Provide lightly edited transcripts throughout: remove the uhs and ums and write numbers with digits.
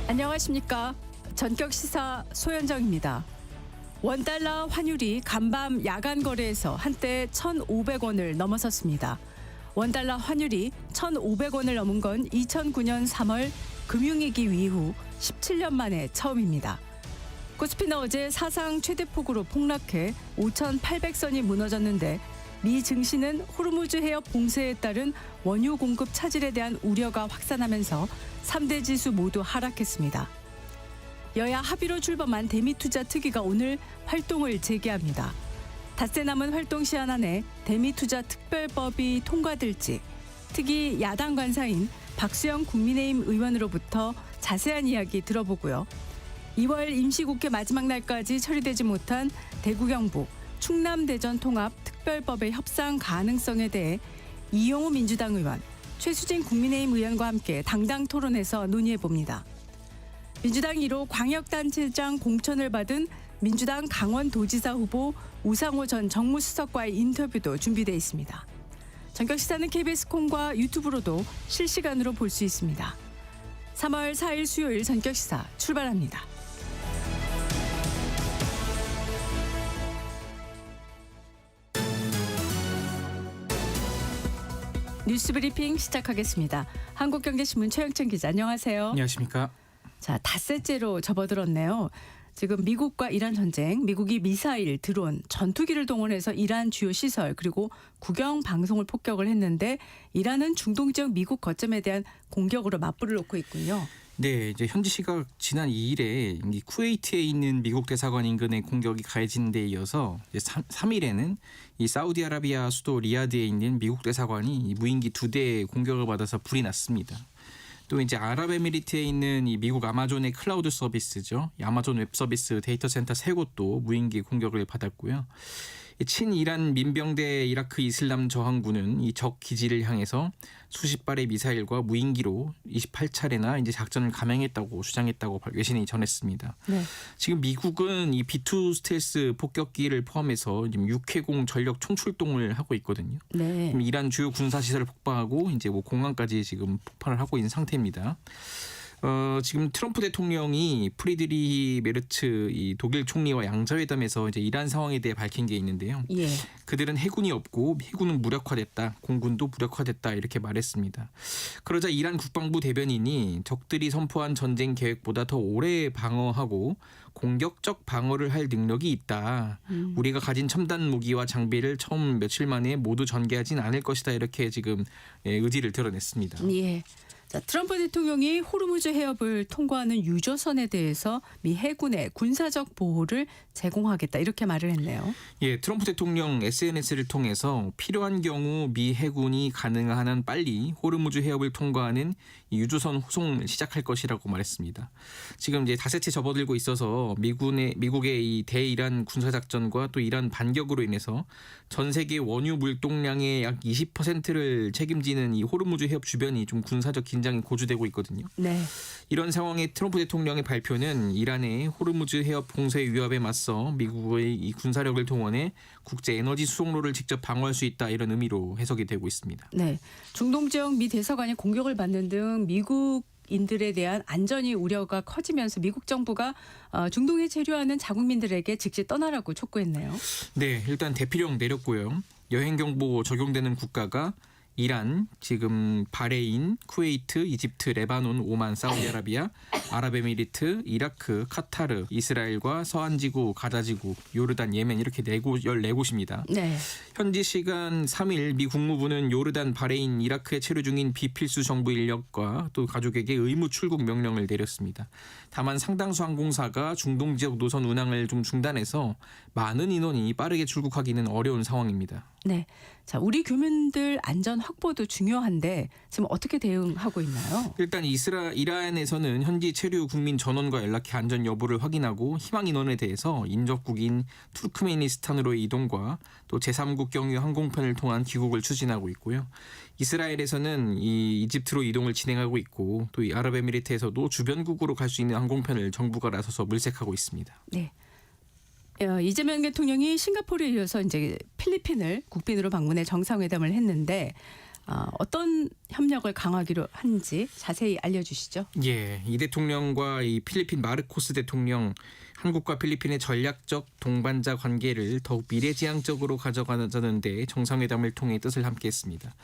안녕하십니까. 전격시사 소현정입니다. 원달러 환율이 간밤 야간 거래에서 한때 1,500원을 넘어섰습니다. 원달러 환율이 1,500원을 넘은 건 2009년 3월 금융위기 이후 17년 만에 처음입니다. 코스피는 어제 사상 최대폭으로 폭락해 5,800선이 무너졌는데 미 증시는 호르무즈 해협 봉쇄에 따른 원유 공급 차질에 대한 우려가 확산하면서 3대 지수 모두 하락했습니다. 여야 합의로 출범한 대미투자 특위가 오늘 활동을 재개합니다. 닷새 남은 활동 시한 안에 대미투자 특별법이 통과될지 특위 야당 관사인 박수영 국민의힘 의원으로부터 자세한 이야기 들어보고요. 2월 임시국회 마지막 날까지 처리되지 못한 대구 경북 충남 대전 통합 특별법의 협상 가능성에 대해 이용호 민주당 의원, 최수진 국민의힘 의원과 함께 당당 토론에서 논의해봅니다. 민주당 1호 광역단체장 공천을 받은 민주당 강원도지사 후보 우상호 전 정무수석과의 인터뷰도 준비되어 있습니다. 전격시사는 KBS 콩과 유튜브로도 실시간으로 볼 수 있습니다. 3월 4일 수요일 전격시사 출발합니다. 뉴스브리핑 시작하겠습니다. 한국경제신문 최영천 기자, 안녕하세요. 안녕하십니까. 자, 닷새째로 접어들었네요. 지금 미국과 이란 전쟁, 미국이 미사일, 드론, 전투기를 동원해서 이란 주요 시설 그리고 국영 방송을 폭격을 했는데 이란은 중동 지역 미국 거점에 대한 공격으로 맞불을 놓고 있군요. 네, 이제 현지 시각 지난 2일에 쿠웨이트에 있는 미국 대사관 인근의 공격이 가해진 데 이어서 3일에는 이 사우디아라비아 수도 리야드에 있는 미국 대사관이 무인기 2대의 공격을 받아서 불이 났습니다. 또 이제 아랍에미리트에 있는 이 미국 아마존의 클라우드 서비스죠. 이 아마존 웹 서비스 데이터 센터 3곳도 무인기 공격을 받았고요. 친이란 민병대 이라크 이슬람 저항군은 이 적 기지를 향해서 수십 발의 미사일과 무인기로 28차례나 이제 작전을 감행했다고 주장했다고 외신이 전했습니다. 네. 지금 미국은 이 B2 스텔스 폭격기를 포함해서 지금 6회공 전력 총출동을 하고 있거든요. 네. 이란 주요 군사 시설을 폭파하고 이제 뭐 공항까지 지금 폭발을 하고 있는 상태입니다. 지금 트럼프 대통령이 프리드리히 메르츠 이 독일 총리와 양자회담에서 이제 이란 상황에 대해 밝힌 게 있는데요. 예. 그들은 해군이 없고 해군은 무력화됐다, 공군도 무력화됐다 이렇게 말했습니다. 그러자 이란 국방부 대변인이 적들이 선포한 전쟁 계획보다 더 오래 방어하고 공격적 방어를 할 능력이 있다. 우리가 가진 첨단 무기와 장비를 처음 며칠 만에 모두 전개하진 않을 것이다 이렇게 지금 의지를 드러냈습니다. 예. 자, 트럼프 대통령이 호르무즈 해협을 통과하는 유조선에 대해서 미 해군에 군사적 보호를 제공하겠다 이렇게 말을 했네요. 예, 트럼프 대통령 SNS를 통해서 필요한 경우 미 해군이 가능한 한 빨리 호르무즈 해협을 통과하는 유조선 호송을 시작할 것이라고 말했습니다. 지금 이제 닷새째 접어들고 있어서 미국의 이 대이란 군사작전과 또 이란 반격으로 인해서 전 세계 원유 물동량의 약 20%를 책임지는 이 호르무즈 해협 주변이 좀 군사적 긴장이 고조되고 있거든요. 네. 이런 상황에 트럼프 대통령의 발표는 이란의 호르무즈 해협 봉쇄 위협에 맞서 미국의 이 군사력을 동원해 국제 에너지 수송로를 직접 방어할 수 있다 이런 의미로 해석이 되고 있습니다. 네, 중동 지역 미 대사관이 공격을 받는 등 미국인들에 대한 안전이 우려가 커지면서 미국 정부가 중동에 체류하는 자국민들에게 즉시 떠나라고 촉구했네요. 네, 일단 대피령 내렸고요. 여행 경보 적용되는 국가가 이란, 지금 바레인, 쿠웨이트, 이집트, 레바논, 오만, 사우디아라비아, 아랍에미리트, 이라크, 카타르, 이스라엘과 서한지구, 가자지구, 요르단, 예멘 이렇게 14곳입니다. 네. 현지 시간 3일 미 국무부는 요르단, 바레인, 이라크에 체류 중인 비필수 정부 인력과 또 가족에게 의무 출국 명령을 내렸습니다. 다만 상당수 항공사가 중동 지역 노선 운항을 좀 중단해서 많은 인원이 빠르게 출국하기는 어려운 상황입니다. 네, 자, 우리 교민들 안전 확보도 중요한데 지금 어떻게 대응하고 있나요? 일단 이란에서는 현지 체류 국민 전원과 연락해 안전 여부를 확인하고 희망 인원에 대해서 인접국인 투르크메니스탄으로의 이동과 또 제3국 경유 항공편을 통한 귀국을 추진하고 있고요. 이스라엘에서는 이 이집트로 이동을 진행하고 있고 또 이 아랍에미리트에서도 주변국으로 갈 수 있는 항공편을 정부가 나서서 물색하고 있습니다. 네. 이재명 대통령이 싱가포르에 이어서 이제 필리핀을 국빈으로 방문해 정상회담을 했는데 어떤 협력을 강화하기로 한지 자세히 알려주시죠. 예, 이 대통령과 이 필리핀 마르코스 대통령, 한국과 필리핀의 전략적 동반자 관계를 더욱 미래지향적으로 가져가자는 데 정상회담을 통해 뜻을 함께했습니다.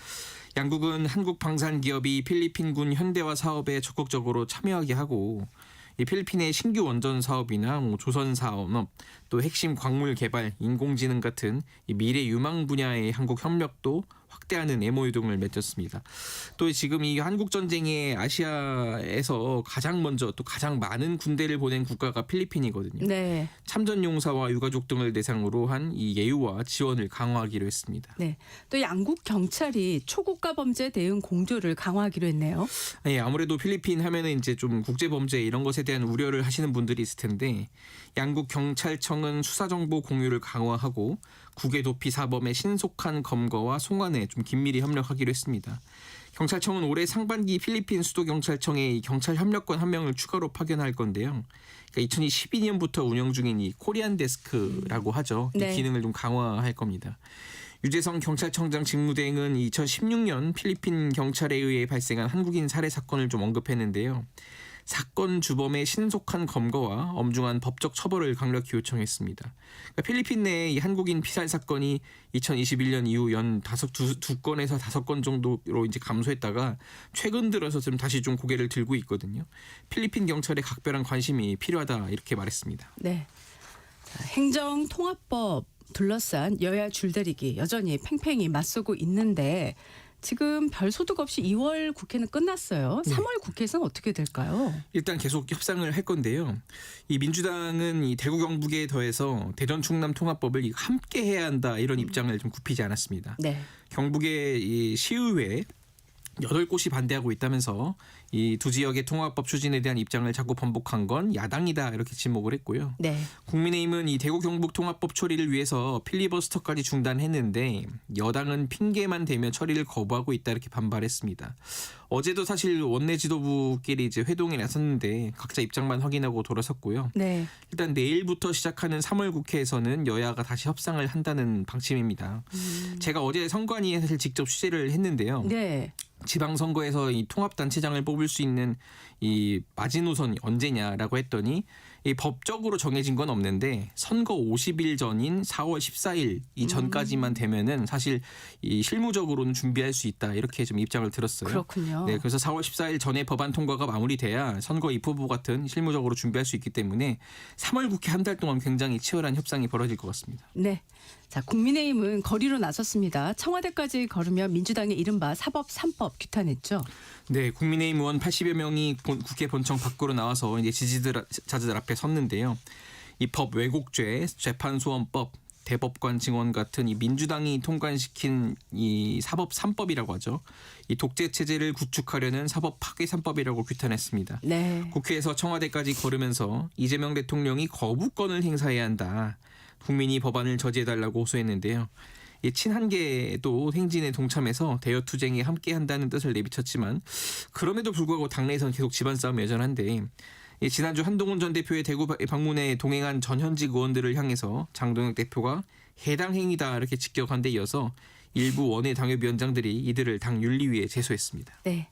양국은 한국 방산 기업이 필리핀군 현대화 사업에 적극적으로 참여하게 하고, 이 필리핀의 신규 원전 사업이나 조선 산업, 또 핵심 광물 개발, 인공지능 같은 이 미래 유망 분야의 한국 협력도 확대하는 MOU 등을 맺었습니다. 또 지금 이 한국 전쟁에 아시아에서 가장 먼저 또 가장 많은 군대를 보낸 국가가 필리핀이거든요. 네. 참전 용사와 유가족 등을 대상으로 한 이 예우와 지원을 강화하기로 했습니다. 네. 또 양국 경찰이 초국가 범죄 대응 공조를 강화하기로 했네요. 예, 아무래도 필리핀 하면은 이제 좀 국제 범죄 이런 것에 대한 우려를 하시는 분들이 있을 텐데, 양국 경찰청은 수사 정보 공유를 강화하고 국외 도피 사범의 신속한 검거와 송환에 좀 긴밀히 협력하기로 했습니다. 경찰청은 올해 상반기 필리핀 수도 경찰청에 경찰 협력관 한 명을 추가로 파견할 건데요. 그러니까 2012년부터 운영 중인 이 코리안 데스크라고 하죠. 네. 이 기능을 좀 강화할 겁니다. 유재성 경찰청장 직무대행은 2016년 필리핀 경찰에 의해 발생한 한국인 살해 사건을 좀 언급했는데요. 사건 주범의 신속한 검거와 엄중한 법적 처벌을 강력히 요청했습니다. 그러니까 필리핀 내 이 한국인 피살 사건이 2021년 이후 연 두 건에서 5건 정도로 이제 감소했다가 최근 들어서 좀 다시 좀 고개를 들고 있거든요. 필리핀 경찰의 각별한 관심이 필요하다 이렇게 말했습니다. 네. 자, 행정통합법 둘러싼 여야 줄다리기 여전히 팽팽히 맞서고 있는데 지금 별 소득 없이 2월 국회는 끝났어요. 3월 국회에서는 어떻게 될까요? 일단 계속 협상을 할 건데요. 이 민주당은 이 대구 경북에 더해서 대전 충남 통합법을 함께 해야 한다 이런 입장을 좀 굽히지 않았습니다. 네. 경북의 이 시의회 8곳이 반대하고 있다면서 이 두 지역의 통합법 추진에 대한 입장을 자꾸 번복한 건 야당이다 이렇게 지목을 했고요. 네. 국민의힘은 이 대구 경북 통합법 처리를 위해서 필리버스터까지 중단했는데 여당은 핑계만 대며 처리를 거부하고 있다 이렇게 반발했습니다. 어제도 사실 원내 지도부끼리 이제 회동에 나섰는데 각자 입장만 확인하고 돌아섰고요. 네. 일단 내일부터 시작하는 3월 국회에서는 여야가 다시 협상을 한다는 방침입니다. 제가 어제 선관위에 사실 직접 취재를 했는데요. 네. 지방선거에서 이 통합단체장을 뽑을 수 있는 이 마지노선이 언제냐라고 했더니 이 법적으로 정해진 건 없는데 선거 50일 전인 4월 14일 이 전까지만 되면은 사실 이 실무적으로는 준비할 수 있다 이렇게 좀 입장을 들었어요. 그렇군요. 네, 그래서 4월 14일 전에 법안 통과가 마무리돼야 선거 입후보 같은 실무적으로 준비할 수 있기 때문에 3월 국회 한 달 동안 굉장히 치열한 협상이 벌어질 것 같습니다. 네. 자, 국민의힘은 거리로 나섰습니다. 청와대까지 걸으며 민주당의 이른바 사법 3법 규탄했죠. 네, 국민의힘 의원 80여 명이 국회 본청 밖으로 나와서 이제 지지자들 앞에 섰는데요. 이 법 왜곡죄, 재판소원법, 대법관 증언 같은 이 민주당이 통과시킨 이 사법 3법이라고 하죠. 이 독재 체제를 구축하려는 사법 파괴 3법이라고 규탄했습니다. 네. 국회에서 청와대까지 걸으면서 이재명 대통령이 거부권을 행사해야 한다. 국민이 법안을 저지해달라고 호소했는데요. 이 친한계도 행진에 동참해서 대여투쟁에 함께한다는 뜻을 내비쳤지만 그럼에도 불구하고 당내에서는 계속 집안 싸움이 여전한데 지난주 한동훈 전 대표의 대구 방문에 동행한 전현직 의원들을 향해서 장동혁 대표가 해당 행위다 이렇게 직격한 데 이어서 일부 원외 당협위원장들이 이들을 당 윤리위에 제소했습니다. 네.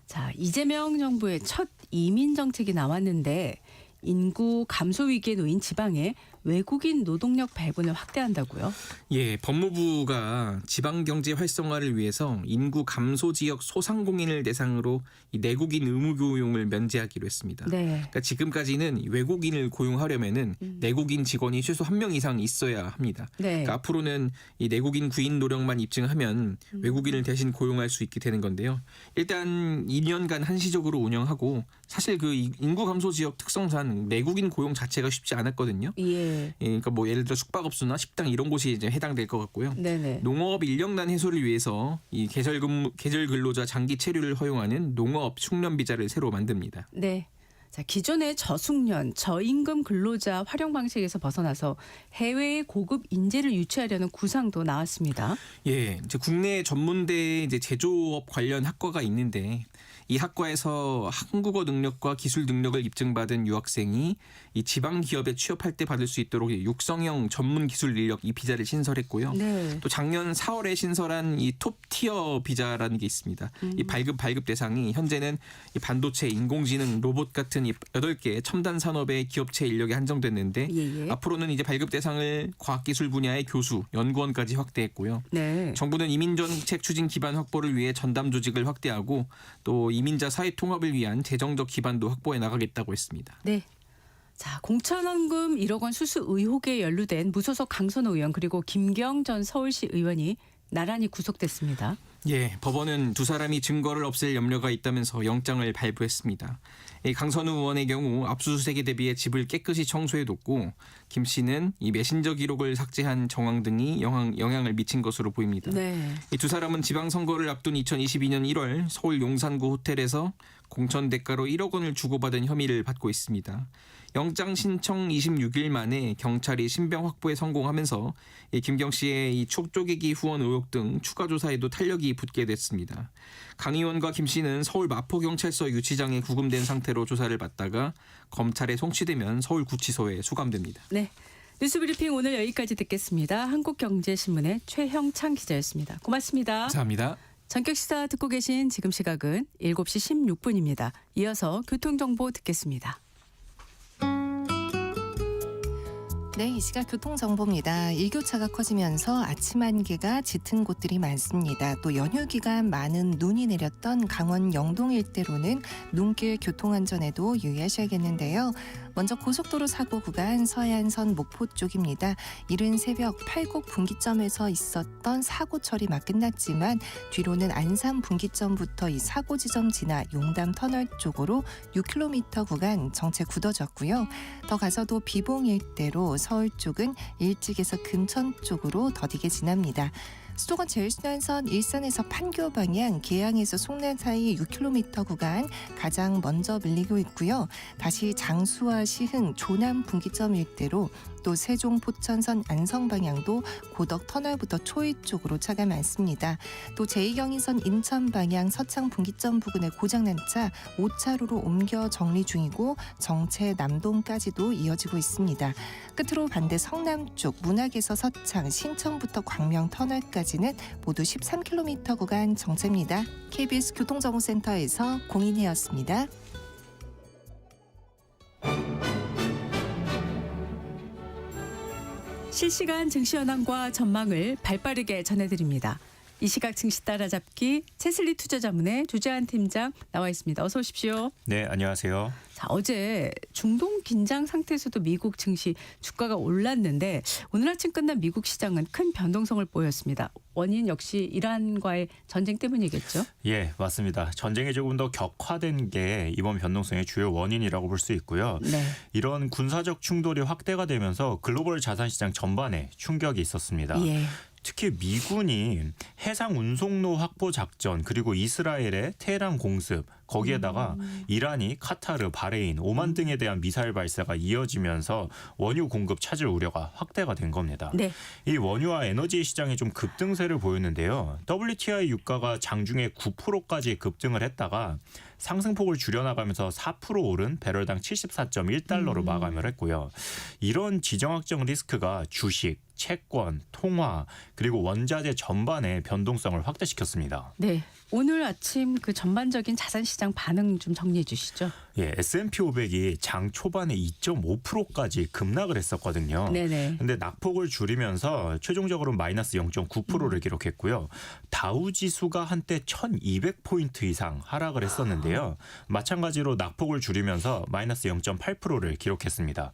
자, 이재명 정부의 첫 이민 정책이 나왔는데 인구 감소 위기에 놓인 지방에 외국인 노동력 배분을 확대한다고요? 예, 법무부가 지방 경제 활성화를 위해서 인구 감소 지역 소상공인을 대상으로 이 내국인 의무 고용을 면제하기로 했습니다. 네. 그러니까 지금까지는 외국인을 고용하려면은 내국인 직원이 최소 1명 이상 있어야 합니다. 네. 그러니까 앞으로는 이 내국인 구인 노력만 입증하면 외국인을 대신 고용할 수 있게 되는 건데요. 일단 2년간 한시적으로 운영하고 사실 그 인구 감소 지역 특성상 내국인 고용 자체가 쉽지 않았거든요. 예. 그러니까 뭐 예를 들어 숙박업소나 식당 이런 곳이 이제 해당될 것 같고요. 네네. 농업 인력난 해소를 위해서 이 계절 근로자 장기 체류를 허용하는 농업 숙련 비자를 새로 만듭니다. 네. 자, 기존의 저숙련, 저임금 근로자 활용 방식에서 벗어나서 해외의 고급 인재를 유치하려는 구상도 나왔습니다. 예, 이제 국내 전문대 이제 제조업 관련 학과가 있는데 이 학과에서 한국어 능력과 기술 능력을 입증받은 유학생이 이 지방 기업에 취업할 때 받을 수 있도록 육성형 전문 기술 인력 이 비자를 신설했고요. 네. 또 작년 4월에 신설한 이 톱티어 비자라는 게 있습니다. 이 발급 대상이 현재는 이 반도체, 인공지능, 로봇 같은 이 8개 첨단 산업의 기업체 인력에 한정됐는데 예. 앞으로는 이제 발급 대상을 과학기술 분야의 교수, 연구원까지 확대했고요. 네. 정부는 이민 정책 추진 기반 확보를 위해 전담 조직을 확대하고 또 이민자 사회 통합을 위한 재정적 기반도 확보해 나가겠다고 했습니다. 네. 자, 공천원금 1억 원 수수 의혹에 연루된 무소속 강선호 의원 그리고 김경 전 서울시 의원이 나란히 구속됐습니다. 예, 법원은 두 사람이 증거를 없앨 염려가 있다면서 영장을 발부했습니다. 이 강선우 의원의 경우 압수수색에 대비해 집을 깨끗이 청소해뒀고 김 씨는 이 메신저 기록을 삭제한 정황 등이 영향을 미친 것으로 보입니다. 네. 이 두 사람은 지방선거를 앞둔 2022년 1월 서울 용산구 호텔에서 공천 대가로 1억 원을 주고받은 혐의를 받고 있습니다. 영장 신청 26일 만에 경찰이 신병 확보에 성공하면서 김경 씨의 이 쪼개기 후원 의혹 등 추가 조사에도 탄력이 붙게 됐습니다. 강 의원과 김 씨는 서울 마포경찰서 유치장에 구금된 상태로 조사를 받다가 검찰에 송치되면 서울구치소에 수감됩니다. 네. 뉴스브리핑 오늘 여기까지 듣겠습니다. 한국경제신문의 최형창 기자였습니다. 고맙습니다. 감사합니다. 전격시사 듣고 계신 지금 시각은 7시 16분입니다. 이어서 교통정보 듣겠습니다. 네, 이 시각 교통정보입니다. 일교차가 커지면서 아침 한기가 짙은 곳들이 많습니다. 또 연휴 기간 많은 눈이 내렸던 강원 영동 일대로는 눈길 교통안전에도 유의하셔야겠는데요. 먼저 고속도로 사고 구간 서해안선 목포 쪽입니다. 이른 새벽 팔곡 분기점에서 있었던 사고 처리 막 끝났지만 뒤로는 안산 분기점부터 이 사고 지점 지나 용담 터널 쪽으로 6km 구간 정체 굳어졌고요. 더 가서도 비봉 일대로 서울 쪽은 일찍에서 금천 쪽으로 더디게 지납니다. 수도권 제일순환선 일산에서 판교 방향 계양에서 송내 사이 6km 구간 가장 먼저 밀리고 있고요. 다시 장수와 시흥 조남 분기점 일대로 또 세종 포천선 안성 방향도 고덕 터널부터 초이 쪽으로 차가 많습니다. 또 제2경인선 인천 방향 서창 분기점 부근에 고장난 차 5차로로 옮겨 정리 중이고 정체 남동까지도 이어지고 있습니다. 끝으로 반대 성남 쪽 문학에서 서창 신천부터 광명 터널까지는 모두 13km 구간 정체입니다. KBS 교통정보센터에서 공인혜였습니다. 실시간 증시 현황과 전망을 발빠르게 전해드립니다. 이 시각 증시 따라잡기 채슬리 투자자문의 조재한 팀장 나와 있습니다. 어서 오십시오. 네, 안녕하세요. 자, 어제 중동 긴장 상태에서도 미국 증시 주가가 올랐는데 오늘 아침 끝난 미국 시장은 큰 변동성을 보였습니다. 원인 역시 이란과의 전쟁 때문이겠죠? 예, 맞습니다. 전쟁이 조금 더 격화된 게 이번 변동성의 주요 원인이라고 볼 수 있고요. 네. 이런 군사적 충돌이 확대가 되면서 글로벌 자산시장 전반에 충격이 있었습니다. 예. 특히 미군이 해상 운송로 확보 작전 그리고 이스라엘의 테헤란 공습 거기에다가 이란이 카타르, 바레인, 오만 등에 대한 미사일 발사가 이어지면서 원유 공급 차질 우려가 확대가 된 겁니다. 네. 이 원유와 에너지 시장이 좀 급등세를 보였는데요. WTI 유가가 장중에 9%까지 급등을 했다가 상승폭을 줄여나가면서 4% 오른 배럴당 74.1달러로 마감을 했고요. 이런 지정학적 리스크가 주식, 채권, 통화 그리고 원자재 전반의 변동성을 확대시켰습니다. 네. 오늘 아침 그 전반적인 자산시장 반응 좀 정리해 주시죠. 예, S&P 500이 장 초반에 2.5%까지 급락을 했었거든요. 네네. 근데 낙폭을 줄이면서 최종적으로 마이너스 0.9%를 기록했고요. 다우 지수가 한때 1200포인트 이상 하락을 했었는데요. 마찬가지로 낙폭을 줄이면서 마이너스 0.8%를 기록했습니다.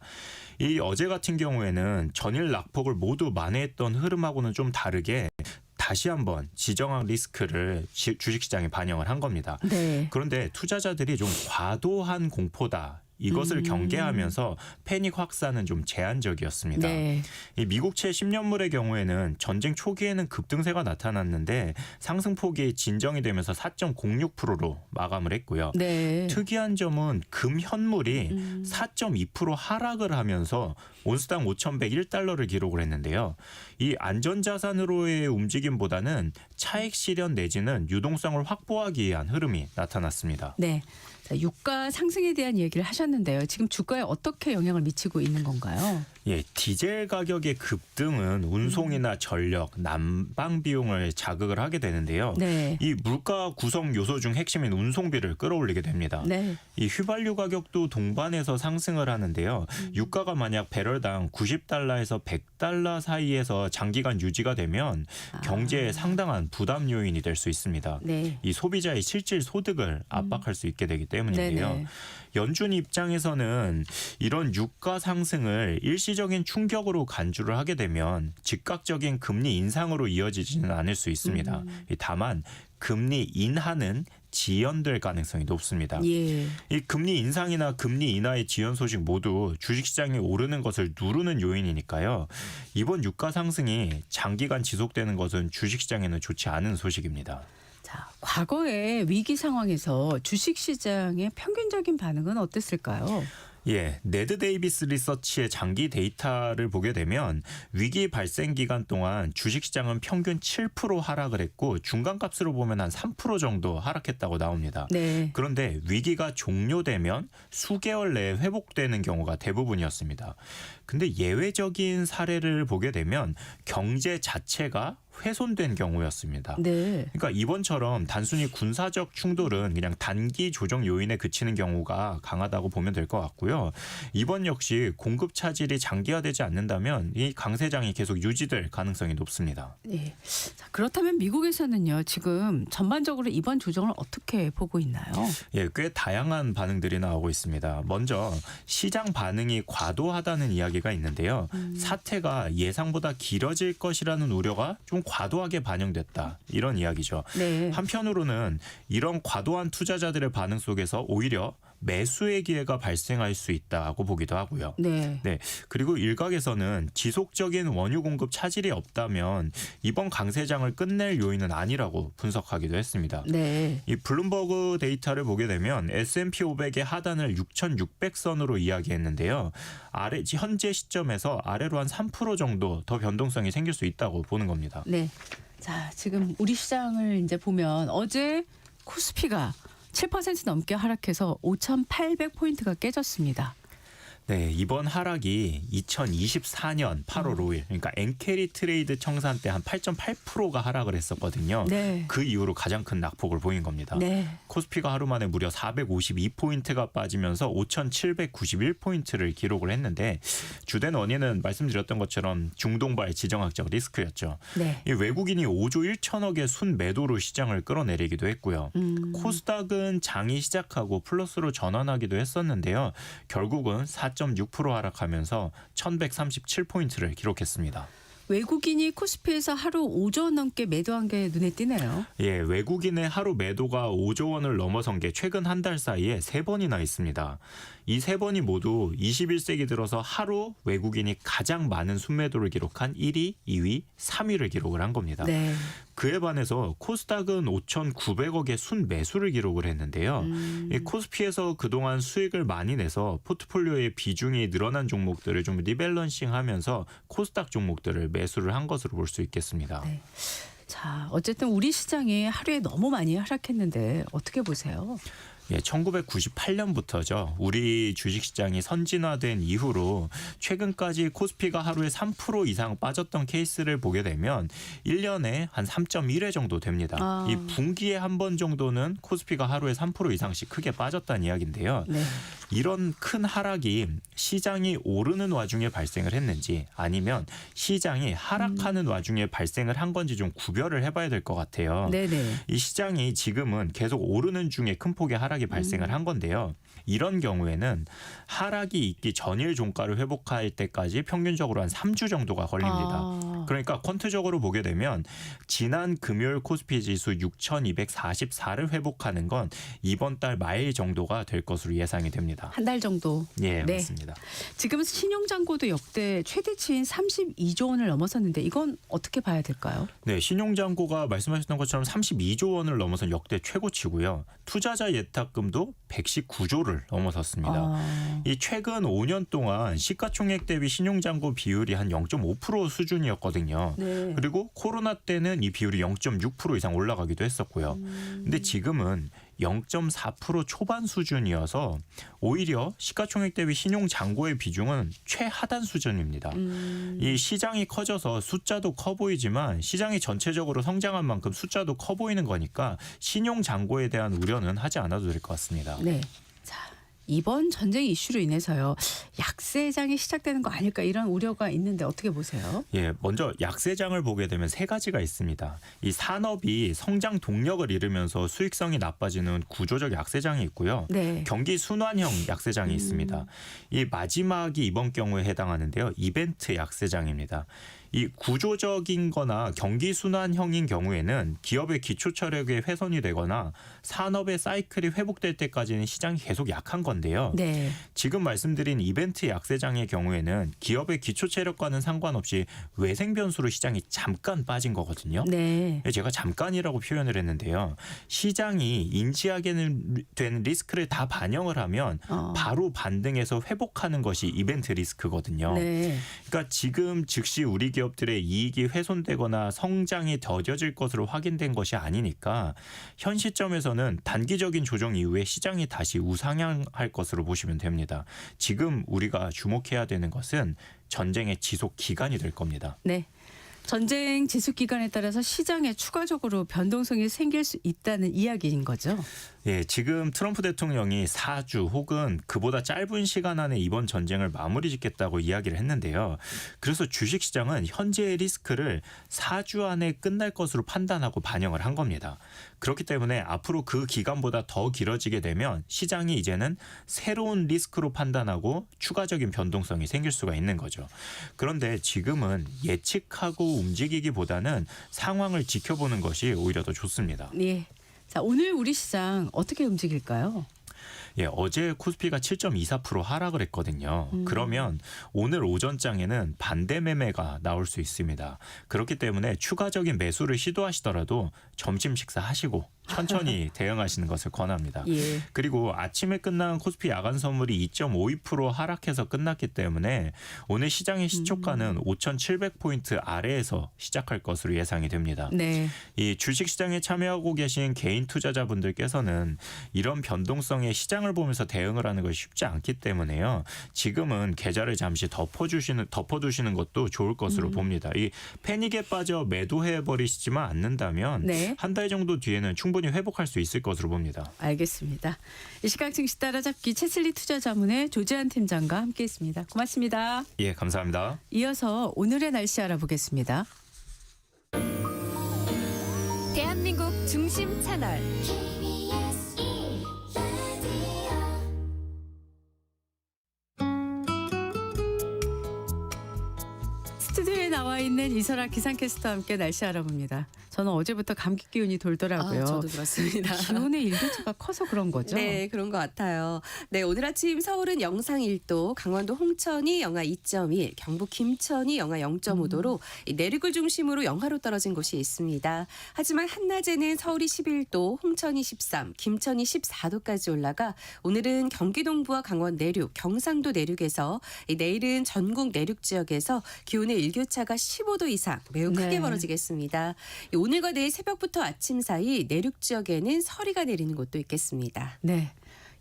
이 어제 같은 경우에는 전일 낙폭을 모두 만회했던 흐름하고는 좀 다르게 다시 한번 지정학 리스크를 주식시장에 반영을 한 겁니다. 네. 그런데 투자자들이 좀 과도한 공포다 이것을 경계하면서 패닉 확산은 좀 제한적이었습니다. 네. 이 미국채 10년물의 경우에는 전쟁 초기에는 급등세가 나타났는데 상승폭이 진정이 되면서 4.06%로 마감을 했고요. 네. 특이한 점은 금 현물이 4.2% 하락을 하면서 온스당 5,101달러를 기록을 했는데요. 이 안전자산으로의 움직임보다는 차익 실현 내지는 유동성을 확보하기 위한 흐름이 나타났습니다. 네. 자, 유가 상승에 대한 얘기를 하셨는데요. 지금 주가에 어떻게 영향을 미치고 있는 건가요? 예, 디젤 가격의 급등은 운송이나 전력, 난방 비용을 자극을 하게 되는데요. 네. 이 물가 구성 요소 중 핵심인 운송비를 끌어올리게 됩니다. 네. 이 휘발유 가격도 동반해서 상승을 하는데요. 유가가 만약 배럴당 90달러에서 100달러 사이에서 장기간 유지가 되면 경제에 상당한 부담 요인이 될 수 있습니다. 네. 이 소비자의 실질 소득을 압박할 수 있게 되기 때문인데요. 네네. 연준 입장에서는 이런 유가 상승을 일시적인 충격으로 간주를 하게 되면 즉각적인 금리 인상으로 이어지지는 않을 수 있습니다. 다만 금리 인하는 지연될 가능성이 높습니다. 예. 이 금리 인상이나 금리 인하의 지연 소식 모두 주식시장이 오르는 것을 누르는 요인이니까요. 이번 유가 상승이 장기간 지속되는 것은 주식시장에는 좋지 않은 소식입니다. 자, 과거의 위기 상황에서 주식 시장의 평균적인 반응은 어땠을까요? 예, 네드 데이비스 리서치의 장기 데이터를 보게 되면 위기 발생 기간 동안 주식시장은 평균 7% 하락을 했고 중간값으로 보면 한 3% 정도 하락했다고 나옵니다. 네. 그런데 위기가 종료되면 수개월 내에 회복되는 경우가 대부분이었습니다. 근데 예외적인 사례를 보게 되면 경제 자체가 훼손된 경우였습니다. 네. 그러니까 이번처럼 단순히 군사적 충돌은 그냥 단기 조정 요인에 그치는 경우가 강하다고 보면 될 것 같고요. 이번 역시 공급 차질이 장기화되지 않는다면 이 강세장이 계속 유지될 가능성이 높습니다. 네. 자, 그렇다면 미국에서는요, 지금 전반적으로 이번 조정을 어떻게 보고 있나요? 예, 꽤 다양한 반응들이 나오고 있습니다. 먼저 시장 반응이 과도하다는 이야기가 있는데요. 사태가 예상보다 길어질 것이라는 우려가 좀 과도하게 반영됐다. 이런 이야기죠. 네. 한편으로는 이런 과도한 투자자들의 반응 속에서 오히려 매수의 기회가 발생할 수 있다고 보기도 하고요. 네. 네. 그리고 일각에서는 지속적인 원유 공급 차질이 없다면 이번 강세장을 끝낼 요인은 아니라고 분석하기도 했습니다. 네. 이 블룸버그 데이터를 보게 되면 S&P 500의 하단을 6,600선으로 이야기했는데요. 현재 시점에서 아래로 한 3% 정도 더 변동성이 생길 수 있다고 보는 겁니다. 네. 자, 지금 우리 시장을 이제 보면 어제 코스피가 7% 넘게 하락해서 5,800포인트가 깨졌습니다. 네, 이번 하락이 2024년 8월 5일, 그러니까 엔캐리 트레이드 청산 때 한 8.8%가 하락을 했었거든요. 네. 그 이후로 가장 큰 낙폭을 보인 겁니다. 네. 코스피가 하루 만에 무려 452포인트가 빠지면서 5,791포인트를 기록을 했는데 주된 원인은 말씀드렸던 것처럼 중동발 지정학적 리스크였죠. 네. 이 외국인이 5조 1천억의 순매도로 시장을 끌어내리기도 했고요. 코스닥은 장이 시작하고 플러스로 전환하기도 했었는데요. 결국은 4.6% 하락하면서 1,137포인트를 기록했습니다. 외국인이 코스피에서 하루 5조 원 넘게 매도한 게 눈에 띄네요. 예, 외국인의 하루 매도가 5조 원을 넘어선 게 최근 한 달 사이에 3번이나 있습니다. 이 3번이 모두 21세기 들어서 하루 외국인이 가장 많은 순매도를 기록한 1위, 2위, 3위를 기록을 한 겁니다. 네. 그에 반해서 코스닥은 5,900억의 순매수를 기록을 했는데요. 이 코스피에서 그동안 수익을 많이 내서 포트폴리오의 비중이 늘어난 종목들을 좀 리밸런싱하면서 코스닥 종목들을 매수를 한 것으로 볼 수 있겠습니다. 네. 자, 어쨌든 우리 시장이 하루에 너무 많이 하락했는데 어떻게 보세요? 예, 1998년부터죠. 우리 주식시장이 선진화된 이후로 최근까지 코스피가 하루에 3% 이상 빠졌던 케이스를 보게 되면 1년에 한 3.1회 정도 됩니다. 아. 이 분기에 한 번 정도는 코스피가 하루에 3% 이상씩 크게 빠졌다는 이야기인데요. 네. 이런 큰 하락이 시장이 오르는 와중에 발생을 했는지 아니면 시장이 하락하는 와중에 발생을 한 건지 좀 구별을 해봐야 될 것 같아요. 네네. 이 시장이 지금은 계속 오르는 중에 큰 폭의 하락이 발생을 한 건데요. 이런 경우에는 하락이 있기 전일 종가를 회복할 때까지 평균적으로 한 3주 정도가 걸립니다. 그러니까 퀀트적으로 보게 되면 지난 금요일 코스피 지수 6,244를 회복하는 건 이번 달 말 정도가 될 것으로 예상이 됩니다. 한 달 정도. 예, 네. 맞습니다. 지금 신용잔고도 역대 최대치인 32조 원을 넘어섰는데 이건 어떻게 봐야 될까요? 네, 신용잔고가 말씀하셨던 것처럼 32조 원을 넘어선 역대 최고치고요. 투자자 예탁금도 119조를 넘어섰습니다. 이 최근 5년 동안 시가총액 대비 신용잔고 비율이 한 0.5% 수준이었거든요. 네. 그리고 코로나 때는 이 비율이 0.6% 이상 올라가기도 했었고요. 근데 지금은 0.4% 초반 수준이어서 오히려 시가총액 대비 신용잔고의 비중은 최하단 수준입니다. 이 시장이 커져서 숫자도 커 보이지만 시장이 전체적으로 성장한 만큼 숫자도 커 보이는 거니까 신용잔고에 대한 우려는 하지 않아도 될 것 같습니다. 네. 자, 이번 전쟁 이슈로 인해서요. 약세장이 시작되는 거 아닐까 이런 우려가 있는데 어떻게 보세요? 예, 먼저 약세장을 보게 되면 세 가지가 있습니다. 이 산업이 성장 동력을 잃으면서 수익성이 나빠지는 구조적 약세장이 있고요. 네. 경기 순환형 약세장이 있습니다. 이 마지막이 이번 경우에 해당하는데요. 이벤트 약세장입니다. 이 구조적인 거나 경기 순환형인 경우에는 기업의 기초 체력이 훼손이 되거나 산업의 사이클이 회복될 때까지는 시장이 계속 약한 건데요. 네. 지금 말씀드린 이벤트 약세장의 경우에는 기업의 기초 체력과는 상관없이 외생 변수로 시장이 잠깐 빠진 거거든요. 네. 제가 잠깐이라고 표현을 했는데요. 시장이 인지하게 된 리스크를 다 반영을 하면 바로 반등해서 회복하는 것이 이벤트 리스크거든요. 네. 그러니까 지금 즉시 우리 기업들의 이익이 훼손되거나 성장이 더뎌질 것으로 확인된 것이 아니니까 현 시점에서는 단기적인 조정 이후에 시장이 다시 우상향할 것으로 보시면 됩니다. 지금 우리가 주목해야 되는 것은 전쟁의 지속 기간이 될 겁니다. 네. 전쟁 지속 기간에 따라서 시장에 추가적으로 변동성이 생길 수 있다는 이야기인 거죠. 예, 지금 트럼프 대통령이 4주 혹은 그보다 짧은 시간 안에 이번 전쟁을 마무리 짓겠다고 이야기를 했는데요. 그래서 주식시장은 현재의 리스크를 4주 안에 끝날 것으로 판단하고 반영을 한 겁니다. 그렇기 때문에 앞으로 그 기간보다 더 길어지게 되면 시장이 이제는 새로운 리스크로 판단하고 추가적인 변동성이 생길 수가 있는 거죠. 그런데 지금은 예측하고 움직이기보다는 상황을 지켜보는 것이 오히려 더 좋습니다. 네. 자, 오늘 우리 시장 어떻게 움직일까요? 예, 어제 코스피가 7.24% 하락을 했거든요. 그러면 오늘 오전장에는 반대 매매가 나올 수 있습니다. 그렇기 때문에 추가적인 매수를 시도하시더라도 점심 식사하시고 천천히 대응하시는 것을 권합니다. 예. 그리고 아침에 끝난 코스피 야간 선물이 2.52% 하락해서 끝났기 때문에 오늘 시장의 시초가는 5,700포인트 아래에서 시작할 것으로 예상이 됩니다. 네. 이 주식시장에 참여하고 계신 개인 투자자분들께서는 이런 변동성에 시장을 보면서 대응을 하는 것이 쉽지 않기 때문에요. 지금은 계좌를 잠시 덮어두시는 것도 좋을 것으로 봅니다. 이 패닉에 빠져 매도해버리시지만 않는다면 네. 한 달 정도 뒤에는 충분히 회복할 수 있을 것으로 봅니다. 알겠습니다. 이 시각 증시 따라잡기 채슬리 투자자문의 조재한 팀장과 함께했습니다. 고맙습니다. 예, 감사합니다. 이어서 오늘의 날씨 알아보겠습니다. 대한민국 중심 채널 스튜디오에 나와 있는 이설아 기상캐스터와 함께 날씨 알아봅니다. 저는 어제부터 감기 기운이 돌더라고요. 저도 그렇습니다. 기온의 일교차가 커서 그런 거죠? 네, 그런 것 같아요. 네, 오늘 아침 서울은 영상 1도, 강원도 홍천이 영하 2.1, 경북 김천이 영하 0.5도로 내륙을 중심으로 영하로 떨어진 곳이 있습니다. 하지만 한낮에는 서울이 11도, 홍천이 13, 김천이 14도까지 올라가 오늘은 경기 동부와 강원 내륙, 경상도 내륙에서 내일은 전국 내륙 지역에서 기온의 일교차가 15도 이상 매우 크게 네. 벌어지겠습니다. 오늘과 내일 새벽부터 아침 사이 내륙 지역에는 서리가 내리는 곳도 있겠습니다. 네.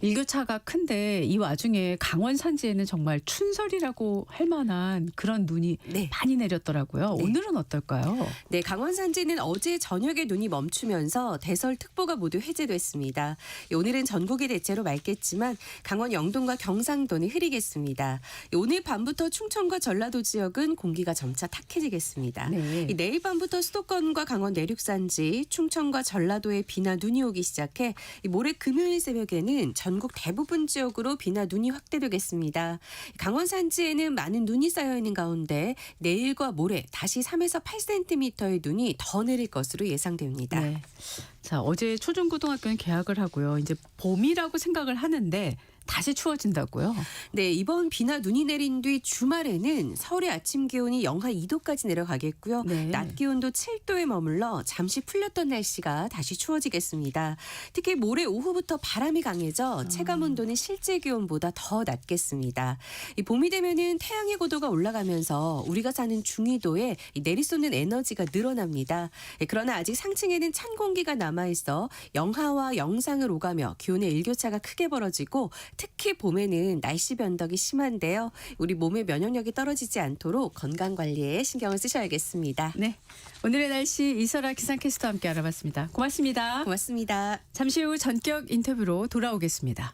일교차가 큰데 이 와중에 강원 산지에는 정말 춘설이라고 할 만한 그런 눈이 네. 많이 내렸더라고요. 네. 오늘은 어떨까요? 네, 강원 산지는 어제 저녁에 눈이 멈추면서 대설특보가 모두 해제됐습니다. 오늘은 전국이 대체로 맑겠지만 강원 영동과 경상도는 흐리겠습니다. 오늘 밤부터 충청과 전라도 지역은 공기가 점차 탁해지겠습니다. 네. 내일 밤부터 수도권과 강원 내륙 산지, 충청과 전라도에 비나 눈이 오기 시작해 모레 금요일 새벽에는 전국 대부분 지역으로 비나 눈이 확대되겠습니다. 강원 산지에는 많은 눈이 쌓여 있는 가운데 내일과 모레 다시 3에서 8cm의 눈이 더 내릴 것으로 예상됩니다. 네. 자, 어제 초중고등학교는 개학을 하고요. 이제 봄이라고 생각을 하는데 다시 추워진다고요? 네, 이번 비나 눈이 내린 뒤 주말에는 서울의 아침 기온이 영하 2도까지 내려가겠고요. 네. 낮 기온도 7도에 머물러 잠시 풀렸던 날씨가 다시 추워지겠습니다. 특히 모레 오후부터 바람이 강해져 체감 온도는 실제 기온보다 더 낮겠습니다. 이 봄이 되면은 태양의 고도가 올라가면서 우리가 사는 중위도에 이 내리솟는 에너지가 늘어납니다. 그러나 아직 상층에는 찬 공기가 남아있어 영하와 영상을 오가며 기온의 일교차가 크게 벌어지고 특히 봄에는 날씨 변덕이 심한데요. 우리 몸의 면역력이 떨어지지 않도록 건강 관리에 신경을 쓰셔야겠습니다. 네. 오늘의 날씨 이설아 기상캐스터와 함께 알아봤습니다. 고맙습니다. 고맙습니다. 잠시 후 전격 인터뷰로 돌아오겠습니다.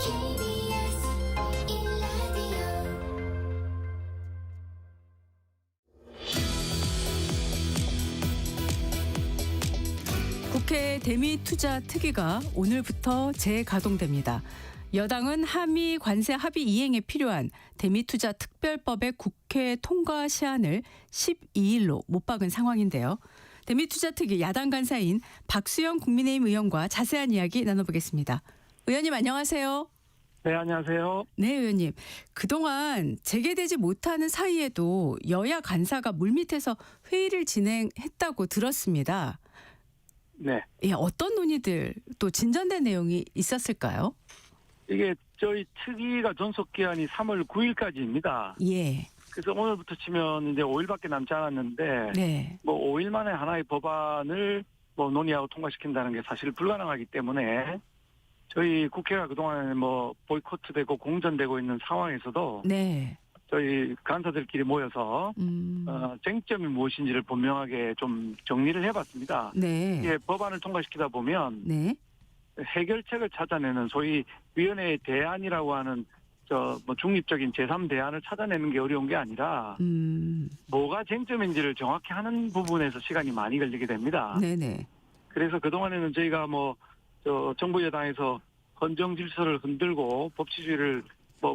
KBS 1라디오 국회 대미투자 특위가 오늘부터 재가동됩니다. 여당은 한미 관세 합의 이행에 필요한 대미투자 특별법의 국회 통과 시한을 12일로 못 박은 상황인데요. 대미투자 특위 야당 간사인 박수영 국민의힘 의원과 자세한 이야기 나눠보겠습니다. 의원님 안녕하세요. 네, 안녕하세요. 네, 의원님. 그동안 재개되지 못하는 사이에도 여야 간사가 물밑에서 회의를 진행했다고 들었습니다. 네. 예, 어떤 논의들 또 진전된 내용이 있었을까요? 이게 저희 특위가 존속 기한이 3월 9일까지입니다. 예. 그래서 오늘부터 치면 이제 5일밖에 남지 않았는데 네. 뭐 5일 만에 하나의 법안을 뭐 논의하고 통과시킨다는 게 사실 불가능하기 때문에 저희 국회가 그동안 뭐 보이콧되고 공전되고 있는 상황에서도 네. 저희 간사들끼리 모여서 쟁점이 무엇인지를 분명하게 좀 정리를 해봤습니다. 네. 이게 법안을 통과시키다 보면 네. 해결책을 찾아내는 소위 위원회의 대안이라고 하는 뭐 중립적인 제3대안을 찾아내는 게 어려운 게 아니라 뭐가 쟁점인지를 정확히 하는 부분에서 시간이 많이 걸리게 됩니다. 네네. 그래서 그동안에는 저희가 정부 여당에서 헌정 질서를 흔들고 법치주의를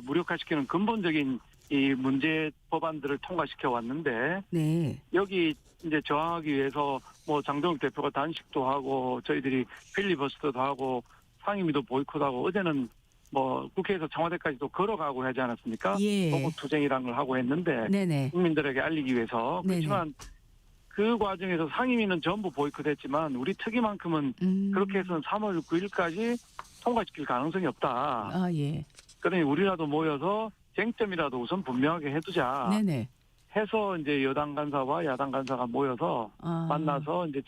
무력화시키는 근본적인 이 문제 법안들을 통과시켜 왔는데 네. 여기 이제 저항하기 위해서 장동욱 대표가 단식도 하고 저희들이 필리버스터도 하고 상임위도 보이콧하고 어제는 국회에서 청와대까지도 걸어가고 하지 않았습니까? 예. 보고투쟁이라는 걸 하고 했는데 네네. 국민들에게 알리기 위해서 네네. 그렇지만 그 과정에서 상임위는 전부 보이콧했지만 우리 특위만큼은 그렇게 해서는 3월 9일까지 통과시킬 가능성이 없다. 아, 예. 그러니 우리라도 모여서 쟁점이라도 우선 분명하게 해두자. 네네. 해서 이제 여당 간사와 야당 간사가 모여서 만나서 이제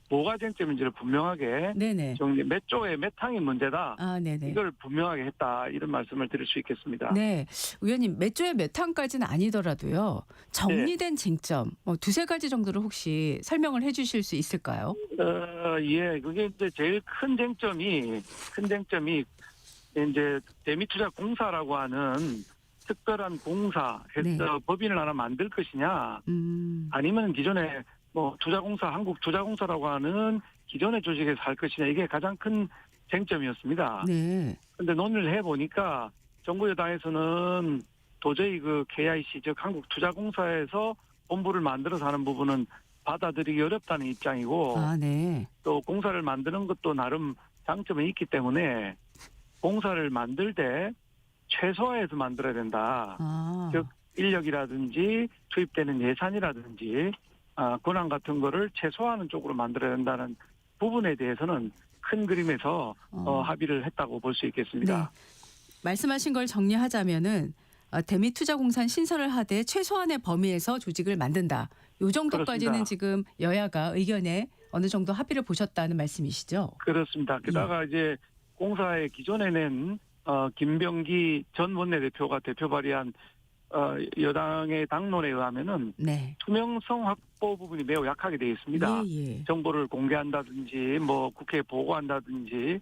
뭐가 쟁점인지를 분명하게 네네. 정리, 몇 조에 몇 항이 문제다. 아, 네네. 이걸 분명하게 했다. 이런 말씀을 드릴 수 있겠습니다. 네. 의원님, 몇 조에 몇 항까지는 아니더라도요. 정리된 쟁점, 두세 가지 정도를 혹시 설명을 해 주실 수 있을까요? 예. 그게 이제 제일 큰 쟁점이 이제 대미투자공사라고 하는 특별한 공사 해서 네. 법인을 하나 만들 것이냐 아니면 기존에 투자공사 한국 투자공사라고 하는 기존의 조직에서 할 것이냐 이게 가장 큰 쟁점이었습니다. 네. 그런데 논의를 해보니까 정부 여당에서는 도저히 그 KIC 즉 한국 투자공사에서 본부를 만들어서 하는 부분은 받아들이기 어렵다는 입장이고 아, 네. 또 공사를 만드는 것도 나름 장점이 있기 때문에 공사를 만들 때 최소화해서 만들어야 된다. 아. 즉 인력이라든지 투입되는 예산이라든지 권한 같은 거를 최소화하는 쪽으로 만들어야 된다는 부분에 대해서는 큰 그림에서 합의를 했다고 볼 수 있겠습니다. 네. 말씀하신 걸 정리하자면은 대미투자공사 신설을 하되 최소한의 범위에서 조직을 만든다. 요 정도까지는 그렇습니다. 지금 여야가 의견에 어느 정도 합의를 보셨다는 말씀이시죠? 그렇습니다. 게다가 이제 공사의 기존에 낸 김병기 전 원내대표가 대표 발의한 여당의 당론에 의하면은 네. 투명성 확보 부분이 매우 약하게 되어 있습니다. 예. 정보를 공개한다든지 뭐 국회에 보고한다든지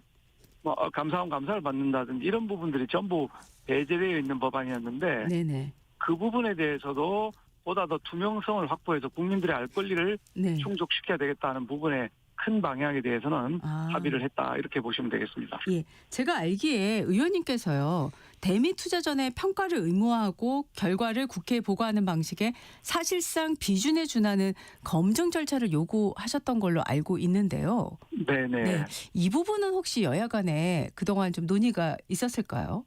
뭐 감사원 감사를 받는다든지 이런 부분들이 전부 배제되어 있는 법안이었는데 네네. 그 부분에 대해서도 보다 더 투명성을 확보해서 국민들의 알 권리를 네. 충족시켜야 되겠다는 부분에 큰 방향에 대해서는 합의를 했다 이렇게 보시면 되겠습니다. 예, 제가 알기에 의원님께서요 대미 투자 전에 평가를 의무화하고 결과를 국회에 보고하는 방식에 사실상 비준에 준하는 검증 절차를 요구하셨던 걸로 알고 있는데요. 네네. 네, 이 부분은 혹시 여야 간에 그동안 좀 논의가 있었을까요?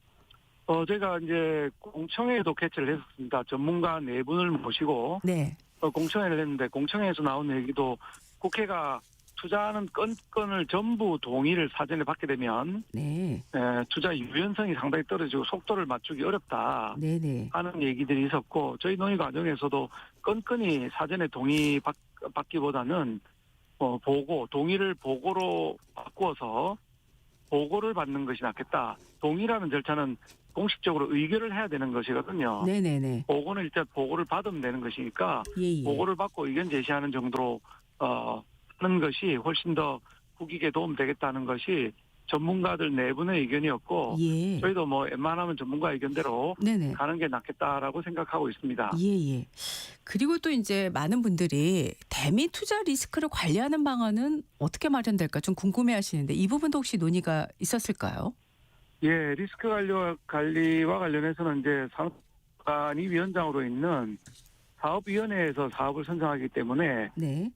제가 이제 공청회에도 개최를 했었습니다. 전문가 4분을 모시고 네, 공청회를 했는데 공청회에서 나온 얘기도 국회가 투자하는 건을 전부 동의를 사전에 받게 되면 네, 투자 유연성이 상당히 떨어지고 속도를 맞추기 어렵다 네, 네, 하는 얘기들이 있었고 저희 논의 과정에서도 건건이 사전에 동의 받기보다는 동의를 보고로 바꾸어서 보고를 받는 것이 낫겠다. 동의라는 절차는 공식적으로 의결을 해야 되는 것이거든요. 네, 네, 네, 보고는 일단 보고를 받으면 되는 것이니까 예, 예. 보고를 받고 의견 제시하는 정도로 하는 것이 훨씬 더 국익에 도움되겠다는 것이 전문가들 4분의 의견이었고 예, 저희도 뭐 웬만하면 전문가 의견대로 네네. 가는 게 낫겠다라고 생각하고 있습니다. 예, 예. 그리고 또 이제 많은 분들이 대미 투자 리스크를 관리하는 방안은 어떻게 마련될까 좀 궁금해 하시는데 이 부분도 혹시 논의가 있었을까요? 예, 리스크 관리와 관련해서는 이제 상관이 위원장으로 있는 사업위원회에서 사업을 선정하기 때문에 네.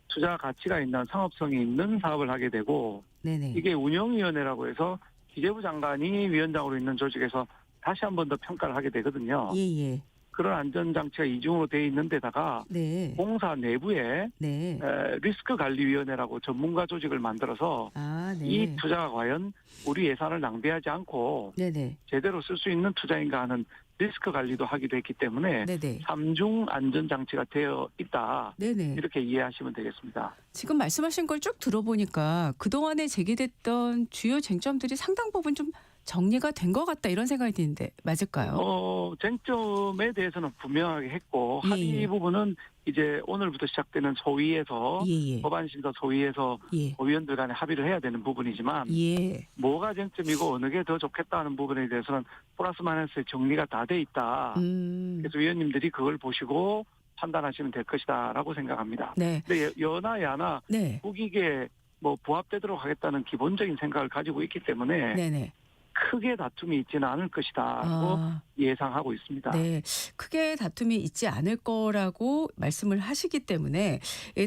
투자 가치가 있는 상업성이 있는 사업을 하게 되고 네네. 이게 운영위원회라고 해서 기재부 장관이 위원장으로 있는 조직에서 다시 한 번 더 평가를 하게 되거든요. 예. 그런 안전장치가 이중으로 돼 있는 데다가 네. 공사 내부에 네. 리스크관리위원회라고 전문가 조직을 만들어서 아, 네. 이 투자가 과연 우리 예산을 낭비하지 않고 네네. 제대로 쓸 수 있는 투자인가 하는 리스크 관리도 하기도 했기 때문에 네네. 3중 안전장치가 되어 있다. 네네. 이렇게 이해하시면 되겠습니다. 지금 말씀하신 걸 쭉 들어보니까 그동안에 제기됐던 주요 쟁점들이 상당 부분 좀 정리가 된 것 같다 이런 생각이 드는데 맞을까요? 쟁점에 대해서는 분명하게 했고 예, 합의 예. 부분은 이제 오늘부터 시작되는 소위에서 예. 법안심사 소위에서 예. 의원들 간에 합의를 해야 되는 부분이지만 예. 뭐가 쟁점이고 어느 게 더 좋겠다는 부분에 대해서는 플러스 마이너스의 정리가 다 돼 있다. 그래서 위원님들이 그걸 보시고 판단하시면 될 것이다라고 생각합니다. 네. 근데 여나 야나 네. 국익에 뭐 부합되도록 하겠다는 기본적인 생각을 가지고 있기 때문에 네네. 크게 다툼이 있지는 않을 것이다라고 예상하고 있습니다. 네, 크게 다툼이 있지 않을 거라고 말씀을 하시기 때문에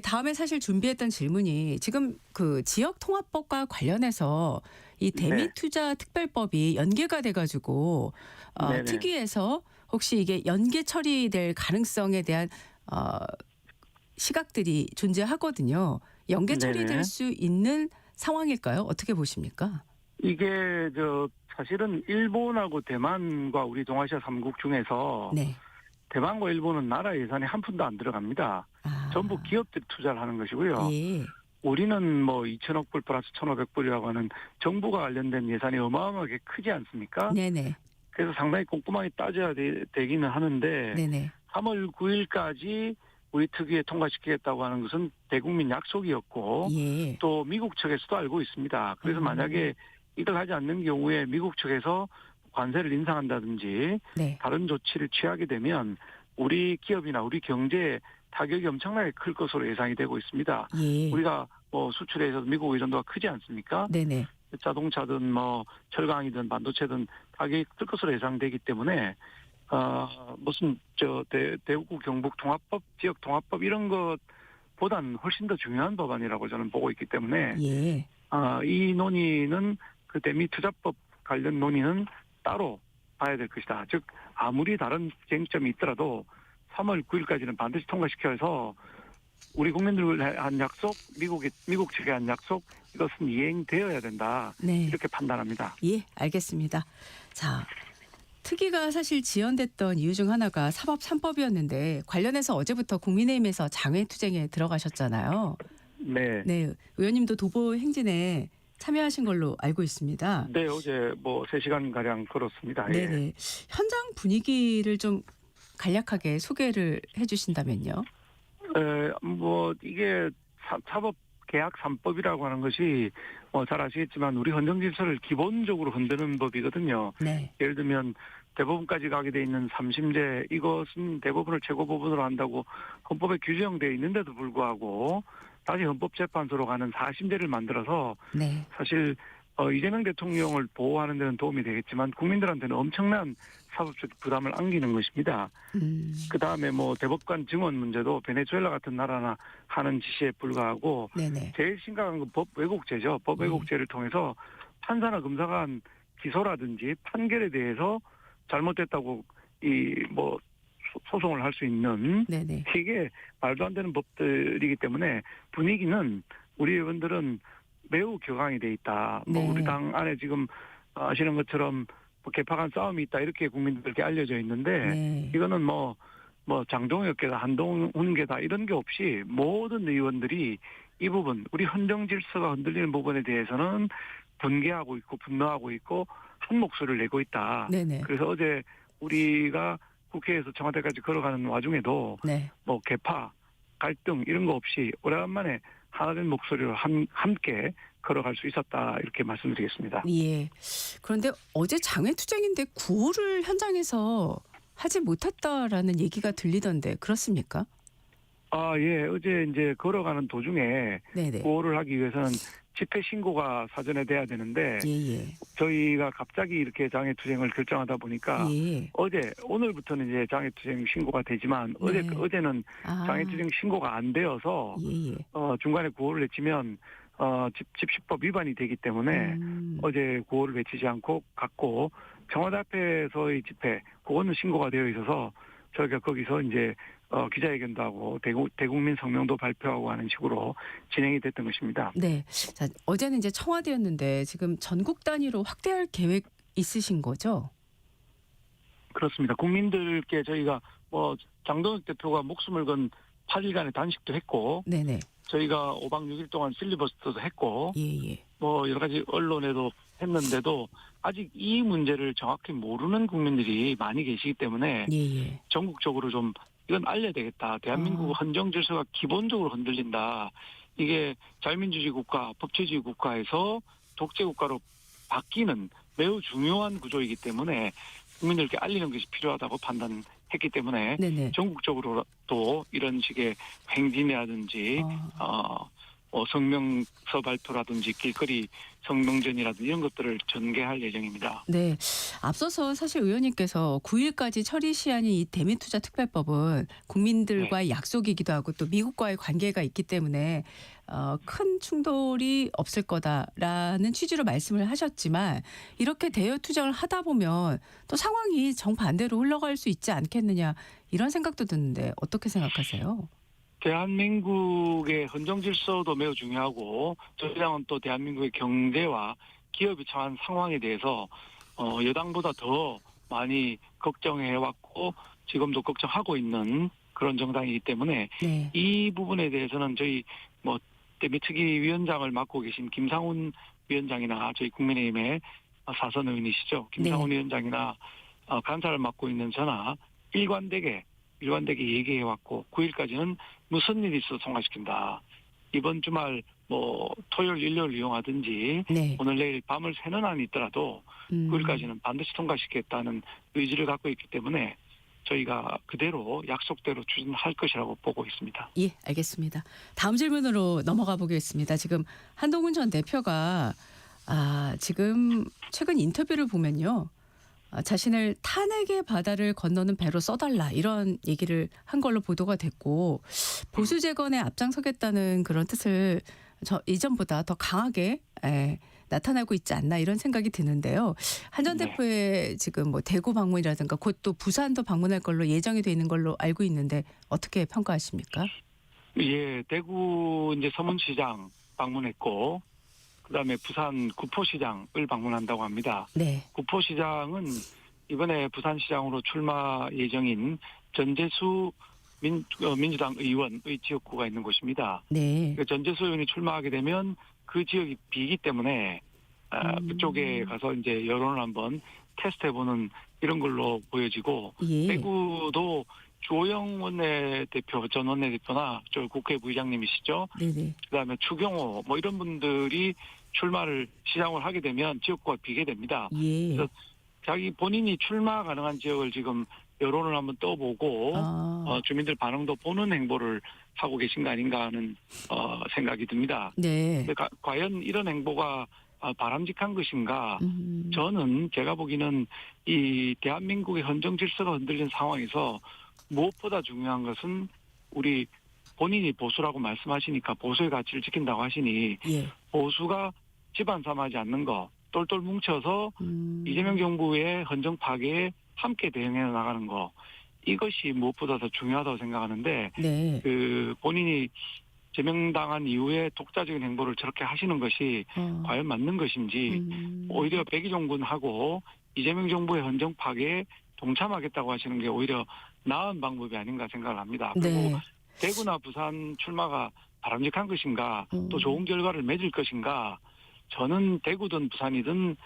다음에 사실 준비했던 질문이 지금 그 지역통합법과 관련해서 이 대미투자 특별법이 연계가 돼가지고 네네. 특위에서 혹시 이게 연계 처리될 가능성에 대한 시각들이 존재하거든요. 연계 처리될 네네. 수 있는 상황일까요? 어떻게 보십니까? 이게 사실은 일본하고 대만과 우리 동아시아 3국 중에서 네. 대만과 일본은 나라 예산이 한 푼도 안 들어갑니다. 전부 기업들이 투자를 하는 것이고요. 예. 우리는 뭐 2천억 불 플러스 1,500불이라고 하는 정부가 관련된 예산이 어마어마하게 크지 않습니까? 네네. 그래서 상당히 꼼꼼하게 따져야 되기는 하는데 네네. 3월 9일까지 우리 특위에 통과시키겠다고 하는 것은 대국민 약속이었고 예. 또 미국 측에서도 알고 있습니다. 그래서 만약에 이걸 하지 않는 경우에 미국 측에서 관세를 인상한다든지 네. 다른 조치를 취하게 되면 우리 기업이나 우리 경제에 타격이 엄청나게 클 것으로 예상이 되고 있습니다. 예. 우리가 뭐 수출에서 미국 의존도가 크지 않습니까? 네네. 자동차든 뭐 철강이든 반도체든 타격이 클 것으로 예상되기 때문에 무슨 대구 경북 통합법, 지역 통합법 이런 것보다는 훨씬 더 중요한 법안이라고 저는 보고 있기 때문에 예. 이 논의는 그 대미투자법 관련 논의는 따로 봐야 될 것이다. 즉 아무리 다른 쟁점이 있더라도 3월 9일까지는 반드시 통과시켜서 우리 국민들을 한 약속, 미국 측에 한 약속 이것은 이행되어야 된다. 네. 이렇게 판단합니다. 예, 알겠습니다. 자, 특위가 사실 지연됐던 이유 중 하나가 사법 3법이었는데 관련해서 어제부터 국민의힘에서 장외투쟁에 들어가셨잖아요. 네. 네, 의원님도 도보 행진에 참여하신 걸로 알고 있습니다. 네, 어제 뭐 3시간 가량 걸었습니다. 예. 네네. 현장 분위기를 좀 간략하게 소개를 해주신다면요. 뭐 이게 사법 계약 3법이라고 하는 것이 잘 아시겠지만 우리 헌정 질서를 기본적으로 흔드는 법이거든요. 네. 예를 들면 대법원까지 가게 돼 있는 3심제, 이것은 대법원을 최고법원으로 한다고 헌법에 규정되어 있는데도 불구하고 다시 헌법재판소로 가는 4심제를 만들어서 네. 사실 이재명 대통령을 보호하는 데는 도움이 되겠지만 국민들한테는 엄청난 사법적 부담을 안기는 것입니다. 그다음에 뭐 대법관 증언 문제도 베네수엘라 같은 나라나 하는 짓에 불과하고 네네. 제일 심각한 건 법 왜곡죄죠. 법 왜곡죄를 통해서 판사나 검사가 한 기소라든지 판결에 대해서 잘못됐다고 소송을 할 수 있는 네네. 이게 말도 안 되는 법들이기 때문에 분위기는 우리 의원들은 매우 격앙이 돼 있다. 네. 우리 당 안에 지금 아시는 것처럼 개파간 싸움이 있다 이렇게 국민들께 알려져 있는데 네. 이거는 뭐 장동혁계다 한동훈계다 이런 게 없이 모든 의원들이 이 부분 우리 헌정 질서가 흔들리는 부분에 대해서는 분개하고 있고 분노하고 있고 한 목소리를 내고 있다. 네네. 그래서 어제 우리가 국회에서 청와대까지 걸어가는 와중에도 네. 뭐 개파 갈등 이런 거 없이 오래간만에 하나된 목소리로 함께 걸어갈 수 있었다 이렇게 말씀드리겠습니다. 예. 그런데 어제 장외투쟁인데 구호를 현장에서 하지 못했다라는 얘기가 들리던데 그렇습니까? 예. 어제 이제 걸어가는 도중에 네네. 구호를 하기 위해서는 집회 신고가 사전에 돼야 되는데 예예. 저희가 갑자기 이렇게 장애투쟁을 결정하다 보니까 예. 오늘부터는 이제 장애투쟁 신고가 되지만 네. 어제는 아. 장애투쟁 신고가 안 되어서 예예. 중간에 구호를 외치면 집시법 위반이 되기 때문에 어제 구호를 외치지 않고 갔고 청와대 앞에서의 집회 그거는 신고가 되어 있어서 저희가 거기서 이제 기자회견도 하고 대국민 성명도 발표하고 하는 식으로 진행이 됐던 것입니다. 네. 자, 어제는 이제 청와대였는데 지금 전국 단위로 확대할 계획 있으신 거죠? 그렇습니다. 국민들께 저희가 장동혁 대표가 목숨을 건 8일간의 단식도 했고 네네. 저희가 5박 6일 동안 필리버스터도 했고 예예. 여러 가지 언론에도 했는데도 아직 이 문제를 정확히 모르는 국민들이 많이 계시기 때문에 예예. 전국적으로 좀 이건 알려야 되겠다. 대한민국 헌정 질서가 기본적으로 흔들린다. 이게 자유민주주의 국가, 법치주의 국가에서 독재 국가로 바뀌는 매우 중요한 구조이기 때문에 국민들께 알리는 것이 필요하다고 판단했기 때문에 네네. 전국적으로도 이런 식의 행진이라든지 성명서 발표라든지 길거리 성명전이라든지 이런 것들을 전개할 예정입니다. 네. 앞서서 사실 의원님께서 9일까지 처리 시한인 이 대미투자 특별법은 국민들과의 약속이기도 하고 또 미국과의 관계가 있기 때문에 큰 충돌이 없을 거다라는 취지로 말씀을 하셨지만 이렇게 대여 투쟁을 하다 보면 또 상황이 정반대로 흘러갈 수 있지 않겠느냐 이런 생각도 드는데 어떻게 생각하세요? 대한민국의 헌정 질서도 매우 중요하고 저희 당은 또 대한민국의 경제와 기업이 처한 상황에 대해서 여당보다 더 많이 걱정해왔고 지금도 걱정하고 있는 그런 정당이기 때문에 네. 이 부분에 대해서는 저희 대미특위 위원장을 맡고 계신 김상훈 위원장이나 저희 국민의힘의 사선 의원이시죠. 김상훈 네. 위원장이나 간사를 맡고 있는 저나 일관되게 얘기해왔고 9일까지는 무슨 일이 있어도 통과시킨다. 이번 주말 토요일 일요일 이용하든지 네. 오늘 내일 밤을 새는 한이 있더라도 9일까지는 반드시 통과시키겠다는 의지를 갖고 있기 때문에 저희가 그대로 약속대로 추진할 것이라고 보고 있습니다. 예, 알겠습니다. 다음 질문으로 넘어가 보겠습니다. 지금 한동훈 전 대표가 지금 최근 인터뷰를 보면요. 자신을 탄핵의 바다를 건너는 배로 써달라 이런 얘기를 한 걸로 보도가 됐고 보수 재건에 앞장서겠다는 그런 뜻을 이전보다 더 강하게 나타나고 있지 않나 이런 생각이 드는데요. 한 전 대표의 지금 대구 방문이라든가 곧 또 부산도 방문할 걸로 예정이 돼 있는 걸로 알고 있는데 어떻게 평가하십니까? 예, 대구 이제 서문시장 방문했고 그다음에 부산 구포시장을 방문한다고 합니다. 네. 구포시장은 이번에 부산시장으로 출마 예정인 전재수 민주당 의원의 지역구가 있는 곳입니다. 네. 그러니까 전재수 의원이 출마하게 되면 그 지역이 비기 때문에 그쪽에 가서 이제 여론을 한번 테스트해보는 이런 걸로 보여지고 예. 대구도 주호영 원내대표 전 원내대표나 저 국회 부의장님이시죠. 네네. 그다음에 추경호 뭐 이런 분들이 출마를 시장을 하게 되면 지역구가 비게 됩니다. 예. 그래서 자기 본인이 출마 가능한 지역을 지금 여론을 한번 떠보고 주민들 반응도 보는 행보를 하고 계신 거 아닌가 하는 생각이 듭니다. 네. 근데 과연 이런 행보가 바람직한 것인가? 저는 제가 보기에는 이 대한민국의 헌정 질서가 흔들린 상황에서 무엇보다 중요한 것은 우리 본인이 보수라고 말씀하시니까 보수의 가치를 지킨다고 하시니 예. 보수가 집안 삼하지 않는 거 똘똘 뭉쳐서 이재명 정부의 헌정 파괴에 함께 대응해 나가는 거 이것이 무엇보다 더 중요하다고 생각하는데 네. 그 본인이 제명당한 이후에 독자적인 행보를 저렇게 하시는 것이 과연 맞는 것인지 오히려 백의종 군하고 이재명 정부의 헌정 파괴에 동참하겠다고 하시는 게 오히려 나은 방법이 아닌가 생각을 합니다. 그리고 네. 대구나 부산 출마가 바람직한 것인가 또 좋은 결과를 맺을 것인가 저는 대구든 부산이든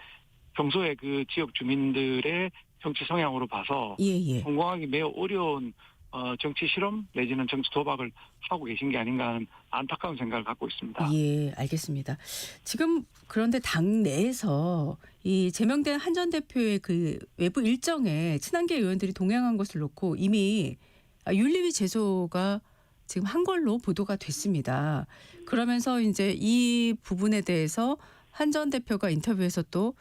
평소에 그 지역 주민들의 정치 성향으로 봐서 예. 성공하기 매우 어려운 정치 실험 내지는 정치 도박을 하고 계신 게 아닌가 하는 안타까운 생각을 갖고 있습니다. 예, 알겠습니다. 지금 그런데 당 내에서 이 제명된 한 전 대표의 그 외부 일정에 친한계 의원들이 동행한 것을 놓고 이미 윤리위 제소가 지금 한 걸로 보도가 됐습니다. 그러면서 이제 이 부분에 대해서 한 전 대표가 인터뷰에서 또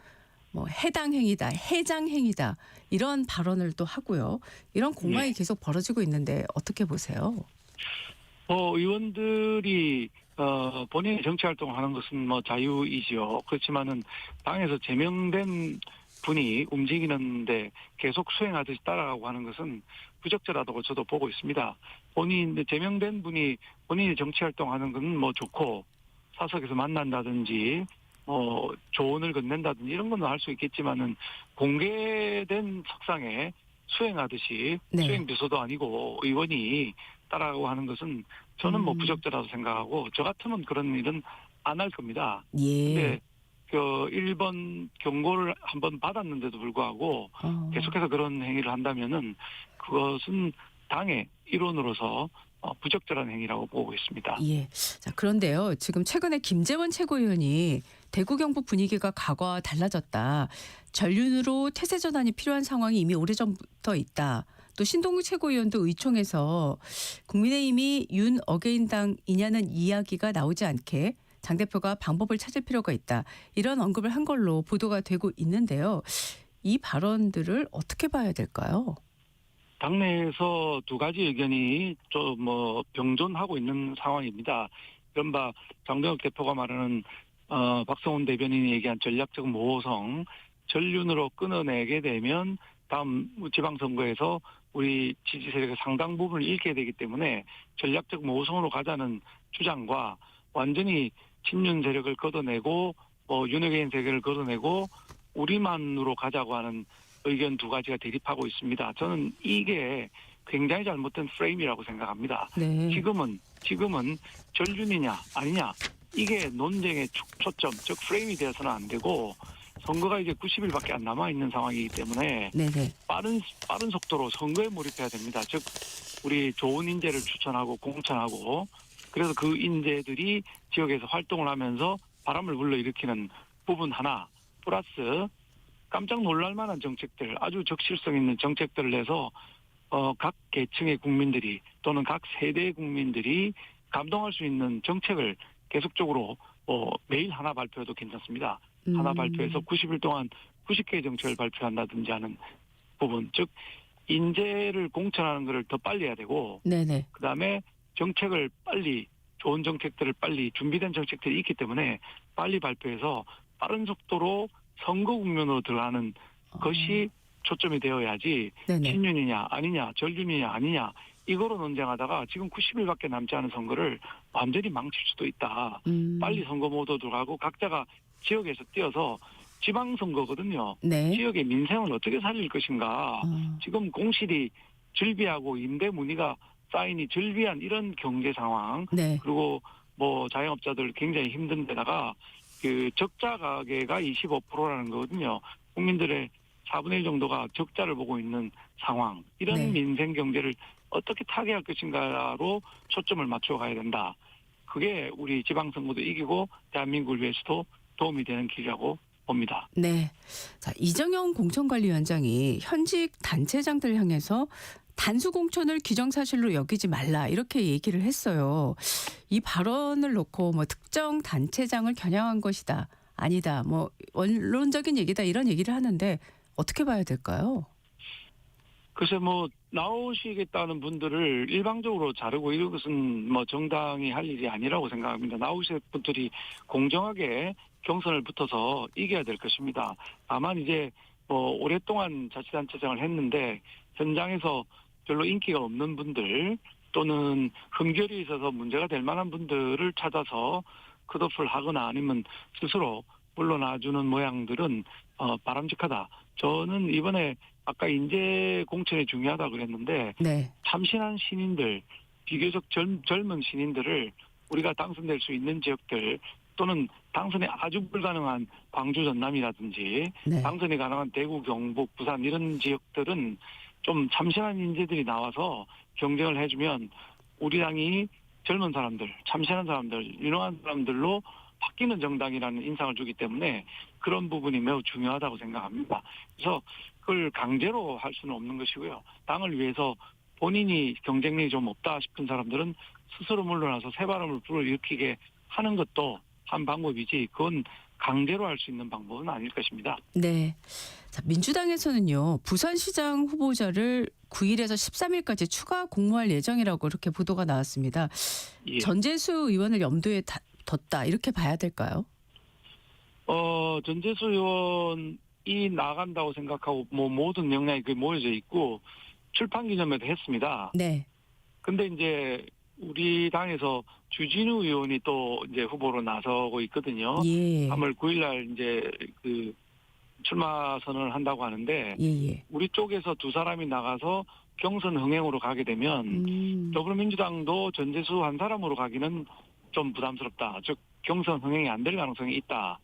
뭐 해당 행위다, 해장 행위다 이런 발언을 또 하고요. 이런 공방이 계속 벌어지고 있는데 어떻게 보세요? 의원들이 본인이 정치 활동하는 것은 뭐 자유이지요. 그렇지만은 당에서 제명된 분이 움직이는데 계속 수행하듯이 따라가고 하는 것은 부적절하다고 저도 보고 있습니다. 제명된 분이 본인이 정치 활동하는 건 뭐 좋고 사석에서 만난다든지 조언을 건넨다든지 이런 건 할 수 있겠지만은 공개된 석상에 수행하듯이 네. 수행 비서도 아니고 의원이 따라가고 하는 것은 저는 뭐 부적절하다고 생각하고 저 같으면 그런 일은 안 할 겁니다. 예. 근데 그 1번 경고를 한번 받았는데도 불구하고 계속해서 그런 행위를 한다면은 그것은 당의 일원으로서 부적절한 행위라고 보고 있습니다. 예. 자, 그런데요. 지금 최근에 김재원 최고위원이 대구 경북 분위기가 과거와 달라졌다. 전륜으로 태세 전환이 필요한 상황이 이미 오래전부터 있다. 또 신동국 최고위원도 의총에서 국민의힘이 윤 어게인당이냐는 이야기가 나오지 않게 장 대표가 방법을 찾을 필요가 있다. 이런 언급을 한 걸로 보도가 되고 있는데요. 이 발언들을 어떻게 봐야 될까요? 당내에서 두 가지 의견이 좀 병존하고 있는 상황입니다. 이른바 장동혁 대표가 말하는 박성훈 대변인이 얘기한 전략적 모호성, 전륜으로 끊어내게 되면 다음 지방선거에서 우리 지지 세력의 상당 부분을 잃게 되기 때문에 전략적 모호성으로 가자는 주장과 완전히 친윤 세력을 걷어내고 윤핵인 세력을 걷어내고 우리만으로 가자고 하는 의견 두 가지가 대립하고 있습니다. 저는 이게 굉장히 잘못된 프레임이라고 생각합니다. 네. 지금은 전륜이냐 아니냐 이게 논쟁의 초점, 즉 프레임이 되어서는 안 되고 선거가 이제 90일밖에 안 남아 있는 상황이기 때문에 네네. 빠른 속도로 선거에 몰입해야 됩니다. 즉 우리 좋은 인재를 추천하고 공천하고 그래서 그 인재들이 지역에서 활동을 하면서 바람을 불러일으키는 부분 하나 플러스 깜짝 놀랄 만한 정책들, 아주 적실성 있는 정책들을 내서 각 계층의 국민들이 또는 각 세대의 국민들이 감동할 수 있는 정책을 계속적으로 매일 하나 발표해도 괜찮습니다. 하나 발표해서 90일 동안 90개의 정책을 발표한다든지 하는 부분, 즉 인재를 공천하는 것을 더 빨리 해야 되고 네네. 그다음에 정책을 빨리 좋은 정책들을 빨리 준비된 정책들이 있기 때문에 빨리 발표해서 빠른 속도로 선거 국면으로 들어가는 것이 초점이 되어야지 네네. 친윤이냐 아니냐 전륜이냐 아니냐 이거로 논쟁하다가 지금 90일밖에 남지 않은 선거를 완전히 망칠 수도 있다. 빨리 선거 모드 들어가고 각자가 지역에서 뛰어서 지방선거거든요. 네. 지역의 민생을 어떻게 살릴 것인가. 지금 공실이 즐비하고 임대 문의가 사인이 즐비한 이런 경제 상황, 네. 그리고 뭐 자영업자들 굉장히 힘든 데다가 그 적자 가계가 25%라는 거거든요. 국민들의 4분의 1 정도가 적자를 보고 있는 상황. 이런 네. 민생 경제를 어떻게 타개할 것인가로 초점을 맞춰 가야 된다. 그게 우리 지방선거도 이기고 대한민국을 위해서도 도움이 되는 길이라고 봅니다. 네. 자, 이정영 공천관리위원장이 현직 단체장들 향해서 단수 공천을 기정사실로 여기지 말라 이렇게 얘기를 했어요. 이 발언을 놓고 뭐 특정 단체장을 겨냥한 것이다. 아니다. 뭐 원론적인 얘기다 이런 얘기를 하는데 어떻게 봐야 될까요? 글쎄 뭐 나오시겠다는 분들을 일방적으로 자르고 이런 것은 뭐 정당이 할 일이 아니라고 생각합니다. 나오실 분들이 공정하게 경선을 붙어서 이겨야 될 것입니다. 다만 이제 뭐 오랫동안 자치단체장을 했는데 현장에서 별로 인기가 없는 분들 또는 흠결이 있어서 문제가 될 만한 분들을 찾아서 컷오프를 하거나 아니면 스스로 물러나주는 모양들은 바람직하다. 저는 이번에 아까 인재 공천이 중요하다 그랬는데 네. 참신한 신인들, 비교적 젊은 신인들을 우리가 당선될 수 있는 지역들 또는 당선이 아주 불가능한 광주 전남이라든지 네. 당선이 가능한 대구, 경북, 부산 이런 지역들은 좀 참신한 인재들이 나와서 경쟁을 해주면 우리 당이 젊은 사람들, 참신한 사람들, 유능한 사람들로 바뀌는 정당이라는 인상을 주기 때문에 그런 부분이 매우 중요하다고 생각합니다. 그래서 그걸 강제로 할 수는 없는 것이고요. 당을 위해서 본인이 경쟁력이 좀 없다 싶은 사람들은 스스로 물러나서 새바람을 불어일으키게 하는 것도 한 방법이지 그건 강제로 할 수 있는 방법은 아닐 것입니다. 네. 자, 민주당에서는요. 부산시장 후보자를 9일에서 13일까지 추가 공모할 예정이라고 이렇게 보도가 나왔습니다. 예. 전재수 의원을 염두에 뒀다 이렇게 봐야 될까요? 전재수 의원이 나간다고 생각하고 뭐 모든 역량이 그 모여져 있고 출판 기념회도 했습니다. 네. 근데 이제 우리 당에서 주진우 의원이 또 이제 후보로 나서고 있거든요. 예. 3월 9일 날 이제 그 출마 선언을 한다고 하는데 예. 우리 쪽에서 두 사람이 나가서 경선 흥행으로 가게 되면 더불어민주당도 전재수 한 사람으로 가기는 좀 부담스럽다. 즉 경선 흥행이 안 될 가능성이 있다.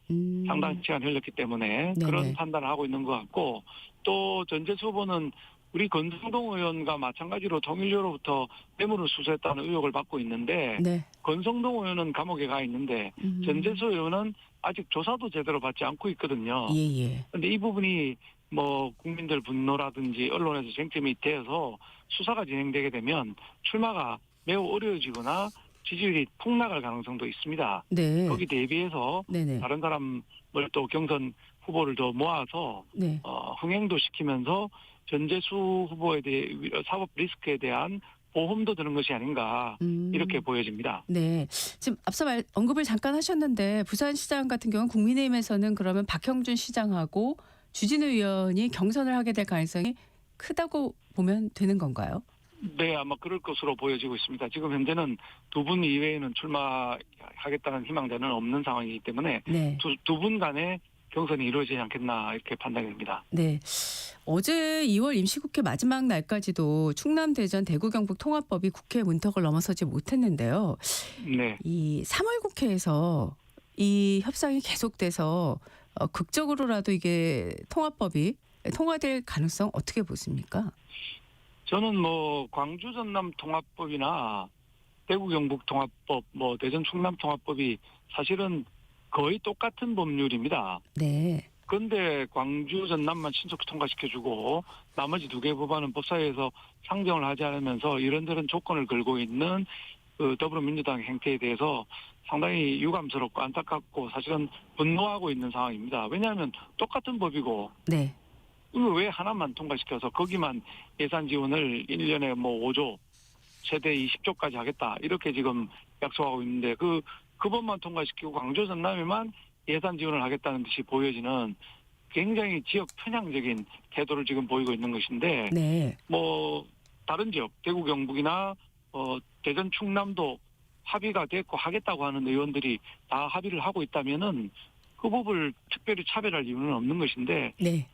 상당히 시간이 흘렀기 때문에 네네. 그런 판단을 하고 있는 것 같고 또 전재수 후보는 우리 권성동 의원과 마찬가지로 통일교로부터 뇌물을 수수했다는 의혹을 받고 있는데 네. 권성동 의원은 감옥에 가 있는데 전재수 의원은 아직 조사도 제대로 받지 않고 있거든요. 예. 그런데 이 부분이 뭐 국민들 분노라든지 언론에서 쟁점이 되어서 수사가 진행되게 되면 출마가 매우 어려워지거나 지지율이 폭락할 가능성도 있습니다. 네. 거기 대비해서 네네. 다른 사람을 또 경선 후보를 더 모아서 네. 흥행도 시키면서 전재수 후보에 대해 사법 리스크에 대한 보험도 드는 것이 아닌가 이렇게 보여집니다. 네. 지금 앞서 언급을 잠깐 하셨는데 부산시장 같은 경우는 국민의힘에서는 그러면 박형준 시장하고 주진우 의원이 경선을 하게 될 가능성이 크다고 보면 되는 건가요? 네, 아마 그럴 것으로 보여지고 있습니다. 지금 현재는 두 분 이외에는 출마하겠다는 희망자는 없는 상황이기 때문에 네. 두 분 간의 경선이 이루어지지 않겠나 이렇게 판단이 됩니다. 네. 어제 2월 임시국회 마지막 날까지도 충남, 대전, 대구, 경북 통합법이 국회 문턱을 넘어서지 못했는데요. 네. 이 3월 국회에서 이 협상이 계속돼서 극적으로라도 이게 통합법이 통과될 가능성 어떻게 보십니까? 저는 뭐 광주 전남 통합법이나 대구 경북 통합법, 뭐 대전 충남 통합법이 사실은 거의 똑같은 법률입니다. 네. 그런데 광주 전남만 신속히 통과시켜주고 나머지 두 개 법안은 법사위에서 상정을 하지 않으면서 이런저런 조건을 걸고 있는 그 더불어민주당 행태에 대해서 상당히 유감스럽고 안타깝고 사실은 분노하고 있는 상황입니다. 왜냐하면 똑같은 법이고 네. 왜 하나만 통과시켜서 거기만 예산 지원을 1년에 뭐 5조 최대 20조까지 하겠다 이렇게 지금 약속하고 있는데 그 법만 통과시키고 광주 전남에만 예산 지원을 하겠다는 듯이 보여지는 굉장히 지역 편향적인 태도를 지금 보이고 있는 것인데 네. 뭐 다른 지역 대구 경북이나 대전 충남도 합의가 됐고 하겠다고 하는 의원들이 다 합의를 하고 있다면은 그 법을 특별히 차별할 이유는 없는 것인데 네.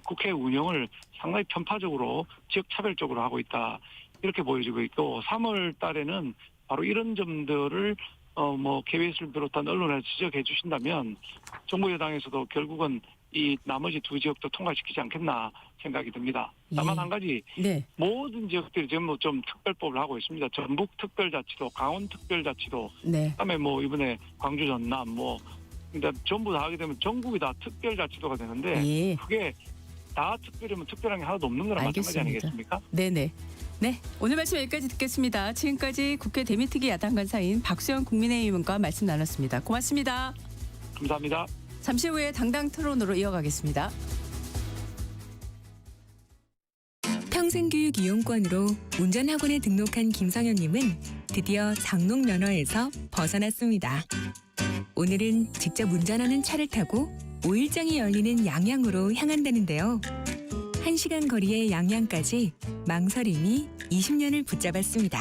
국회 운영을 상당히 편파적으로 지역 차별적으로 하고 있다. 이렇게 보여지고 있고 3월 달에는 바로 이런 점들을 KBS를 비롯한 언론에서 지적해 주신다면 정부 여당에서도 결국은 이 나머지 두 지역도 통과시키지 않겠나 생각이 듭니다. 다만 예. 한 가지 네. 모든 지역들이 지금 좀 특별법을 하고 있습니다. 전북 특별자치도, 강원 특별자치도, 네. 그다음에 이번에 광주 전남 근데 전부 다 하게 되면 전국이 다 특별자치도가 되는데 예. 그게 다 특별이면 특별한 게 하나도 없는 거랑 마찬가지 알겠습니다. 아니겠습니까? 네네. 네, 오늘 말씀 여기까지 듣겠습니다. 지금까지 국회 대미특위 야당간사인 박수영 국민의힘 의원과 말씀 나눴습니다. 고맙습니다. 감사합니다. 잠시 후에 당당 토론으로 이어가겠습니다. 평생교육 이용권으로 운전학원에 등록한 김성현님은 드디어 장롱 면허에서 벗어났습니다. 오늘은 직접 운전하는 차를 타고 5일장이 열리는 양양으로 향한다는데요. 1시간 거리의 양양까지 망설임이 20년을 붙잡았습니다.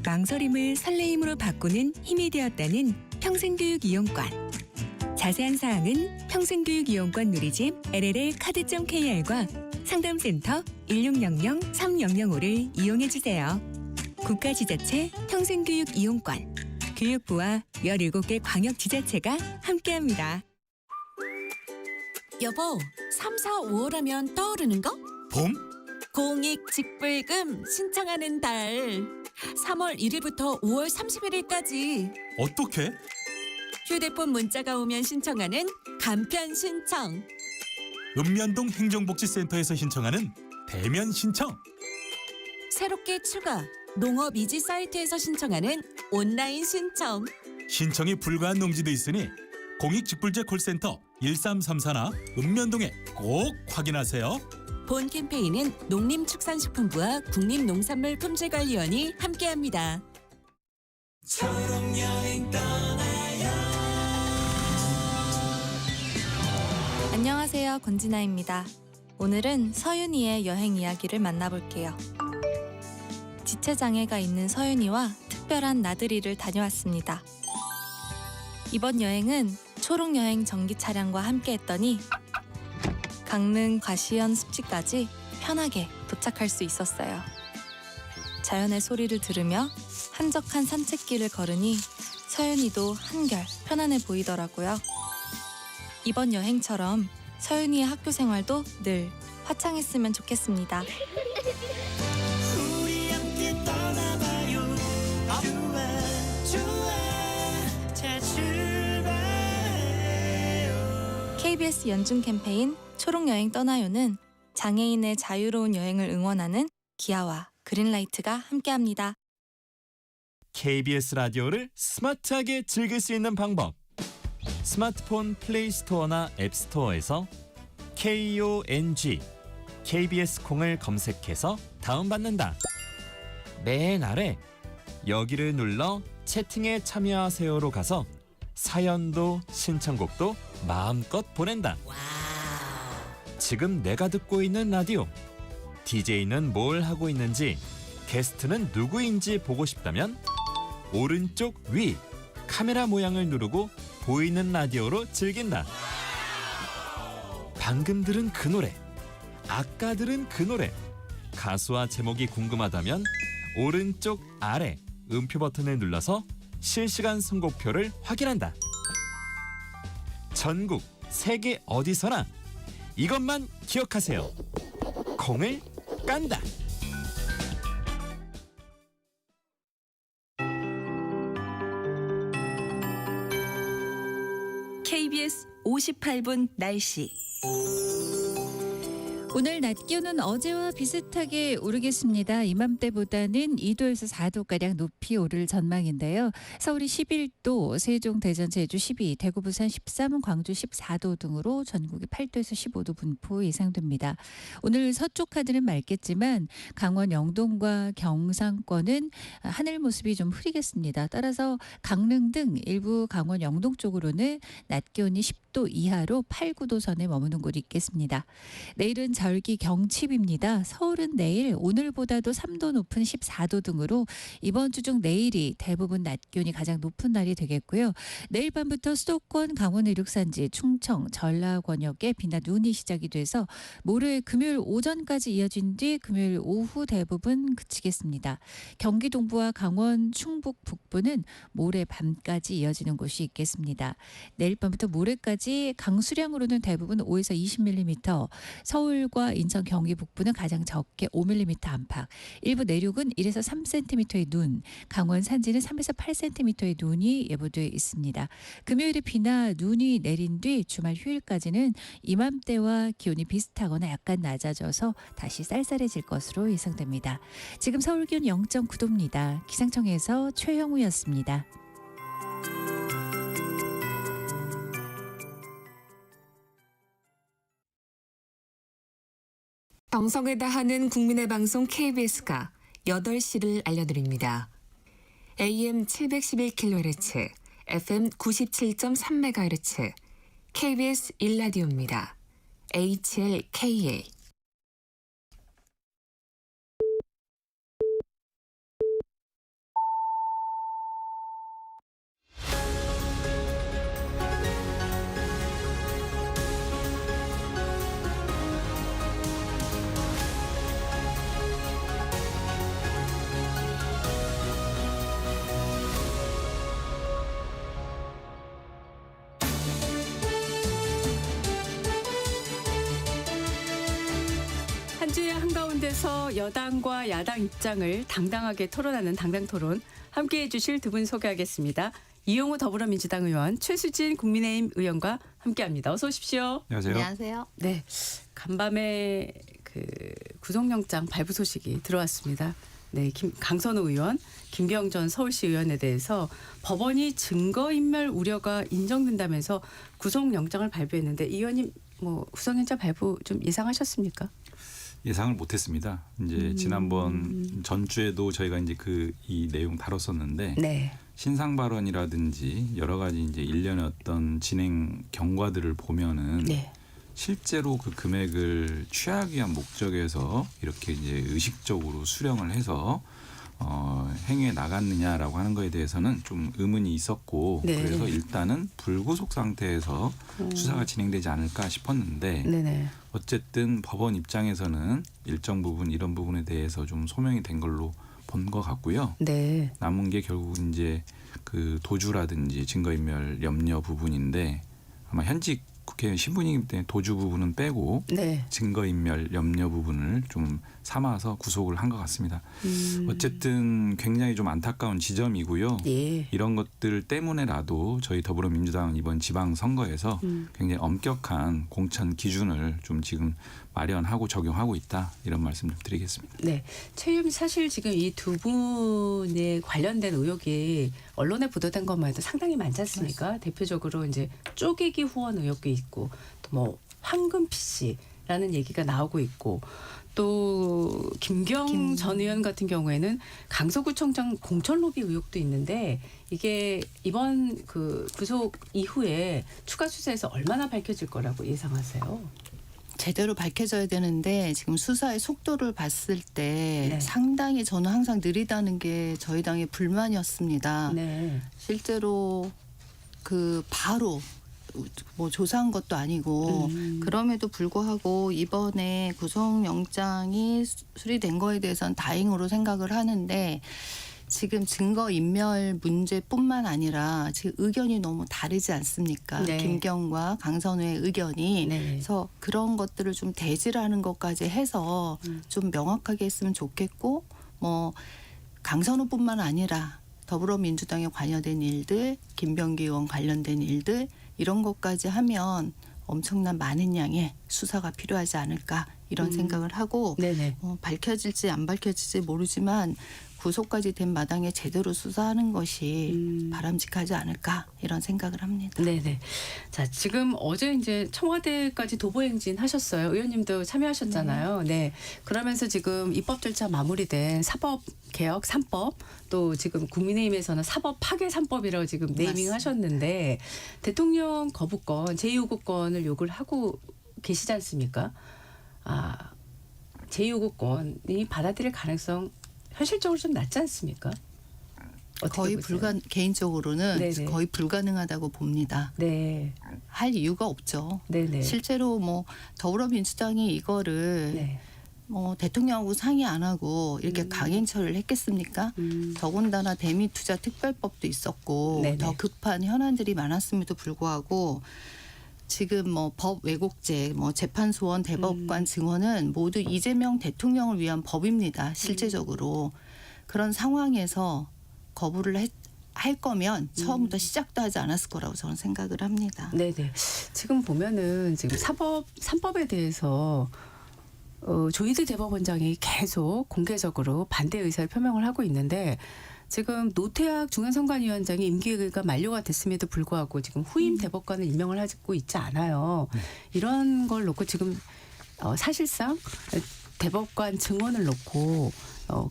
망설임을 설레임으로 바꾸는 힘이 되었다는 평생교육 이용권. 자세한 사항은 평생교육 이용권 누리집 LLL-카드.kr과 상담센터 1600-3005를 이용해주세요. 국가지자체 평생교육 이용권. 교육부와 17개 광역지자체가 함께합니다. 여보, 3, 4, 5월 하면 떠오르는 거? 봄? 공익직불금 신청하는 달. 3월 1일부터 5월 31일까지. 어떻게? 휴대폰 문자가 오면 신청하는 간편 신청. 읍면동 행정복지센터에서 신청하는 대면 신청. 새롭게 추가. 농업이지 사이트에서 신청하는 온라인 신청. 신청이 불가한 농지도 있으니 공익직불제 콜센터 1334나 읍면동에 꼭 확인하세요. 본 캠페인은 농림축산식품부와 국립농산물품질관리원이 함께합니다. 안녕하세요, 권진아입니다. 오늘은 서윤이의 여행 이야기를 만나볼게요. 지체장애가 있는 서윤이와 특별한 나들이를 다녀왔습니다. 이번 여행은 초록여행 전기 차량과 함께 했더니 강릉 과시연 습지까지 편하게 도착할 수 있었어요. 자연의 소리를 들으며 한적한 산책길을 걸으니 서윤이도 한결 편안해 보이더라고요. 이번 여행처럼 서윤이의 학교 생활도 늘 화창했으면 좋겠습니다. KBS 연중 캠페인 초록여행 떠나요는 장애인의 자유로운 여행을 응원하는 기아와 그린라이트가 함께합니다. KBS 라디오를 스마트하게 즐길 수 있는 방법. 스마트폰 플레이 스토어나 앱 스토어에서 KONG KBS 콩을 검색해서 다운받는다. 맨 아래 여기를 눌러 채팅에 참여하세요로 가서 사연도 신청곡도 마음껏 보낸다. 지금 내가 듣고 있는 라디오, DJ는 뭘 하고 있는지, 게스트는 누구인지 보고 싶다면 오른쪽 위 카메라 모양을 누르고 보이는 라디오로 즐긴다. 방금 들은 그 노래, 아까 들은 그 노래, 가수와 제목이 궁금하다면 오른쪽 아래 음표 버튼을 눌러서 실시간 선곡표를 확인한다. 전국 세계 어디서나 이것만 기억하세요. 콩을 깐다. KBS 58분 날씨. 오늘 낮 기온은 어제와 비슷하게 오르겠습니다. 이맘때보다는 2도에서 4도가량 높이 오를 전망인데요. 서울이 11도, 세종, 대전, 제주 12, 대구, 부산 13, 광주 14도 등으로 전국이 8도에서 15도 분포 예상됩니다. 오늘 서쪽 하늘은 맑겠지만 강원 영동과 경상권은 하늘 모습이 좀 흐리겠습니다. 따라서 강릉 등 일부 강원 영동 쪽으로는 낮 기온이 10도 10도 이하로 8, 9도 선에 머무는 곳이 있겠습니다. 내일은 절기 경칩입니다. 서울은 내일 오늘보다도 3도 높은 14도 등으로 이번 주 중 내일이 대부분 낮 기온이 가장 높은 날이 되겠고요. 내일 밤부터 수도권, 강원 내륙산지, 충청, 전라 권역에 비나 눈이 시작이 돼서 모레 금요일 오전까지 이어진 뒤 금요일 오후 대부분 그치겠습니다. 경기 동부와 강원, 충북 북부는 모레 밤까지 이어지는 곳이 있겠습니다. 내일 밤부터 모레까지 강수량으로는 대부분 5에서 20mm, 서울과 인천, 경기 북부는 가장 적게 5mm 안팎, 일부 내륙은 1에서 3cm의 눈, 강원 산지는 3에서 8cm의 눈이 예보돼 있습니다. 금요일에 비나 눈이 내린 뒤 주말 휴일까지는 이맘때와 기온이 비슷하거나 약간 낮아져서 다시 쌀쌀해질 것으로 예상됩니다. 지금 서울 기온 0.9도입니다. 기상청에서 최형우였습니다. 정성을 다하는 국민의 방송 KBS가 8시를 알려드립니다. AM 711kHz, FM 97.3MHz, KBS 1라디오입니다. HLKA. 한 주의 한가운데서 여당과 야당 입장을 당당하게 토론하는 당당토론, 함께해 주실 두 분 소개하겠습니다. 이용호 더불어민주당 의원, 최수진 국민의힘 의원과 함께합니다. 어서 오십시오. 안녕하세요. 안녕하세요. 네, 간밤에 구속영장 발부 소식이 들어왔습니다. 네, 강선우 의원, 김병전 서울시 의원에 대해서 법원이 증거인멸 우려가 인정된다면서 구속영장을 발부했는데, 이 의원님 구속영장 발부 좀 예상하셨습니까? 예상을 못했습니다. 이제 지난번 전주에도 저희가 이제 이 내용 다뤘었는데 네. 신상 발언이라든지 여러 가지 이제 일련의 어떤 진행 경과들을 보면은 네. 실제로 그 금액을 취하기 위한 목적에서 이렇게 이제 의식적으로 수령을 해서 행위에 나갔느냐라고 하는 거에 대해서는 좀 의문이 있었고, 네. 그래서 일단은 불구속 상태에서 수사가 진행되지 않을까 싶었는데, 네네. 어쨌든 법원 입장에서는 일정 부분 이런 부분에 대해서 좀 소명이 된 걸로 본 것 같고요. 네. 남은 게 결국 이제 그 도주라든지 증거인멸 염려 부분인데, 아마 현직 국회의원 신분이기 때문에 도주 부분은 빼고 네. 증거인멸 염려 부분을 좀 삼아서 구속을 한 것 같습니다. 어쨌든 굉장히 좀 안타까운 지점이고요. 예. 이런 것들 때문에라도 저희 더불어민주당은 이번 지방선거에서 굉장히 엄격한 공천 기준을 좀 지금 마련하고 적용하고 있다, 이런 말씀 좀 드리겠습니다. 네, 최 의원님, 사실 지금 이 두 분에 관련된 의혹이 언론에 보도된 것만 해도 상당히 많지 않습니까? 대표적으로 이제 쪼개기 후원 의혹도 있고, 또 황금 PC라는 얘기가 나오고 있고, 또 김경 전 의원 같은 경우에는 강서구청장 공천 로비 의혹도 있는데, 이게 이번 구속 이후에 추가 수사에서 얼마나 밝혀질 거라고 예상하세요? 제대로 밝혀져야 되는데 지금 수사의 속도를 봤을 때 네. 상당히 저는 항상 느리다는 게 저희 당의 불만이었습니다. 네. 실제로 바로 조사한 것도 아니고 그럼에도 불구하고 이번에 구속영장이 수리된 거에 대해서는 다행으로 생각을 하는데, 지금 증거인멸 문제뿐만 아니라 지금 의견이 너무 다르지 않습니까? 네. 김경과 강선우의 의견이. 네. 그래서 그런 것들을 좀 대질하는 것까지 해서 좀 명확하게 했으면 좋겠고, 강선우뿐만 아니라 더불어민주당에 관여된 일들, 김병기 의원 관련된 일들, 이런 것까지 하면 엄청난 많은 양의 수사가 필요하지 않을까, 이런 생각을 하고, 네네. 밝혀질지 안 밝혀질지 모르지만 구속까지 된 마당에 제대로 수사하는 것이 바람직하지 않을까 이런 생각을 합니다. 네네. 자, 지금 어제 이제 청와대까지 도보행진 하셨어요. 의원님도 참여하셨잖아요. 네. 그러면서 지금 입법 절차 마무리된 사법 개혁 3법, 또 지금 국민의힘에서는 사법 파괴 3법이라고 지금 네이밍 하셨는데, 대통령 거부권, 제2요구권을 요구를 하고 계시지 않습니까? 제2요구권이 받아들일 가능성 현실적으로 좀 낮지 않습니까? 거의 개인적으로는 네네. 거의 불가능하다고 봅니다. 네. 할 이유가 없죠. 네네. 실제로 뭐 더불어민주당이 이거를 네. 뭐 대통령하고 상의 안 하고 이렇게 강행 처리를 했겠습니까? 더군다나 대미투자특별법도 있었고 네네. 더 급한 현안들이 많았음에도 불구하고 지금 뭐 법 왜곡죄, 뭐 재판소원, 대법관 증언은 모두 이재명 대통령을 위한 법입니다. 실제적으로 그런 상황에서 거부를 할 거면 처음부터 시작도 하지 않았을 거라고 저는 생각을 합니다. 네네. 지금 보면은 지금 사법 3법에 대해서 조희대 대법원장이 계속 공개적으로 반대 의사를 표명을 하고 있는데, 지금 노태학 중앙선관위원장이 임기가 만료가 됐음에도 불구하고 지금 후임 대법관을 임명을 하고 있지 않아요. 이런 걸 놓고 지금 사실상 대법관 증언을 놓고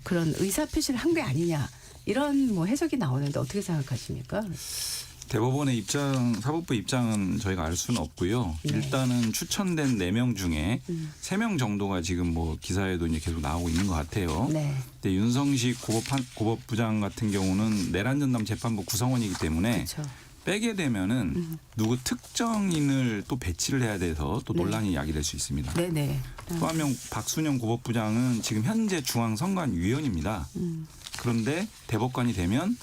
그런 의사 표시를 한 게 아니냐, 이런 뭐 해석이 나오는데 어떻게 생각하십니까? 대법원의 입장, 사법부 입장은 저희가 알 수는 없고요. 네. 일단은 추천된 4명 중에 3명 정도가 지금 뭐 기사에도 이제 계속 나오고 있는 것 같아요. 네. 근데 윤성식 고법부장 같은 경우는 내란 전담 재판부 구성원이기 때문에 그렇죠. 빼게 되면은 누구 특정인을 또 배치를 해야 돼서 또 네. 논란이 야기될 수 있습니다. 네네. 또 한 명 박순영 고법부장은 지금 현재 중앙선관위원입니다. 그런데 대법관이 되면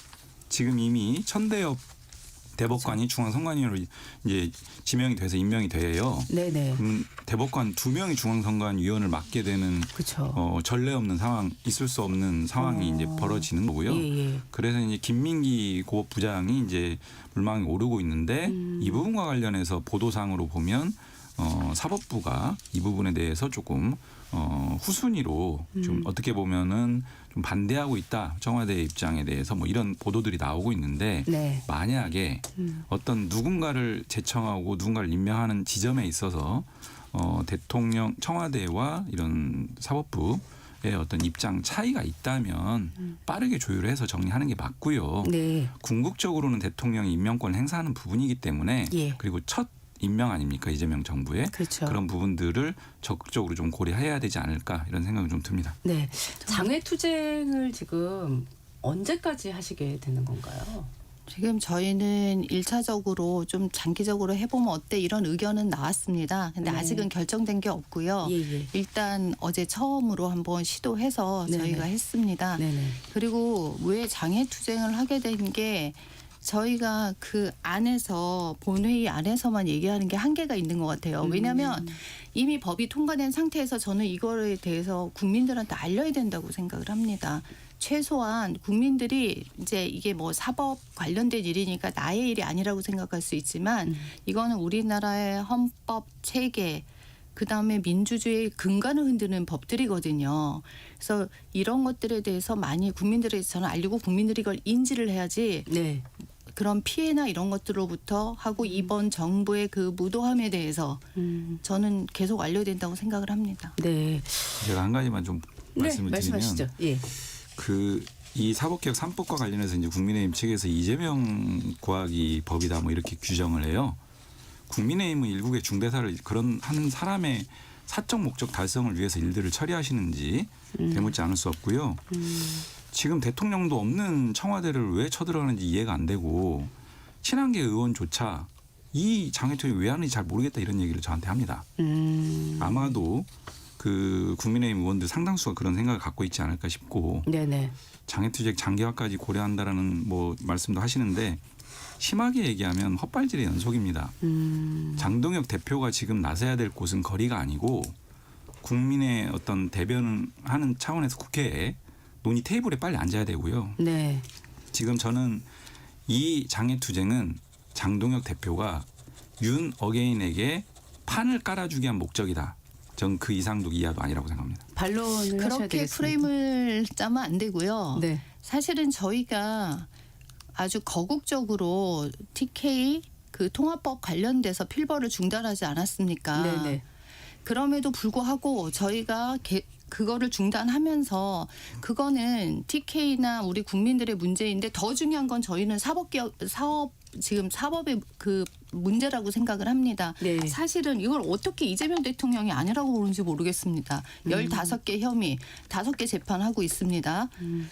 지금 이미 천대엽 대법관이 중앙선관위원으로 이제 지명이 돼서 임명이 돼요. 네네. 그럼 대법관 2명이 중앙선관위원을 맡게 되는 전례 없는 상황, 있을 수 없는 상황이 이제 벌어지는 거고요. 예. 그래서 이제 김민기 고법부장이 이제 물망에 오르고 있는데 이 부분과 관련해서 보도상으로 보면 사법부가 이 부분에 대해서 조금 후순위로 좀 어떻게 보면은 좀 반대하고 있다, 청와대의 입장에 대해서 뭐 이런 보도들이 나오고 있는데, 네. 만약에 어떤 누군가를 제청하고 누군가를 임명하는 지점에 있어서 대통령, 청와대와 이런 사법부의 어떤 입장 차이가 있다면 빠르게 조율해서 정리하는 게 맞고요. 네. 궁극적으로는 대통령이 임명권을 행사하는 부분이기 때문에 예. 그리고 첫 임명 아닙니까, 이재명 정부에. 그렇죠. 그런 부분들을 적극적으로 좀 고려해야 되지 않을까, 이런 생각이 좀 듭니다. 네. 장외투쟁을 지금 언제까지 하시게 되는 건가요? 지금 저희는 1차적으로 좀 장기적으로 해보면 어때, 이런 의견은 나왔습니다. 근데 네. 아직은 결정된 게 없고요. 예. 일단 어제 처음으로 한번 시도해서 네네. 저희가 했습니다. 네네. 그리고 왜 장애투쟁을 하게 된 게, 저희가 그 안에서, 본회의 안에서만 얘기하는 게 한계가 있는 것 같아요. 왜냐하면 이미 법이 통과된 상태에서 저는 이거에 대해서 국민들한테 알려야 된다고 생각을 합니다. 최소한 국민들이 이제 이게 뭐 사법 관련된 일이니까 나의 일이 아니라고 생각할 수 있지만 이거는 우리나라의 헌법 체계, 그다음에 민주주의의 근간을 흔드는 법들이거든요. 그래서 이런 것들에 대해서 많이 국민들에게 저는 알리고 국민들이 이걸 인지를 해야지 네. 그런 피해나 이런 것들로부터 하고 이번 정부의 그 무도함에 대해서 저는 계속 알려야 된다고 생각을 합니다. 네. 제가 한 가지만 좀 말씀을 드리면, 말씀하시죠. 예. 이 사법개혁 3법과 관련해서 이제 국민의힘 측에서 이재명 고하기 법이다 뭐 이렇게 규정을 해요. 국민의힘은 일국의 중대사를 그런 한 사람의 사적 목적 달성을 위해서 일들을 처리하시는지 되묻지 않을 수 없고요. 지금 대통령도 없는 청와대를 왜 쳐들어가는지 이해가 안 되고, 친한계 의원조차 이 장애투쟁 왜 하는지 잘 모르겠다, 이런 얘기를 저한테 합니다. 아마도 그 국민의힘 의원들 상당수가 그런 생각을 갖고 있지 않을까 싶고, 네네. 장애투쟁 장기화까지 고려한다라는 뭐 말씀도 하시는데, 심하게 얘기하면 헛발질의 연속입니다. 장동혁 대표가 지금 나서야 될 곳은 거리가 아니고 국민의 어떤 대변하는 차원에서 국회에 논의 테이블에 빨리 앉아야 되고요. 네. 지금 저는 이 장애투쟁은 장동혁 대표가 윤 어게인에게 판을 깔아주기 위한 목적이다, 전 그 이상도 이하도 아니라고 생각합니다. 반론을 하셔야 그렇게 되겠습니다. 프레임을 짜면 안 되고요. 네. 사실은 저희가 아주 거국적으로 TK 그 통합법 관련돼서 필벌을 중단하지 않았습니까? 네네. 그럼에도 불구하고 저희가 그거를 중단하면서 그거는 TK나 우리 국민들의 문제인데 더 중요한 건 저희는 지금 사법의 그 문제라고 생각을 합니다. 네. 사실은 이걸 어떻게 이재명 대통령이 아니라고 그러는지 모르겠습니다. 15개 혐의, 5개 재판하고 있습니다.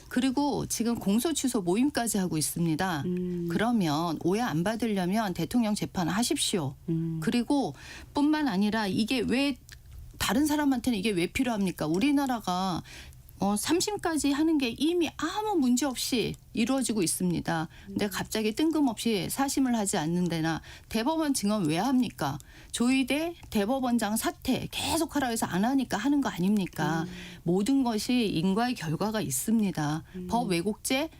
그리고 지금 공소 취소 모임까지 하고 있습니다. 그러면 오해 안 받으려면 대통령 재판 하십시오. 그리고 뿐만 아니라 이게 왜 다른 사람한테는 이게 왜 필요합니까? 우리나라가 3심까지 하는 게 이미 아무 문제 없이 이루어지고 있습니다. 근데 갑자기 뜬금없이 사심을 하지 않는 데나 대법원 증언 왜 합니까? 조희대 대법원장 사퇴 계속 하라고 해서 안 하니까 하는 거 아닙니까? 모든 것이 인과의 결과가 있습니다. 법 왜곡죄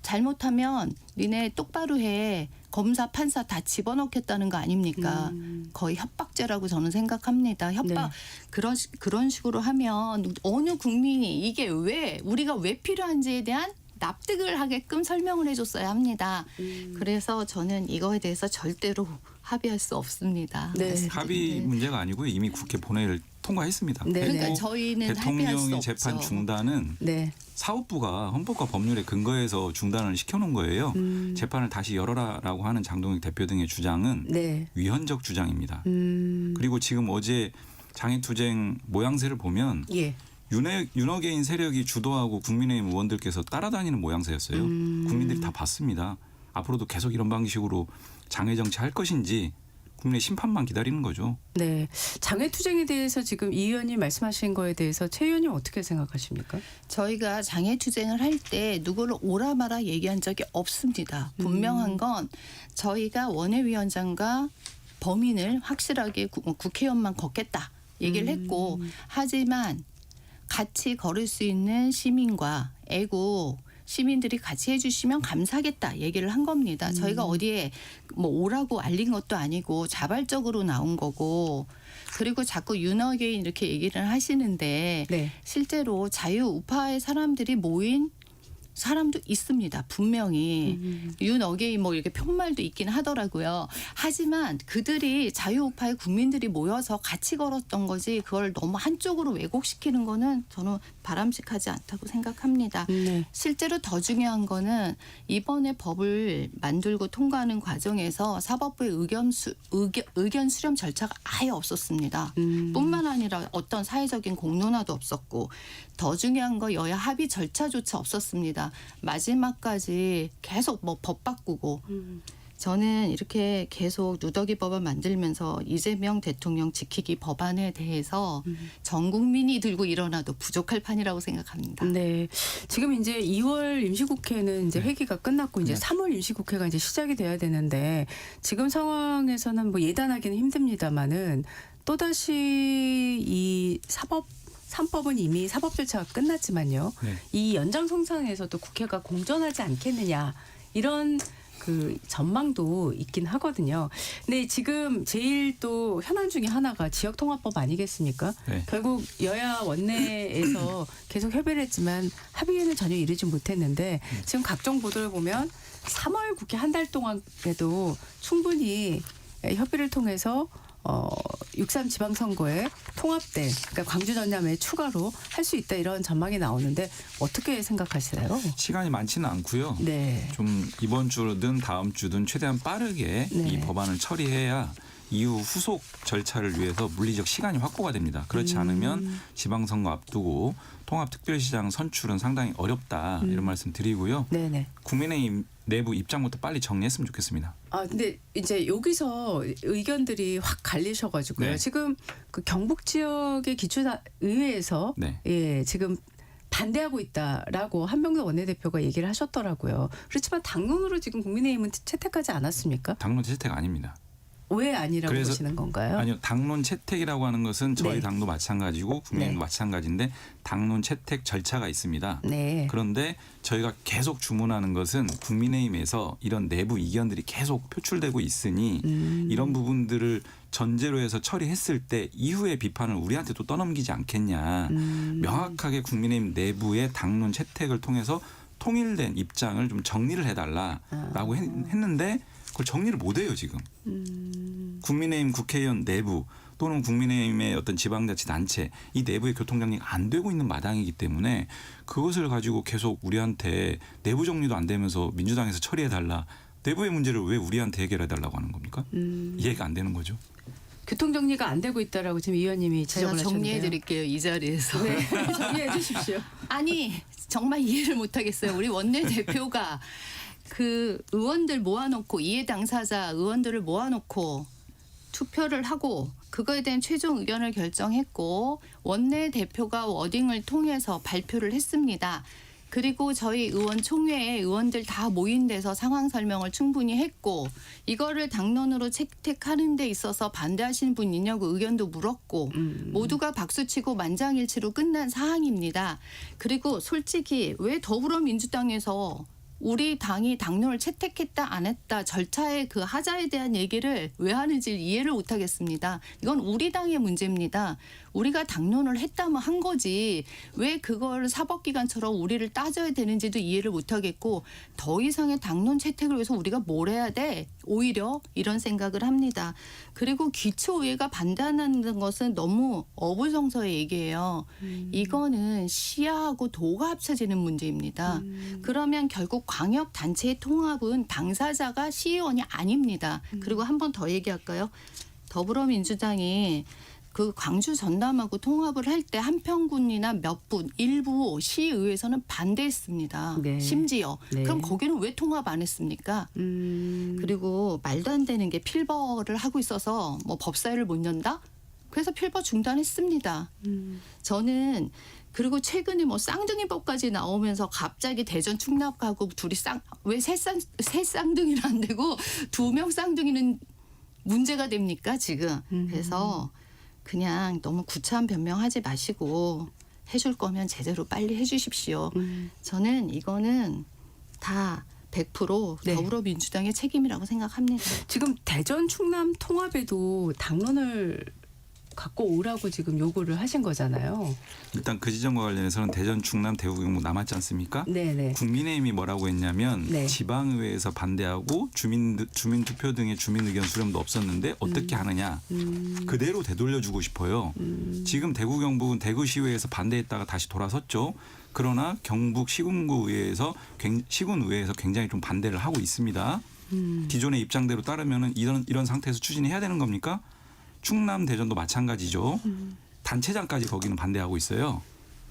잘못하면 니네 똑바로 해. 검사, 판사 다 집어넣겠다는 거 아닙니까? 거의 협박죄라고 저는 생각합니다. 협박 그런 식으로 하면 어느 국민이 이게 왜 우리가 왜 필요한지에 대한 납득을 하게끔 설명을 해줬어야 합니다. 그래서 저는 이거에 대해서 절대로 합의할 수 없습니다. 네. 합의 문제가 아니고요. 이미 국회 본회의를 통과했습니다. 네. 그러니까 저희는 합의할 수 대통령의 없죠. 재판 중단은 네. 사법부가 헌법과 법률에 근거해서 중단을 시켜놓은 거예요. 재판을 다시 열어라라고 하는 장동혁 대표 등의 주장은 네. 위헌적 주장입니다. 그리고 지금 어제 장애투쟁 모양새를 보면 예. 윤호개인 세력이 주도하고 국민의힘 의원들께서 따라다니는 모양새였어요. 국민들이 다 봤습니다. 앞으로도 계속 이런 방식으로 장애 정치할 것인지 국민의 심판만 기다리는 거죠. 네. 장애투쟁에 대해서 지금 이 의원님 말씀하신 거에 대해서 최 의원님 어떻게 생각하십니까? 저희가 장애투쟁을 할 때 누구를 오라 마라 얘기한 적이 없습니다. 분명한 건 저희가 원외위원장과 범인을 확실하게 국회의원만 걷겠다 얘기를 했고 하지만 같이 걸을 수 있는 시민과 애국 시민들이 같이 해주시면 감사하겠다 얘기를 한 겁니다. 저희가 어디에 뭐 오라고 알린 것도 아니고 자발적으로 나온 거고 그리고 자꾸 윤어게인 이렇게 얘기를 하시는데 네. 실제로 자유우파의 사람들이 모인 사람도 있습니다. 분명히 윤어게인 뭐 이렇게 편말도 있긴 하더라고요. 하지만 그들이 자유우파의 국민들이 모여서 같이 걸었던 거지 그걸 너무 한쪽으로 왜곡시키는 거는 저는 바람직하지 않다고 생각합니다. 네. 실제로 더 중요한 거는 이번에 법을 만들고 통과하는 과정에서 사법부의 의견 수렴 절차가 아예 없었습니다. 뿐만 아니라 어떤 사회적인 공론화도 없었고 더 중요한 거 여야 합의 절차조차 없었습니다. 마지막까지 계속 뭐 법 바꾸고 저는 이렇게 계속 누더기 법을 만들면서 이재명 대통령 지키기 법안에 대해서 전 국민이 들고 일어나도 부족할 판이라고 생각합니다. 네. 지금 이제 2월 임시국회는 이제 회기가 끝났고 이제 3월 임시국회가 이제 시작이 돼야 되는데 지금 상황에서는 뭐 예단하기는 힘듭니다만은 또다시 이 3법은 이미 사법 절차가 끝났지만요. 네. 이 연장선상에서도 국회가 공정하지 않겠느냐 이런 그 전망도 있긴 하거든요. 근데 지금 제일 또 현안 중에 하나가 지역통합법 아니겠습니까? 네. 결국 여야 원내에서 계속 협의를 했지만 합의에는 전혀 이르지 못했는데 지금 각종 보도를 보면 3월 국회 한 달 동안에도 충분히 협의를 통해서 6.3 지방선거에 통합된 그러니까 광주 전남에 추가로 할 수 있다 이런 전망이 나오는데 어떻게 생각하시나요? 시간이 많지는 않고요. 네. 좀 이번 주든 다음 주든 최대한 빠르게 네. 이 법안을 처리해야 이후 후속 절차를 위해서 물리적 시간이 확보가 됩니다. 그렇지 않으면 지방선거 앞두고 통합특별시장 선출은 상당히 어렵다 이런 말씀 드리고요. 네네. 국민의힘 내부 입장부터 빨리 정리했으면 좋겠습니다. 아 근데 이제 여기서 의견들이 확 갈리셔가지고요. 네. 지금 그 경북 지역의 기초의회에서 네. 예 지금 반대하고 있다라고 한명숙 원내대표가 얘기를 하셨더라고요. 그렇지만 당론으로 지금 국민의힘은 채택하지 않았습니까? 당론 채택 아닙니다. 왜 아니라고 그래서- 보시는 건가요? 아니요. 당론 채택이라고 하는 것은 저희 네. 당도 마찬가지고 국민의힘도 네. 마찬가지인데 당론 채택 절차가 있습니다. 네. 그런데 저희가 계속 주문하는 것은 국민의힘에서 이런 내부 이견들이 계속 표출되고 있으니 이런 부분들을 전제로 해서 처리했을 때 이후의 비판을 우리한테 또 떠넘기지 않겠냐. 명확하게 국민의힘 내부의 당론 채택을 통해서 통일된 입장을 좀 정리를 해달라라고 했는데 그걸 정리를 못해요 지금. 국민의힘 국회의원 내부 또는 국민의힘의 어떤 지방자치단체 이 내부의 교통정리가 안 되고 있는 마당이기 때문에 그것을 가지고 계속 우리한테 내부 정리도 안 되면서 민주당에서 처리해달라. 내부의 문제를 왜 우리한테 해결해달라고 하는 겁니까? 이해가 안 되는 거죠. 교통정리가 안 되고 있다라고 지금 이 의원님이 지적을 제가 하셨는데요. 정리해드릴게요. 이 자리에서. 네, 정리해 주십시오. 아니 정말 이해를 못하겠어요. 우리 원내대표가 그 의원들 모아놓고 이해 당사자 의원들을 모아놓고 투표를 하고 그거에 대한 최종 의견을 결정했고 원내대표가 워딩을 통해서 발표를 했습니다. 그리고 저희 의원총회에 의원들 다 모인 데서 상황 설명을 충분히 했고 이거를 당론으로 채택하는 데 있어서 반대하시는 분 있냐고 의견도 물었고 모두가 박수치고 만장일치로 끝난 사항입니다. 그리고 솔직히 왜 더불어민주당에서 우리 당이 당론을 채택했다 안 했다 절차의 그 하자에 대한 얘기를 왜 하는지 이해를 못하겠습니다. 이건 우리 당의 문제입니다. 우리가 당론을 했다면 한 거지 왜 그걸 사법기관처럼 우리를 따져야 되는지도 이해를 못하겠고 더 이상의 당론 채택을 위해서 우리가 뭘 해야 돼? 오히려 이런 생각을 합니다. 그리고 기초의회가 반대한다는 것은 너무 어불성설의 얘기예요. 이거는 시야하고 도가 합쳐지는 문제입니다. 그러면 결국 광역단체의 통합은 당사자가 시의원이 아닙니다. 그리고 한 번 더 얘기할까요? 더불어민주당이 그 광주 전남하고 통합을 할 때 한평군이나 몇 분 일부 시의회에서는 반대했습니다. 네. 심지어. 네. 그럼 거기는 왜 통합 안 했습니까? 그리고 말도 안 되는 게 필버를 하고 있어서 뭐 법사위를 못 연다? 그래서 필버 중단했습니다. 저는 그리고 최근에 뭐 쌍둥이법까지 나오면서 갑자기 대전 충남 가고 둘이 왜 세 쌍둥이는 안 되고 2명 쌍둥이는 문제가 됩니까 지금? 그래서 그냥 너무 구차한 변명하지 마시고 해줄 거면 제대로 빨리 해주십시오. 저는 이거는 다 100% 네. 더불어민주당의 책임이라고 생각합니다. 지금 대전 충남 통합에도 당론을 갖고 오라고 지금 요구를 하신 거잖아요. 일단 그 지점과 관련해서는 대전, 충남, 대구, 경북 남았지 않습니까? 네네. 국민의힘이 뭐라고 했냐면 네. 지방의회에서 반대하고 주민투표 등의 주민의견 수렴도 없었는데 어떻게 하느냐. 그대로 되돌려주고 싶어요. 지금 대구, 경북은 대구시의회에서 반대했다가 다시 돌아섰죠. 그러나 경북 시군구의회에서 시군의회에서 굉장히 좀 반대를 하고 있습니다. 기존의 입장대로 따르면 이런 상태에서 추진해야 되는 겁니까? 충남, 대전도 마찬가지죠. 단체장까지 거기는 반대하고 있어요.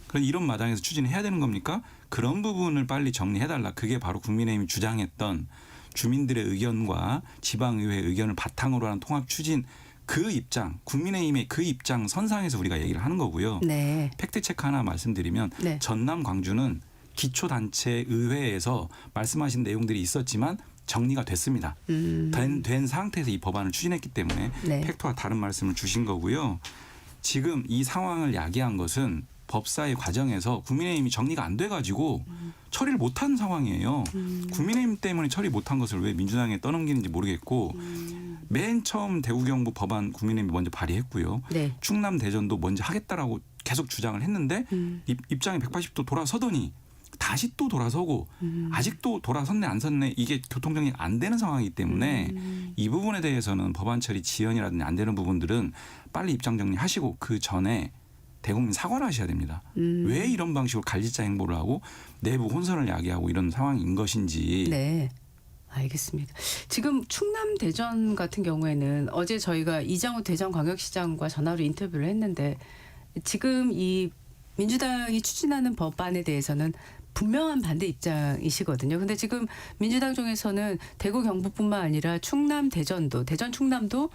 그럼 이런 마당에서 추진해야 되는 겁니까? 그런 부분을 빨리 정리해달라. 그게 바로 국민의힘이 주장했던 주민들의 의견과 지방의회의 의견을 바탕으로 하는 통합 추진 그 입장, 국민의힘의 그 입장 선상에서 우리가 얘기를 하는 거고요. 네. 팩트체크 하나 말씀드리면 네. 전남, 광주는 기초단체 의회에서 말씀하신 내용들이 있었지만 정리가 됐습니다. 된 상태에서 이 법안을 추진했기 때문에 네. 팩트와 다른 말씀을 주신 거고요. 지금 이 상황을 야기한 것은 법사위 과정에서 국민의힘이 정리가 안 돼가지고 처리를 못한 상황이에요. 국민의힘 때문에 처리 못한 것을 왜 민주당에 떠넘기는지 모르겠고 맨 처음 대구 경북 법안 국민의힘이 먼저 발의했고요. 네. 충남 대전도 먼저 하겠다라고 계속 주장을 했는데 입장이 180도 돌아서더니 다시 또 돌아서고 아직도 돌아섰네 안 섰네 이게 교통정리가 안 되는 상황이기 때문에 이 부분에 대해서는 법안 처리 지연이라든지 안 되는 부분들은 빨리 입장 정리하시고 그 전에 대국민 사과를 하셔야 됩니다. 왜 이런 방식으로 갈짓자 행보를 하고 내부 혼선을 야기하고 이런 상황인 것인지. 네. 알겠습니다. 지금 충남 대전 같은 경우에는 어제 저희가 이장우 대전광역시장과 전화로 인터뷰를 했는데 지금 이 민주당이 추진하는 법안에 대해서는 분명한 반대 입장이시거든요. 근데 지금 민주당 중에서는 대구 경북뿐만 아니라 충남 대전도 대전 충남도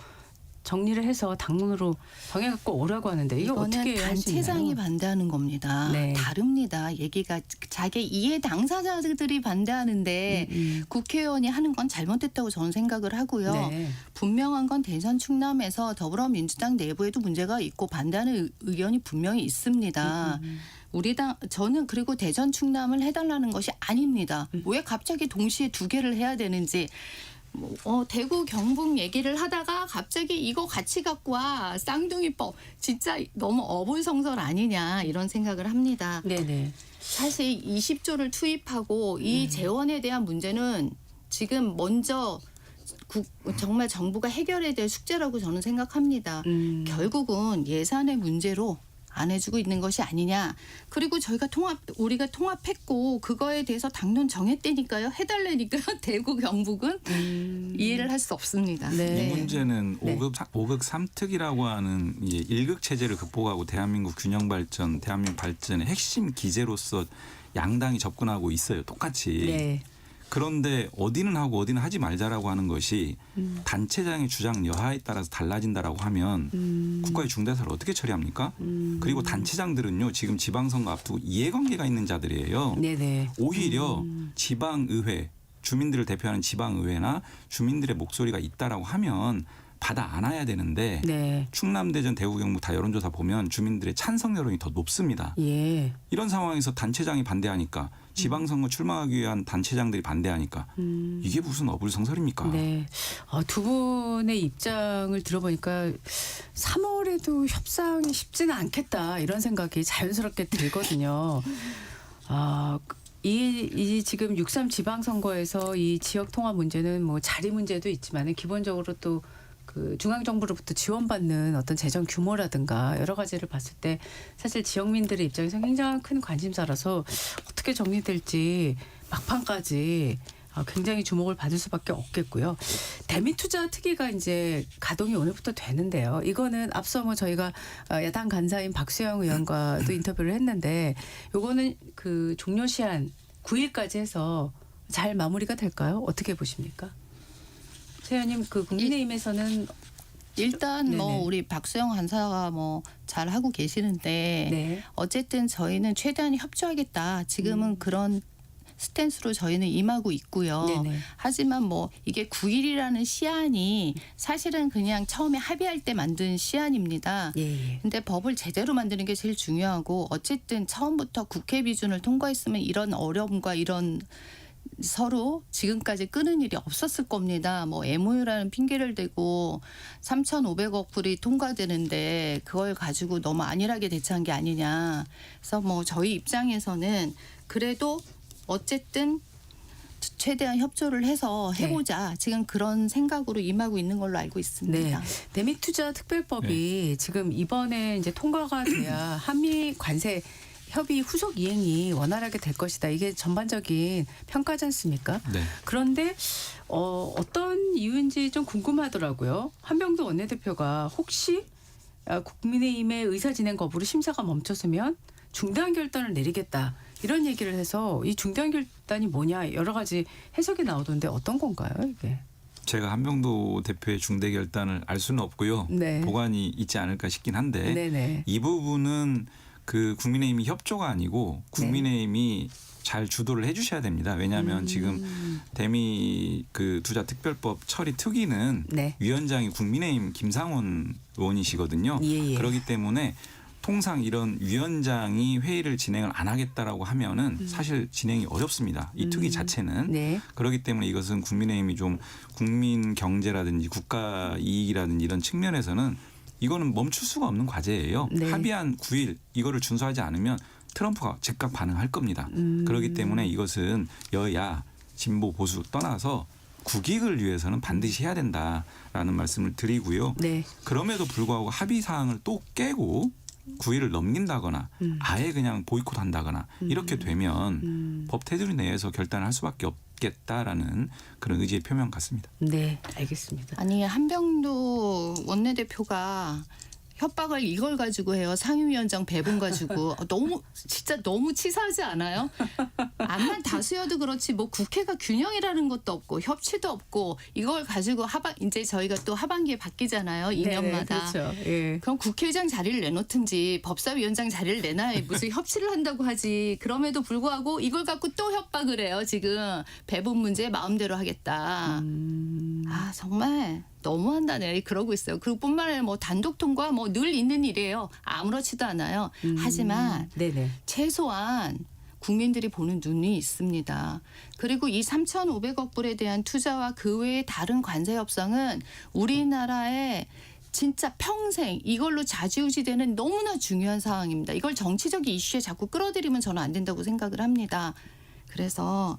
정리를 해서 당론으로 정해갖고 오라고 하는데 이거 어떻게 이거는 할 수 있나요? 단체장이 반대하는 겁니다. 네. 다릅니다. 얘기가 자기 이해 당사자들이 반대하는데 국회의원이 하는 건 잘못됐다고 저는 생각을 하고요. 네. 분명한 건 대전 충남에서 더불어민주당 내부에도 문제가 있고 반대하는 의견이 분명히 있습니다. 우리 당 저는 그리고 대전 충남을 해달라는 것이 아닙니다. 왜 갑자기 동시에 두 개를 해야 되는지 대구 경북 얘기를 하다가 갑자기 이거 같이 갖고 와 쌍둥이법 진짜 너무 어불성설 아니냐 이런 생각을 합니다. 네네. 사실 20조를 투입하고 이 재원에 대한 문제는 지금 먼저 정말 정부가 해결해야 될 숙제라고 저는 생각합니다. 결국은 예산의 문제로 안 해주고 있는 것이 아니냐. 그리고 우리가 통합했고 그거에 대해서 당론 정했다니까요. 해달라니까요. 대구 경북은 이해를 할 수 없습니다. 이 문제는 5극 3특이라고 하는 1극 체제를 극복하고 대한민국 균형 발전, 대한민국 발전의 핵심 기제로서 양당이 접근하고 있어요. 똑같이. 네. 그런데 어디는 하고 어디는 하지 말자라고 하는 것이 단체장의 주장 여하에 따라서 달라진다라고 하면 국가의 중대사를 어떻게 처리합니까? 그리고 단체장들은요 지금 지방선거 앞두고 이해관계가 있는 자들이에요. 네네. 오히려 지방의회, 주민들을 대표하는 지방의회나 주민들의 목소리가 있다라고 하면 받아 안아야 되는데 네. 충남, 대전, 대구, 경북 다 여론조사 보면 주민들의 찬성 여론이 더 높습니다. 예. 이런 상황에서 단체장이 반대하니까 지방선거 출마하기 위한 단체장들이 반대하니까 이게 무슨 어불성설입니까? 네. 두 분의 입장을 들어보니까 3월에도 협상이 쉽지는 않겠다 이런 생각이 자연스럽게 들거든요. 이 지금 6.3 지방선거에서 이 지역 통합 문제는 뭐 자리 문제도 있지만 기본적으로 또 그 중앙정부로부터 지원받는 어떤 재정 규모라든가 여러 가지를 봤을 때 사실 지역민들의 입장에서 굉장히 큰 관심사라서 어떻게 정리될지 막판까지 굉장히 주목을 받을 수밖에 없겠고요. 대미투자 특위가 이제 가동이 오늘부터 되는데요. 이거는 앞서 뭐 저희가 야당 간사인 박수영 의원과도 인터뷰를 했는데 요거는 그 종료 시한 9일까지 해서 잘 마무리가 될까요? 어떻게 보십니까? 최 의원님 그 국민의힘에서는 일단 우리 박수영 간사가 잘 하고 계시는데 어쨌든 저희는 최대한 협조하겠다. 지금은 그런 스탠스로 저희는 임하고 있고요. 네네. 하지만 이게 9일이라는 시한이 사실은 그냥 처음에 합의할 때 만든 시한입니다. 근데 법을 제대로 만드는 게 제일 중요하고 어쨌든 처음부터 국회 비준을 통과했으면 이런 어려움과 이런 서로 지금까지 끄는 일이 없었을 겁니다. MOU라는 핑계를 대고 3,500억 불이 통과되는데 그걸 가지고 너무 안일하게 대처한 게 아니냐. 그래서 저희 입장에서는 그래도 어쨌든 최대한 협조를 해서 해보자. 지금 그런 생각으로 임하고 있는 걸로 알고 있습니다. 네. 대미투자 특별법이 지금 이번에 이제 통과가 돼야 한미 관세 협의 후속 이행이 원활하게 될 것이다. 이게 전반적인 평가지 않습니까? 네. 그런데 어떤 이유인지 좀 궁금하더라고요. 한병도 원내대표가 혹시 국민의힘의 의사진행 거부로 심사가 멈췄으면 중대한 결단을 내리겠다. 이런 얘기를 해서 이 중대한 결단이 뭐냐 여러 가지 해석이 나오던데 어떤 건가요, 이게? 제가 한병도 대표의 중대 결단을 알 수는 없고요. 네. 보관이 있지 않을까 싶긴 한데 네네. 이 부분은 그 국민의힘이 협조가 아니고 국민의힘이 잘 주도를 해주셔야 됩니다. 왜냐하면 지금 대미 그 투자 특별법 처리 특위는 위원장이 국민의힘 김상원 의원이시거든요. 그렇기 때문에 통상 이런 위원장이 회의를 진행을 안 하겠다라고 하면은 사실 진행이 어렵습니다. 이 특위 자체는. 그렇기 때문에 이것은 국민의힘이 좀 국민 경제라든지 국가 이익이라든지 이런 측면에서는 이거는 멈출 수가 없는 과제예요. 합의한 9일 이거를 준수하지 않으면 트럼프가 즉각 반응할 겁니다. 그렇기 때문에 이것은 여야 진보 보수 떠나서 국익을 위해서는 반드시 해야 된다라는 말씀을 드리고요. 그럼에도 불구하고 합의 사항을 또 깨고 9일을 넘긴다거나 아예 그냥 보이콧한다거나 이렇게 되면 법 테두리 내에서 결단을 할 수밖에 없겠다라는 그런 의지의 표명 같습니다. 네, 알겠습니다. 아니 한병도 원내대표가 협박을 이걸 가지고 해요. 상임위원장 배분 가지고 진짜 너무 치사하지 않아요? 암만 다수여도 그렇지 국회가 균형이라는 것도 없고 협치도 없고 이걸 가지고 이제 저희가 또 하반기에 바뀌잖아요. 2년마다. 그렇죠. 그럼 국회의장 자리를 내놓든지 법사위원장 자리를 내놔야 무슨 협치를 한다고 하지. 그럼에도 불구하고 이걸 갖고 또 협박을 해요. 지금 배분 문제 마음대로 하겠다. 정말 너무한다네. 그러고 있어요. 그리고 뿐만 아니라 단독 통과 늘 있는 일이에요. 아무렇지도 않아요. 하지만 최소한 국민들이 보는 눈이 있습니다. 그리고 이 3,500억 불에 대한 투자와 그 외의 다른 관세 협상은 우리나라의 진짜 평생 이걸로 좌지우지되는 너무나 중요한 상황입니다. 이걸 정치적 이슈에 자꾸 끌어들이면 저는 안 된다고 생각을 합니다. 그래서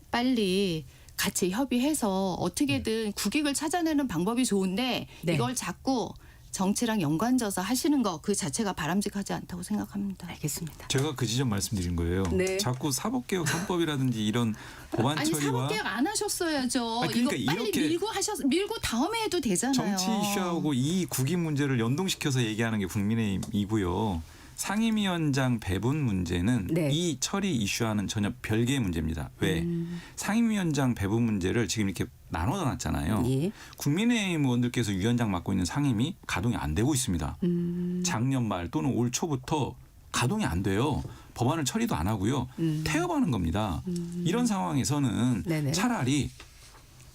빨리 같이 협의해서 어떻게든 국익을 찾아내는 방법이 좋은데 네. 이걸 자꾸 정치랑 연관져서 하시는 거 그 자체가 바람직하지 않다고 생각합니다. 알겠습니다. 제가 그 지점 말씀드린 거예요. 네. 자꾸 사법개혁 3법이라든지 이런 법안 아니 처리와 사법개혁 안 하셨어야죠. 아니, 그러니까 이거 빨리 이렇게 밀고 다음에 해도 되잖아요. 정치 이슈하고 이 국익 문제를 연동시켜서 얘기하는 게 국민의힘이고요. 상임위원장 배분 문제는 네. 이 처리 이슈와는 전혀 별개의 문제입니다. 왜? 상임위원장 배분 문제를 지금 이렇게 나눠놨잖아요. 예. 국민의힘 의원들께서 위원장 맡고 있는 상임위 가동이 안 되고 있습니다. 작년 말 또는 올 초부터 가동이 안 돼요. 법안을 처리도 안 하고요. 태업하는 겁니다. 이런 상황에서는 네네. 차라리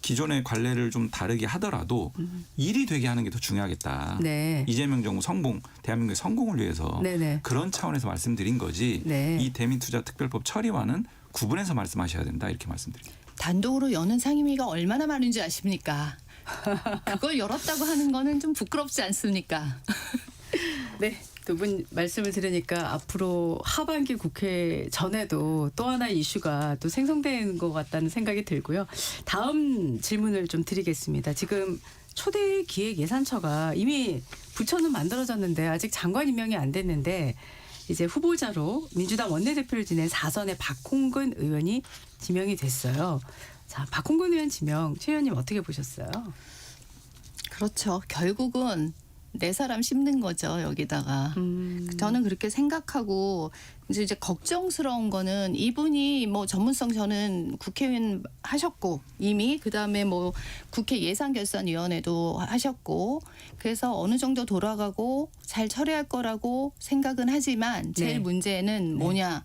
기존의 관례를 좀 다르게 하더라도 일이 되게 하는 게 더 중요하겠다. 네. 이재명 정부 성공, 대한민국의 성공을 위해서 네네. 그런 차원에서 말씀드린 거지 네. 이 대민투자특별법 처리와는 구분해서 말씀하셔야 된다 이렇게 말씀드립니다. 단독으로 여는 상임위가 얼마나 많은지 아십니까? 그걸 열었다고 하는 거는 좀 부끄럽지 않습니까? 네. 두 분 말씀을 들으니까 앞으로 하반기 국회 전에도 또 하나의 이슈가 또 생성되는 것 같다는 생각이 들고요. 다음 질문을 좀 드리겠습니다. 지금 초대 기획예산처가 이미 부처는 만들어졌는데 아직 장관 임명이 안 됐는데 이제 후보자로 민주당 원내대표를 지낸 4선의 박홍근 의원이 지명이 됐어요. 자, 박홍근 의원 지명 최 의원님 어떻게 보셨어요? 그렇죠. 결국은 내 사람 심는 거죠, 여기다가. 저는 그렇게 생각하고 이제 걱정스러운 거는 이분이 뭐 전문성 저는 국회의원 하셨고 이미 그다음에 뭐 국회 예산결산위원회도 하셨고 그래서 어느 정도 돌아가고 잘 처리할 거라고 생각은 하지만 제일 네. 문제는 뭐냐.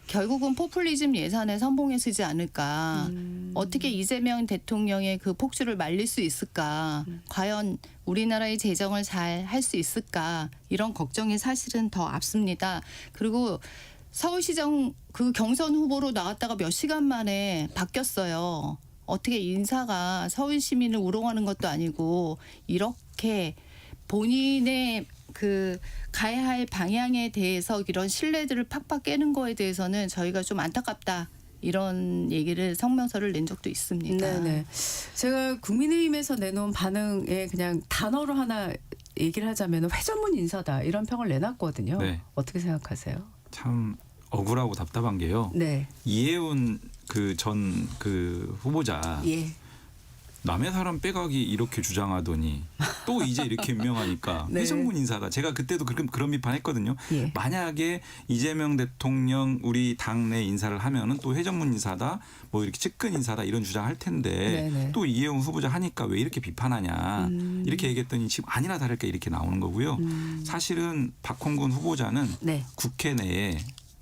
결국은 포퓰리즘 예산에 선봉에 쓰지 않을까. 어떻게 이재명 대통령의 그 폭주를 말릴 수 있을까. 과연 우리나라의 재정을 잘 할 수 있을까. 이런 걱정이 사실은 더 앞섭니다. 그리고 서울시장 그 경선 후보로 나왔다가 몇 시간 만에 바뀌었어요. 어떻게 인사가 서울 시민을 우롱하는 것도 아니고 이렇게 본인의 그 가야 할 방향에 대해서 이런 신뢰들을 팍팍 깨는 거에 대해서는 저희가 좀 안타깝다. 이런 얘기를 성명서를 낸 적도 있습니다. 네네. 제가 국민의힘에서 내놓은 반응에 그냥 단어로 하나 얘기를 하자면 회전문 인사다 이런 평을 내놨거든요. 네. 어떻게 생각하세요? 참 억울하고 답답한 게요. 네. 이혜훈 그 전 그 후보자 예. 남의 사람 빼가기 이렇게 주장하더니 또 이제 이렇게 임명하니까 네. 회전문 인사다. 제가 그때도 그런 비판했거든요. 예. 만약에 이재명 대통령 우리 당내 인사를 하면은 또 회전문 인사다, 뭐 이렇게 측근 인사다 이런 주장할 텐데 네네. 또 이혜훈 후보자 하니까 왜 이렇게 비판하냐 이렇게 얘기했더니 지금 아니나 다를까 이렇게 나오는 거고요. 사실은 박홍근 후보자는 네. 국회 내에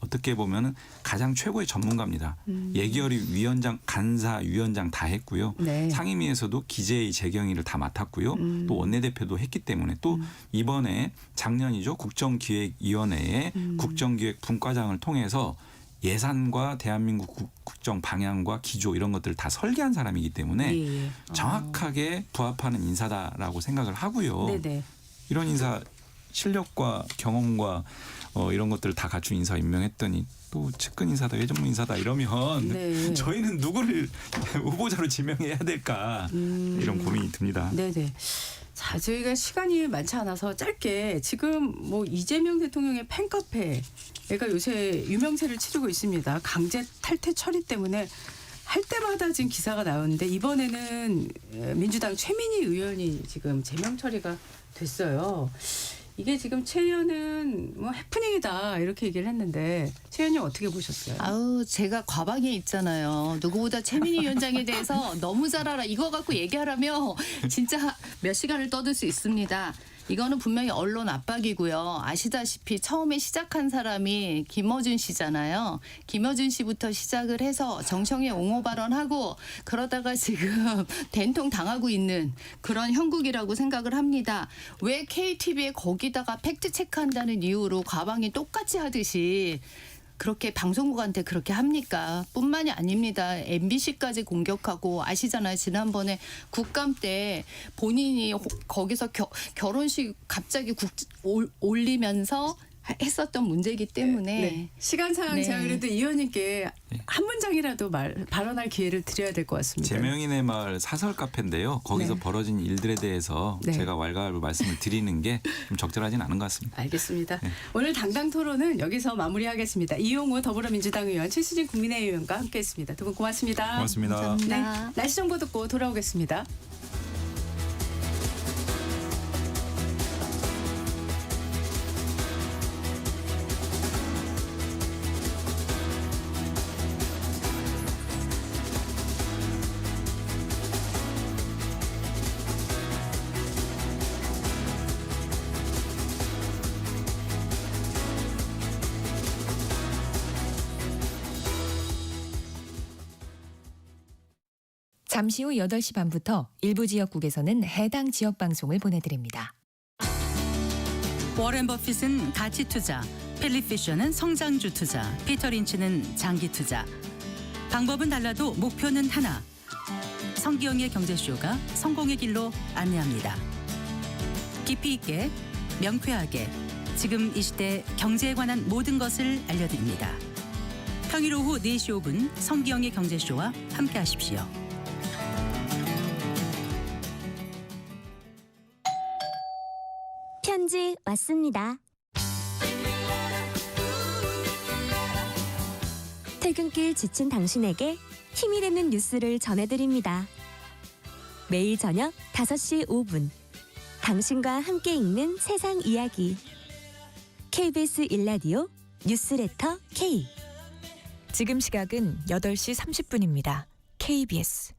어떻게 보면은 가장 최고의 전문가입니다. 예결위 위원장, 간사, 위원장 다 했고요. 네. 상임위에서도 기재위, 재경위를 다 맡았고요. 또 원내대표도 했기 때문에 또 이번에 작년이죠. 국정기획위원회에 국정기획 분과장을 통해서 예산과 대한민국 국정 방향과 기조 이런 것들을 다 설계한 사람이기 때문에 예. 정확하게 부합하는 인사다라고 생각을 하고요. 네네. 이런 인사 실력과 경험과 이런 것들을 다 갖춘 인사 임명했더니 또 측근 인사다, 회전문 인사다 이러면 네. 저희는 누구를 후보자로 지명해야 될까 이런 고민이 듭니다. 네네. 자, 저희가 시간이 많지 않아서 짧게 지금 뭐 이재명 대통령의 팬카페가 요새 유명세를 치르고 있습니다. 강제 탈퇴 처리 때문에 할 때마다 지금 기사가 나오는데 이번에는 민주당 최민희 의원이 지금 제명 처리가 됐어요. 이게 지금 최 의원은 뭐 해프닝이다 이렇게 얘기를 했는데 최 의원님 어떻게 보셨어요? 아우 제가 과방에 있잖아요. 누구보다 최민희 위원장에 대해서 너무 잘 알아. 이거 갖고 얘기하라면 진짜 몇 시간을 떠들 수 있습니다. 이거는 분명히 언론 압박이고요. 아시다시피 처음에 시작한 사람이 김어준 씨잖아요. 김어준 씨부터 시작을 해서 정청래 옹호 발언하고 그러다가 지금 된통 당하고 있는 그런 형국이라고 생각을 합니다. 왜 KTV에 거기다가 팩트 체크한다는 이유로 과방이 똑같이 하듯이 그렇게 방송국한테 그렇게 합니까? 뿐만이 아닙니다. MBC까지 공격하고 아시잖아요. 지난번에 국감 때 본인이 거기서 결혼식 갑자기 올리면서 했었던 문제이기 때문에 네. 시간상 네. 제가 그래도 이 의원님께 한 문장이라도 발언할 기회를 드려야 될 것 같습니다. 제명인의 마을 사설 카페인데요. 거기서 네. 벌어진 일들에 대해서 네. 제가 왈가왈부 말씀을 드리는 게 좀 적절하진 않은 것 같습니다. 알겠습니다. 네. 오늘 당당 토론은 여기서 마무리하겠습니다. 이용우 더불어민주당 의원, 최수진 국민의힘 의원과 함께했습니다. 두 분 고맙습니다. 고맙습니다. 감사합니다. 네, 날씨 정보 듣고 돌아오겠습니다. 잠시 후 8시 반부터 일부 지역국에서는 해당 지역 방송을 보내드립니다. 워렌 버핏은 가치 투자, 필립 피셔는 성장주 투자, 피터 린치는 장기 투자. 방법은 달라도 목표는 하나. 성기영의 경제쇼가 성공의 길로 안내합니다. 깊이 있게, 명쾌하게, 지금 이 시대 경제에 관한 모든 것을 알려드립니다. 평일 오후 4시 5분 성기영의 경제쇼와 함께하십시오. 편지 왔습니다. 퇴근길 지친 당신에게 힘이 되는 뉴스를 전해드립니다. 매일 저녁 5시 5분 당신과 함께 읽는 세상 이야기 KBS 1라디오 뉴스레터 K. 지금 시각은 8시 30분입니다. KBS.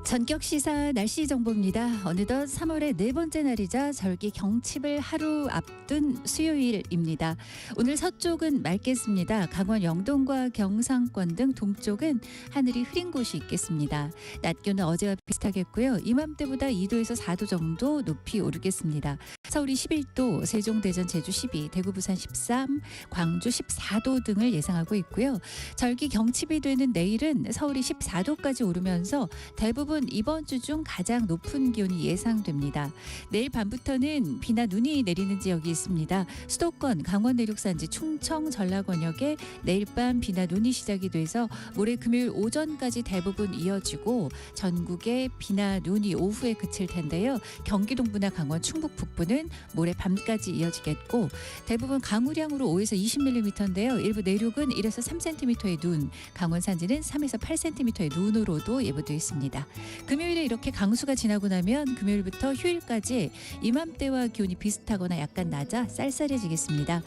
전격 시사 날씨 정보입니다. 어느덧 3월의 네 번째 날이자 절기 경칩을 하루 앞둔 수요일입니다. 오늘 서쪽은 맑겠습니다. 강원 영동과 경상권 등 동쪽은 하늘이 흐린 곳이 있겠습니다. 낮 기온은 어제와 비슷하겠고요. 이맘때보다 2도에서 4도 정도 높이 오르겠습니다. 서울이 11도, 세종, 대전, 제주 12, 대구, 부산 13, 광주 14도 등을 예상하고 있고요. 절기 경칩이 되는 내일은 서울이 14도까지 오르면서 대부분 이번 주 중 가장 높은 기온이 예상됩니다. 내일 밤부터는 비나 눈이 내리는 지역이 있습니다. 수도권, 강원 내륙 산지, 충청, 전라 권역에 내일 밤 비나 눈이 시작이 돼서 모레 금요일 오전까지 대부분 이어지고 전국에 비나 눈이 오후에 그칠 텐데요. 경기 동부나 강원 충북 북부는 모레 밤까지 이어지겠고 대부분 강우량으로 5에서 20mm인데요. 일부 내륙은 1에서 3cm의 눈, 강원 산지는 3에서 8cm의 눈으로도 예보되어 있습니다. 금요일에 이렇게 강수가 지나고 나면 금요일부터 휴일까지 이맘때와 기온이 비슷하거나 약간 낮아 쌀쌀해지겠습니다.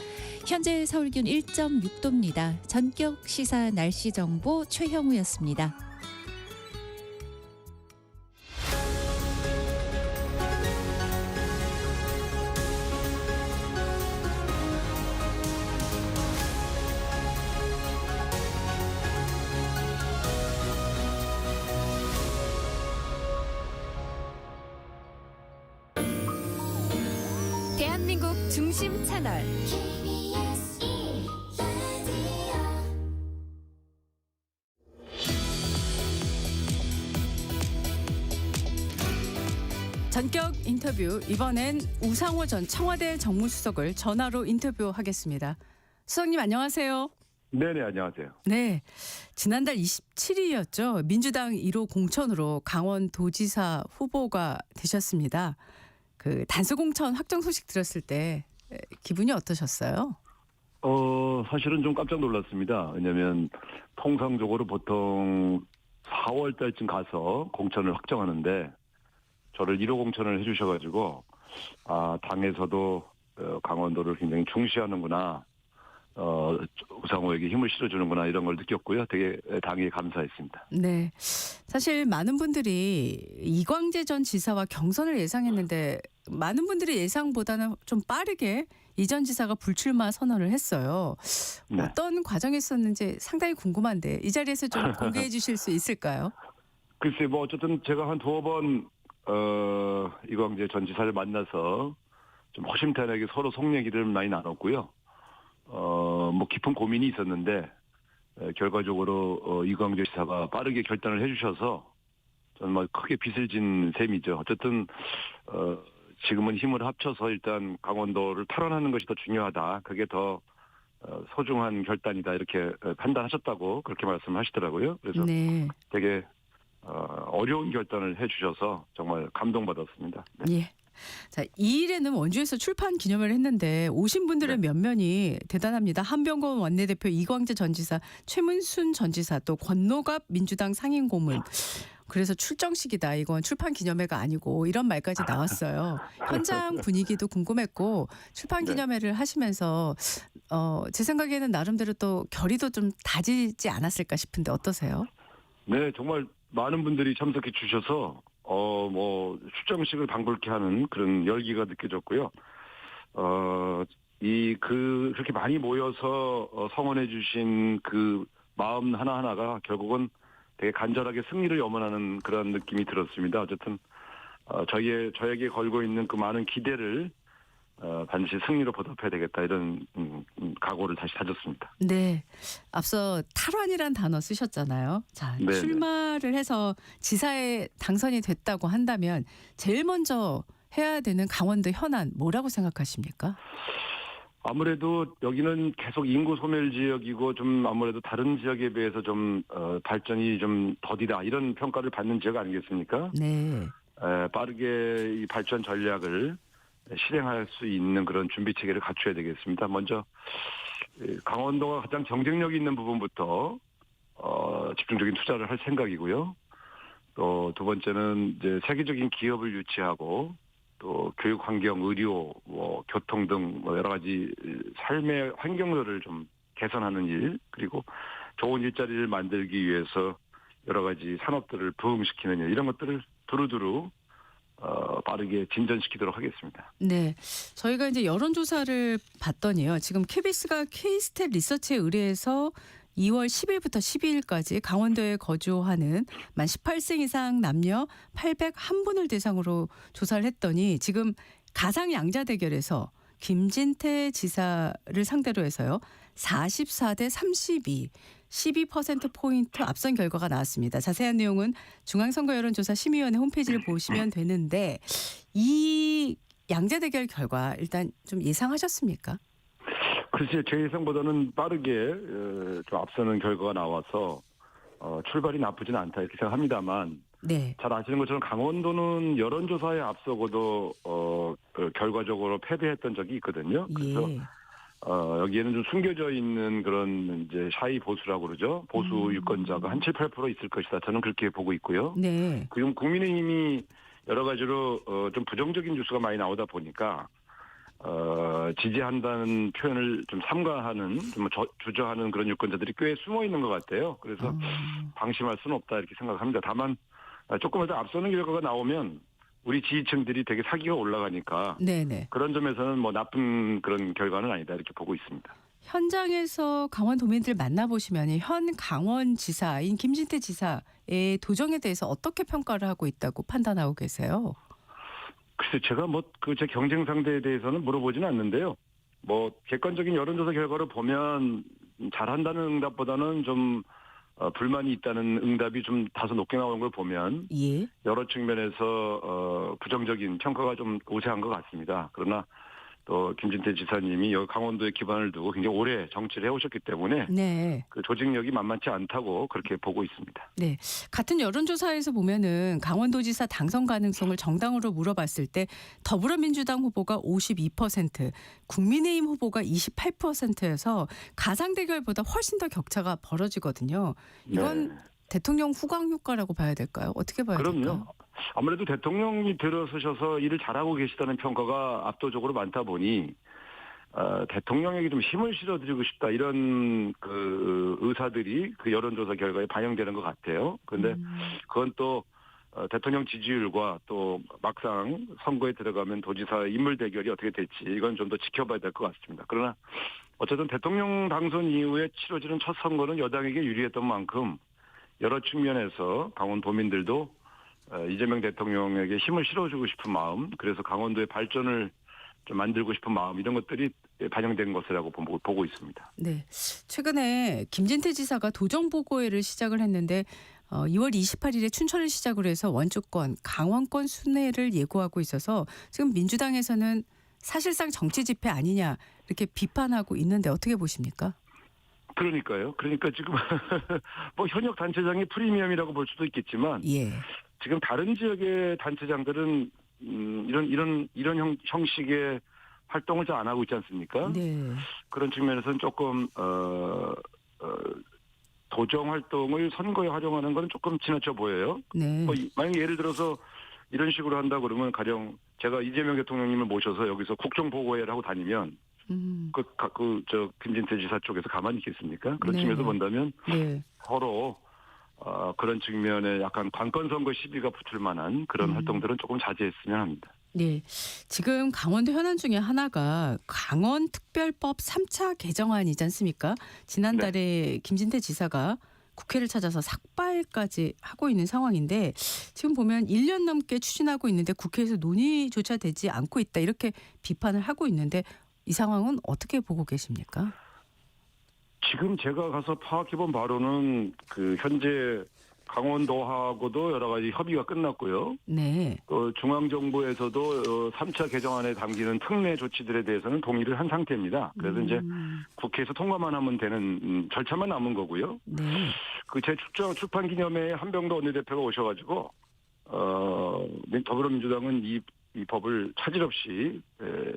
현재 서울 기온 1.6도입니다. 전격 시사 날씨 정보 최형우였습니다. 대한민국 중심 채널 KBS 1라디오 전격 인터뷰, 이번엔 우상호 전 청와대 정무수석을 전화로 인터뷰하겠습니다. 수석님 안녕하세요. 네네, 안녕하세요. 네, 지난달 27일이었죠. 민주당 1호 공천으로 강원도지사 후보가 되셨습니다. 그 단수공천 확정 소식 들었을 때 기분이 어떠셨어요? 사실은 좀 깜짝 놀랐습니다. 왜냐하면 통상적으로 보통 4월 달쯤 가서 공천을 확정하는데 저를 1호 공천을 해주셔가지고 당에서도 강원도를 굉장히 중시하는구나. 우상호에게 힘을 실어주는구나 이런 걸 느꼈고요. 되게 당에 감사했습니다. 네, 사실 많은 분들이 이광재 전 지사와 경선을 예상했는데 많은 분들이 예상보다는 좀 빠르게 이 전 지사가 불출마 선언을 했어요. 네. 어떤 과정이 있었는지 상당히 궁금한데 이 자리에서 좀 공개해 주실 수 있을까요? 글쎄 어쨌든 제가 한 2번 이광재 전 지사를 만나서 좀 허심탄회하게 서로 속 얘기를 많이 나눴고요. 뭐 깊은 고민이 있었는데 결과적으로 이광재 지사가 빠르게 결단을 해주셔서 정말 크게 빚을 진 셈이죠. 어쨌든 지금은 힘을 합쳐서 일단 강원도를 탈환하는 것이 더 중요하다. 그게 더 소중한 결단이다. 이렇게 판단하셨다고 그렇게 말씀하시더라고요. 그래서 네. 되게 어려운 결단을 해주셔서 정말 감동받았습니다. 네. 예. 자, 2일에는 원주에서 출판 기념회를 했는데 오신 분들의 면면이 대단합니다. 한병건 원내대표, 이광재 전 지사, 최문순 전 지사, 또 권노갑 민주당 상임 고문. 그래서 출정식이다. 이건 출판 기념회가 아니고 이런 말까지 나왔어요. 현장 분위기도 궁금했고 출판 기념회를 하시면서 제 생각에는 나름대로 또 결의도 좀 다지지 않았을까 싶은데 어떠세요? 네, 정말 많은 분들이 참석해 주셔서 뭐 출정식을 방불케 하는 그런 열기가 느껴졌고요. 그렇게 많이 모여서 성원해 주신 그 마음 하나하나가 결국은 되게 간절하게 승리를 염원하는 그런 느낌이 들었습니다. 어쨌든 저에게 걸고 있는 그 많은 기대를 반드시 승리로 보답해야 되겠다 이런 각오를 다시 다졌습니다. 네, 앞서 탈환이란 단어 쓰셨잖아요. 자, 네네. 출마를 해서 지사에 당선이 됐다고 한다면 제일 먼저 해야 되는 강원도 현안 뭐라고 생각하십니까? 아무래도 여기는 계속 인구 소멸 지역이고 좀 아무래도 다른 지역에 비해서 좀 발전이 좀 더디다 이런 평가를 받는 지역 아니겠습니까? 네. 빠르게 이 발전 전략을 실행할 수 있는 그런 준비 체계를 갖춰야 되겠습니다. 먼저 강원도가 가장 경쟁력 있는 부분부터 집중적인 투자를 할 생각이고요. 또 두 번째는 이제 세계적인 기업을 유치하고 또 교육 환경, 의료, 뭐 교통 등 뭐 여러 가지 삶의 환경들을 좀 개선하는 일, 그리고 좋은 일자리를 만들기 위해서 여러 가지 산업들을 부흥시키는 일, 이런 것들을 두루두루 빠르게 진전시키도록 하겠습니다. 네, 저희가 이제 여론조사를 봤더니요. 지금 KBS가 K스텝 리서치에 의뢰해서 2월 10일부터 12일까지 강원도에 거주하는 만 18세 이상 남녀 801분을 대상으로 조사를 했더니 지금 가상 양자 대결에서 김진태 지사를 상대로 해서요. 44대 32, 12%포인트 앞선 결과가 나왔습니다. 자세한 내용은 중앙선거 여론조사 심의위원회 홈페이지를 보시면 되는데 이 양자 대결 결과 일단 좀 예상하셨습니까? 글쎄요, 제 예상보다는 빠르게 좀 앞서는 결과가 나와서 출발이 나쁘진 않다 이렇게 생각합니다만 네. 잘 아시는 것처럼 강원도는 여론조사에 앞서고도 결과적으로 패배했던 적이 있거든요. 그래서 여기에는 좀 숨겨져 있는 그런 이제 샤이 보수라고 그러죠. 보수 유권자가 한 7, 8% 있을 것이다. 저는 그렇게 보고 있고요. 네. 그리고 국민의힘이 여러 가지로 좀 부정적인 뉴스가 많이 나오다 보니까 지지한다는 표현을 좀 삼가하는, 좀 주저하는 그런 유권자들이 꽤 숨어 있는 것 같아요. 그래서 방심할 수는 없다 이렇게 생각합니다. 다만 조금이라도 앞서는 결과가 나오면 우리 지지층들이 되게 사기가 올라가니까 네네. 그런 점에서는 뭐 나쁜 그런 결과는 아니다 이렇게 보고 있습니다. 현장에서 강원도민들 만나보시면 현 강원지사인 김진태 지사의 도정에 대해서 어떻게 평가를 하고 있다고 판단하고 계세요? 글쎄 제가 뭐 그 제 경쟁 상대에 대해서는 물어보지는 않는데요. 뭐 객관적인 여론조사 결과를 보면 잘한다는 응답보다는 좀 불만이 있다는 응답이 좀 다소 높게 나오는 걸 보면 여러 측면에서 부정적인 평가가 좀 우세한 것 같습니다. 그러나 또 김진태 지사님이 여기 강원도에 기반을 두고 굉장히 오래 정치를 해오셨기 때문에 그 조직력이 만만치 않다고 그렇게 보고 있습니다. 네, 같은 여론조사에서 보면은 강원도지사 당선 가능성을 정당으로 물어봤을 때 더불어민주당 후보가 52%, 국민의힘 후보가 28%여서 가상 대결보다 훨씬 더 격차가 벌어지거든요. 이건 대통령 후광 효과라고 봐야 될까요? 어떻게 봐야 될까요? 그럼요. 아무래도 대통령이 들어서셔서 일을 잘하고 계시다는 평가가 압도적으로 많다 보니 대통령에게 좀 힘을 실어드리고 싶다 이런 그 의사들이 그 여론조사 결과에 반영되는 것 같아요. 그런데 그건 또 대통령 지지율과 또 막상 선거에 들어가면 도지사 인물 대결이 어떻게 될지 이건 좀 더 지켜봐야 될 것 같습니다. 그러나 어쨌든 대통령 당선 이후에 치러지는 첫 선거는 여당에게 유리했던 만큼 여러 측면에서 강원도민들도 이재명 대통령에게 힘을 실어주고 싶은 마음, 그래서 강원도의 발전을 좀 만들고 싶은 마음 이런 것들이 반영된 것이라고 보고 있습니다. 네. 최근에 김진태 지사가 도정보고회를 시작을 했는데 2월 28일에 춘천을 시작으로 해서 원주권, 강원권 순회를 예고하고 있어서 지금 민주당에서는 사실상 정치 집회 아니냐 이렇게 비판하고 있는데 어떻게 보십니까? 그러니까요. 그러니까 지금 뭐 현역 단체장이 프리미엄이라고 볼 수도 있겠지만 예. 지금 다른 지역의 단체장들은 이런 형식의 활동을 잘 안 하고 있지 않습니까? 네. 그런 측면에서는 조금 도정 활동을 선거에 활용하는 건 조금 지나쳐 보여요. 네. 만약 예를 들어서 이런 식으로 한다 그러면 가령 제가 이재명 대통령님을 모셔서 여기서 국정보고회를 하고 다니면 김진태 지사 쪽에서 가만히 있겠습니까? 그런 네. 측면에서 본다면 네. 서로 그런 측면에 약간 관건 선거 시비가 붙을 만한 그런 활동들은 조금 자제했으면 합니다. 네. 지금 강원도 현안 중에 하나가 강원특별법 3차 개정안이지 않습니까? 지난달에 김진태 지사가 국회를 찾아서 삭발까지 하고 있는 상황인데 지금 보면 1년 넘게 추진하고 있는데 국회에서 논의조차 되지 않고 있다 이렇게 비판을 하고 있는데 이 상황은 어떻게 보고 계십니까? 지금 제가 가서 파악해본 바로는 현재 강원도하고도 여러 가지 협의가 끝났고요. 네. 중앙정부에서도 3차 개정안에 담기는 특례 조치들에 대해서는 동의를 한 상태입니다. 그래서 이제 국회에서 통과만 하면 되는 절차만 남은 거고요. 네. 제 출판 기념회에 한병도 원내대표가 오셔가지고 더불어민주당은 이 법을 차질 없이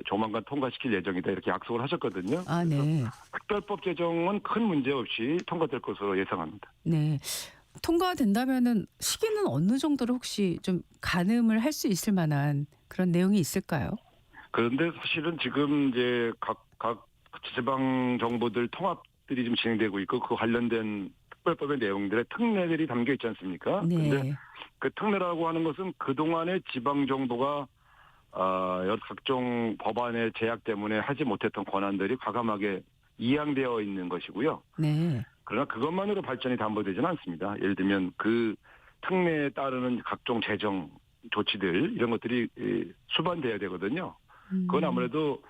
조만간 통과시킬 예정이다 이렇게 약속을 하셨거든요. 아, 네. 특별법 제정은 큰 문제 없이 통과될 것으로 예상합니다. 네. 통과된다면은 시기는 어느 정도로 혹시 좀 가늠을 할 수 있을 만한 그런 내용이 있을까요? 그런데 사실은 지금 이제 각 지방 정부들 통합들이 좀 진행되고 있고 그 관련된 특별법의 내용들의 특례들이 담겨 있지 않습니까? 네. 그런데 그 특례라고 하는 것은 그동안의 지방 정부가 각종 법안의 제약 때문에 하지 못했던 권한들이 과감하게 이양되어 있는 것이고요. 네. 그러나 그것만으로 발전이 담보되지는 않습니다. 예를 들면 그 특례에 따르는 각종 재정 조치들 이런 것들이 수반돼야 되거든요. 그건 아무래도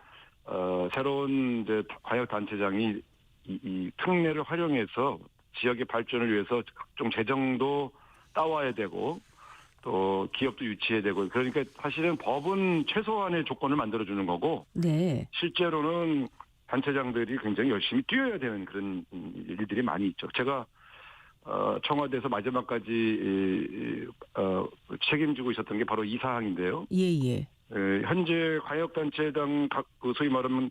새로운 이제 광역단체장이 이 특례를 활용해서 지역의 발전을 위해서 각종 재정도 따와야 되고 또 기업도 유치해야 되고 그러니까 사실은 법은 최소한의 조건을 만들어주는 거고 네. 실제로는 단체장들이 굉장히 열심히 뛰어야 되는 그런 일들이 많이 있죠. 제가 청와대에서 마지막까지 책임지고 있었던 게 바로 이 사항인데요. 예. 현재 광역단체장 소위 말하면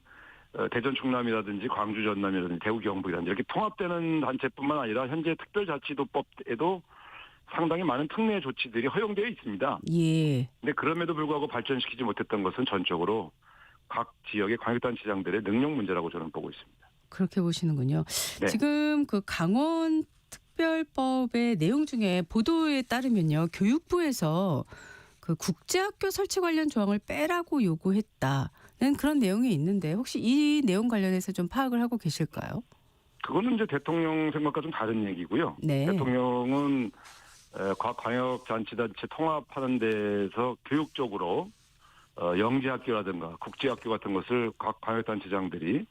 대전 충남이라든지 광주 전남이라든지 대구 경북이라든지 이렇게 통합되는 단체뿐만 아니라 현재 특별자치도법에도 상당히 많은 특례 조치들이 허용되어 있습니다. 예. 근데 그럼에도 불구하고 발전시키지 못했던 것은 전적으로 각 지역의 광역단체장들의 능력 문제라고 저는 보고 있습니다. 그렇게 보시는군요. 네. 지금 그 강원 특별법의 내용 중에 보도에 따르면요. 교육부에서 그 국제학교 설치 관련 조항을 빼라고 요구했다는 그런 내용이 있는데 혹시 이 내용 관련해서 좀 파악을 하고 계실까요? 그거는 이제 대통령 생각과 좀 다른 얘기고요. 네. 대통령은 각 광역자치단체 통합하는 데서 교육적으로 영재학교라든가 국제학교 같은 것을 각 광역단체장들이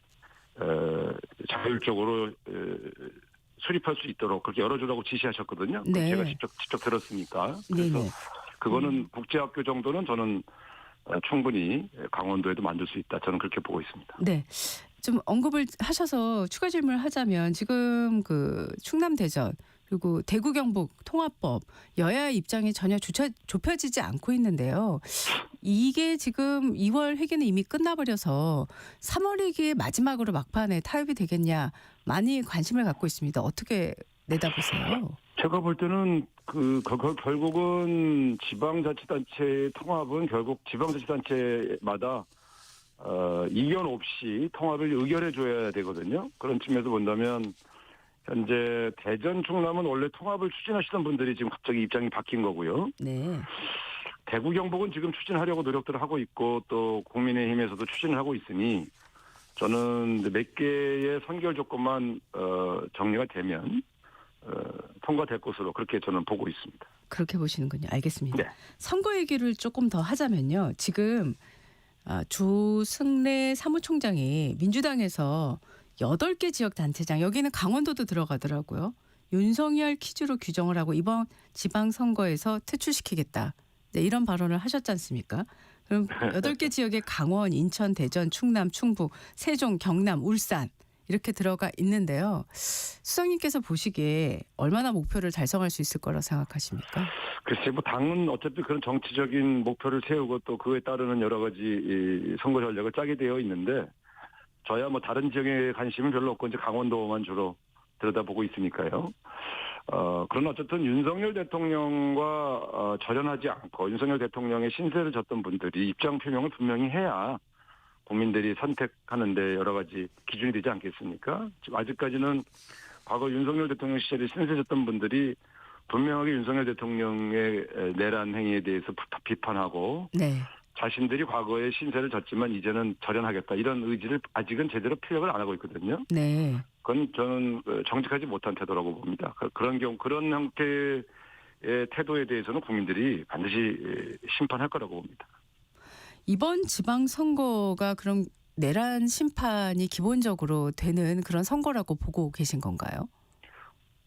자율적으로 수립할 수 있도록 그렇게 열어주라고 지시하셨거든요. 네. 제가 직접 들었으니까. 그래서 네네. 그거는 국제학교 정도는 저는 충분히 강원도에도 만들 수 있다. 저는 그렇게 보고 있습니다. 네. 좀 언급을 하셔서 추가 질문을 하자면 지금 그 충남 대전 그리고 대구 경북 통합법 여야의 입장이 전혀 좁혀지지 않고 있는데요. 이게 지금 2월 회기는 이미 끝나버려서 3월 회기에 마지막으로 막판에 타협이 되겠냐 많이 관심을 갖고 있습니다. 어떻게 내다보세요? 제가 볼 때는 결국은 지방자치단체 통합은 결국 지방자치단체마다 이견 없이 통합을 의결해 줘야 되거든요. 그런 측면에서 본다면 현재 대전 충남은 원래 통합을 추진하시던 분들이 지금 갑자기 입장이 바뀐 거고요. 네. 대구 경북은 지금 추진하려고 노력들을 하고 있고 또 국민의힘에서도 추진을 하고 있으니 저는 몇 개의 선결 조건만 정리가 되면 통과될 것으로 그렇게 저는 보고 있습니다. 그렇게 보시는군요. 알겠습니다. 네. 선거 얘기를 조금 더 하자면요. 지금 조승래 사무총장이 민주당에서 8개 지역 단체장 여기는 강원도도 들어가더라고요. 윤석열 퀴즈로 규정을 하고 이번 지방선거에서 퇴출시키겠다. 네, 이런 발언을 하셨지 않습니까? 그럼 8개 지역에 강원, 인천, 대전, 충남, 충북, 세종, 경남, 울산 이렇게 들어가 있는데요. 수석님께서 보시기에 얼마나 목표를 달성할 수 있을 거라고 생각하십니까? 글쎄, 뭐 당은 어쨌든 그런 정치적인 목표를 세우고 또 그에 따르는 여러 가지 이 선거 전략을 짜게 되어 있는데 저야 뭐 다른 지역에 관심은 별로 없고 이제 강원도만 주로 들여다보고 있으니까요. 그러나 어쨌든 윤석열 대통령과 절연하지 않고 윤석열 대통령의 신세를 졌던 분들이 입장 표명을 분명히 해야 국민들이 선택하는데 여러 가지 기준이 되지 않겠습니까? 지금 아직까지는 과거 윤석열 대통령 시절에 신세 졌던 분들이 분명하게 윤석열 대통령의 내란 행위에 대해서 비판하고 네. 자신들이 과거에 신세를 졌지만 이제는 절연하겠다 이런 의지를 아직은 제대로 표현을 안 하고 있거든요. 네. 그건 저는 정직하지 못한 태도라고 봅니다. 그런 형태의 태도에 대해서는 국민들이 반드시 심판할 거라고 봅니다. 이번 지방선거가 그럼 내란 심판이 기본적으로 되는 그런 선거라고 보고 계신 건가요?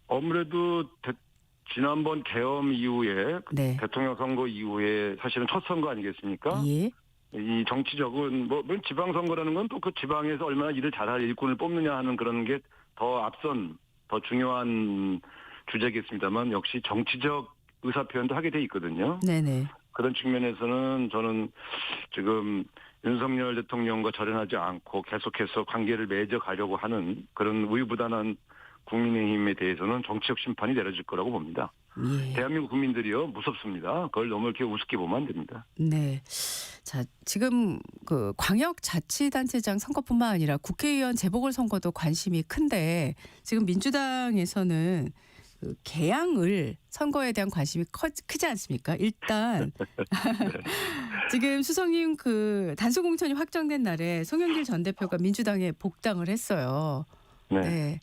아무래도 지난번 계엄 이후에 네. 대통령 선거 이후에 사실은 첫 선거 아니겠습니까? 예. 이 정치적은 물론 지방선거라는 건 또 그 지방에서 얼마나 일을 잘할 일꾼을 뽑느냐 하는 그런 게 더 앞선 더 중요한 주제겠습니다만 역시 정치적 의사표현도 하게 돼 있거든요. 네네. 그런 측면에서는 저는 지금 윤석열 대통령과 절연하지 않고 계속해서 관계를 맺어가려고 하는 그런 우유부단한 국민의힘에 대해서는 정치적 심판이 내려질 거라고 봅니다. 예. 대한민국 국민들이요 무섭습니다. 그걸 너무 이렇게 우습게 보면 안 됩니다. 네. 자, 지금 그 광역자치단체장 선거뿐만 아니라 국회의원 재보궐선거도 관심이 큰데 지금 민주당에서는 그 개항을 선거에 대한 관심이 크지 않습니까? 일단 지금 수석님 그 단수 공천이 확정된 날에 송영길 전 대표가 민주당에 복당을 했어요. 네.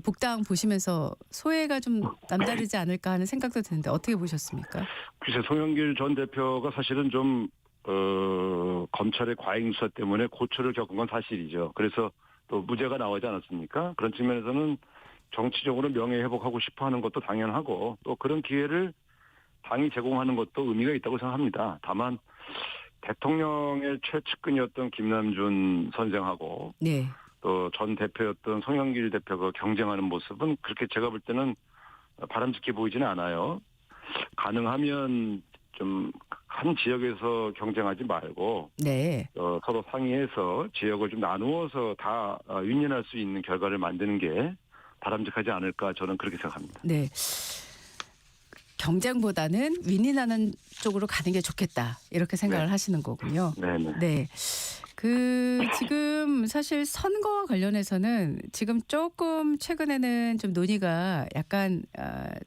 복당 보시면서 소회가 좀 남다르지 않을까 하는 생각도 드는데 어떻게 보셨습니까? 글쎄 송영길 전 대표가 사실은 좀 검찰의 과잉 수사 때문에 고초를 겪은 건 사실이죠. 그래서 또 무죄가 나오지 않았습니까? 그런 측면에서는 정치적으로 명예 회복하고 싶어하는 것도 당연하고 또 그런 기회를 당이 제공하는 것도 의미가 있다고 생각합니다. 다만 대통령의 최측근이었던 김남준 선생하고 네. 또 전 대표였던 송영길 대표가 경쟁하는 모습은 그렇게 제가 볼 때는 바람직해 보이지는 않아요. 가능하면 좀 한 지역에서 경쟁하지 말고 네. 서로 상의해서 지역을 좀 나누어서 다 윈윈할 수 있는 결과를 만드는 게 바람직하지 않을까 저는 그렇게 생각합니다. 네. 경쟁보다는 윈윈하는 쪽으로 가는 게 좋겠다. 이렇게 생각을 하시는 거군요. 네네. 네. 그 지금 사실 선거와 관련해서는 지금 조금 최근에는 좀 논의가 약간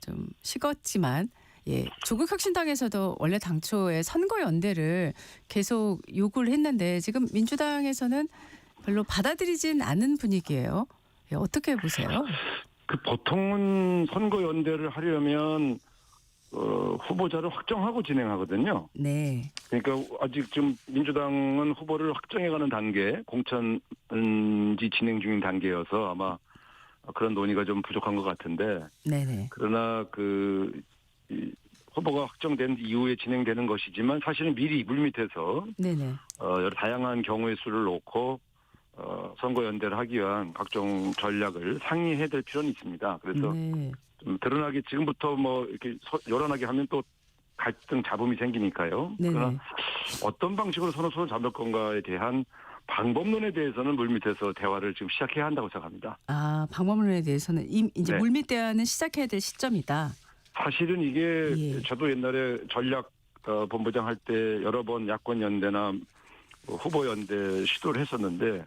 좀 식었지만 예, 조국혁신당에서도 원래 당초에 선거 연대를 계속 요구를 했는데 지금 민주당에서는 별로 받아들이진 않은 분위기예요. 예, 어떻게 보세요? 그 보통은 선거 연대를 하려면 후보자를 확정하고 진행하거든요. 네. 그러니까 아직 좀 민주당은 후보를 확정해가는 단계, 공천지 진행 중인 단계여서 아마 그런 논의가 좀 부족한 것 같은데. 네네. 그러나 이 후보가 확정된 이후에 진행되는 것이지만 사실은 미리 물밑에서 네네. 여러 다양한 경우의 수를 놓고 선거 연대를 하기 위한 각종 전략을 상의해야 될 필요는 있습니다. 그래서 좀 드러나게 지금부터 뭐 이렇게 요란하게 하면 또 갈등 잡음이 생기니까요. 네네. 그러나 어떤 방식으로 서로 잡을 건가에 대한 방법론에 대해서는 물밑에서 대화를 지금 시작해야 한다고 생각합니다. 아, 방법론에 대해서는 이제 네. 물밑 대화는 시작해야 될 시점이다. 사실은 이게 저도 옛날에 전략 본부장 할 때 여러 번 야권 연대나 후보 연대 시도를 했었는데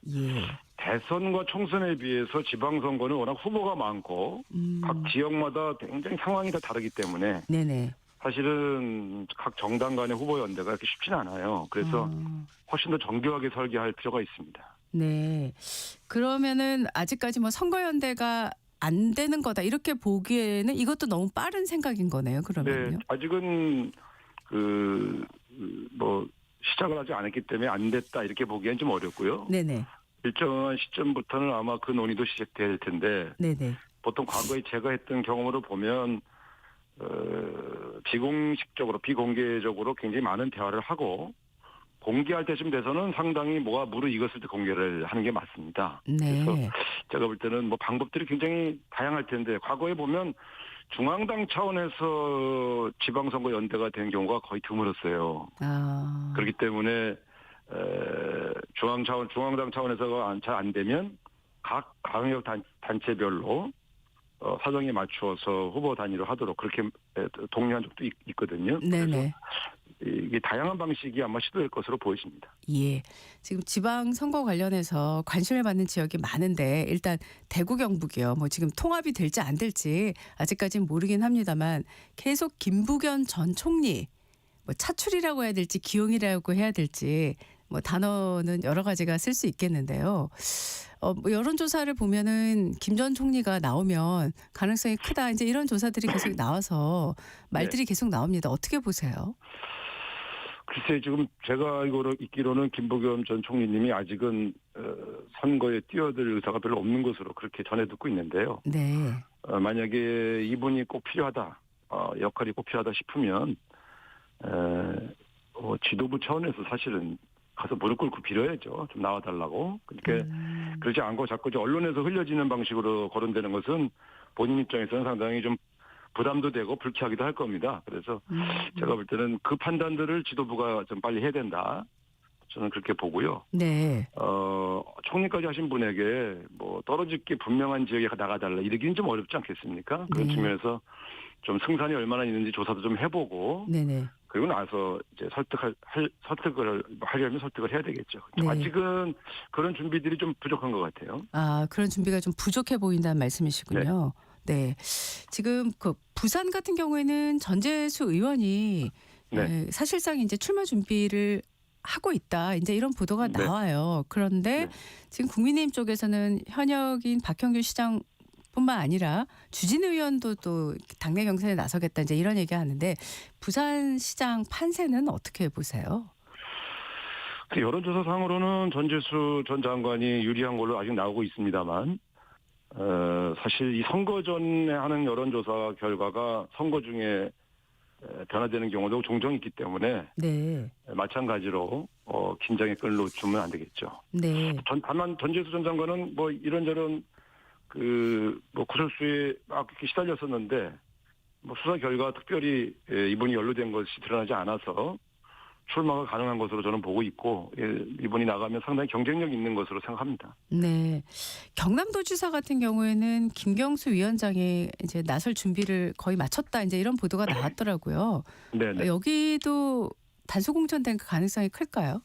대선과 총선에 비해서 지방선거는 워낙 후보가 많고 각 지역마다 굉장히 상황이 다 다르기 때문에 네네. 사실은 각 정당 간의 후보 연대가 그렇게 쉽지는 않아요. 그래서 훨씬 더 정교하게 설계할 필요가 있습니다. 네. 그러면은 아직까지 뭐 선거연대가 안 되는 거다 이렇게 보기에는 이것도 너무 빠른 생각인 거네요. 그러면요. 네, 아직은 뭐 시작을 하지 않았기 때문에 안 됐다 이렇게 보기엔 좀 어렵고요. 네네. 일정한 시점부터는 아마 그 논의도 시작될 텐데 네네. 보통 과거에 제가 했던 경험으로 보면 비공식적으로 비공개적으로 굉장히 많은 대화를 하고 공개할 때쯤 돼서는 상당히 뭐가 무르익었을 때 공개를 하는 게 맞습니다. 네. 그래서 제가 볼 때는 뭐 방법들이 굉장히 다양할 텐데 과거에 보면 중앙당 차원에서 지방선거 연대가 된 경우가 거의 드물었어요. 아. 그렇기 때문에 중앙당 차원에서가 잘 안 되면 각 광역 단체별로 사정에 맞추어서 후보 단위로 하도록 그렇게 독려한 적도 있거든요. 네네. 이게 다양한 방식이 아마 시도될 것으로 보여집니다. 예. 지금 지방 선거 관련해서 관심을 받는 지역이 많은데 일단 대구 경북이요. 뭐 지금 통합이 될지 안 될지 아직까지는 모르긴 합니다만 계속 김부겸 전 총리 뭐 차출이라고 해야 될지 기용이라고 해야 될지 뭐 단어는 여러 가지가 쓸 수 있겠는데요. 뭐 여론조사를 보면은 김 전 총리가 나오면 가능성이 크다. 이제 이런 조사들이 계속 나와서 말들이 계속 나옵니다. 어떻게 보세요? 글쎄 지금 제가 있기로는 김부겸 전 총리님이 아직은 선거에 뛰어들 의사가 별로 없는 것으로 그렇게 전해 듣고 있는데요. 네. 만약에 이분이 꼭 필요하다, 역할이 꼭 필요하다 싶으면 지도부 차원에서 사실은 가서 무릎 꿇고 빌어야죠. 좀 나와달라고. 그러니까 그렇지 않고 자꾸 언론에서 흘려지는 방식으로 거론되는 것은 본인 입장에서는 상당히 좀 부담도 되고 불쾌하기도 할 겁니다. 그래서 제가 볼 때는 그 판단들을 지도부가 좀 빨리 해야 된다. 저는 그렇게 보고요. 네. 총리까지 하신 분에게 뭐 떨어질게 분명한 지역에 나가달라 이러기는 좀 어렵지 않겠습니까? 그런 측면에서 좀 승산이 얼마나 있는지 조사도 좀 해보고. 네네. 그리고 나서 이제 설득을 하려면 설득을 해야 되겠죠. 네. 아직은 그런 준비들이 좀 부족한 것 같아요. 아, 그런 준비가 좀 부족해 보인다는 말씀이시군요. 네. 지금 그 부산 같은 경우에는 전재수 의원이 사실상 이제 출마 준비를 하고 있다. 이제 이런 보도가 나와요. 그런데 지금 국민의힘 쪽에서는 현역인 박형규 시장 뿐만 아니라 주진우 의원도 또 당내 경선에 나서겠다 이제 이런 얘기하는데 부산시장 판세는 어떻게 보세요? 여론조사상으로는 전재수 전 장관이 유리한 걸로 아직 나오고 있습니다만 사실 이 선거 전에 하는 여론조사 결과가 선거 중에 변화되는 경우도 종종 있기 때문에 마찬가지로 긴장의 끈을 놓치면 안 되겠죠. 네. 다만 전재수 전 장관은 뭐 이런저런 뭐 구설수에 막 이렇게 시달렸었는데 뭐 수사 결과 특별히 이분이 연루된 것이 드러나지 않아서 출마가 가능한 것으로 저는 보고 있고 이분이 나가면 상당히 경쟁력 있는 것으로 생각합니다. 네. 경남도지사 같은 경우에는 김경수 위원장이 이제 나설 준비를 거의 마쳤다 이제 이런 보도가 나왔더라고요. 네. 여기도 단소공천된 그 가능성이 클까요?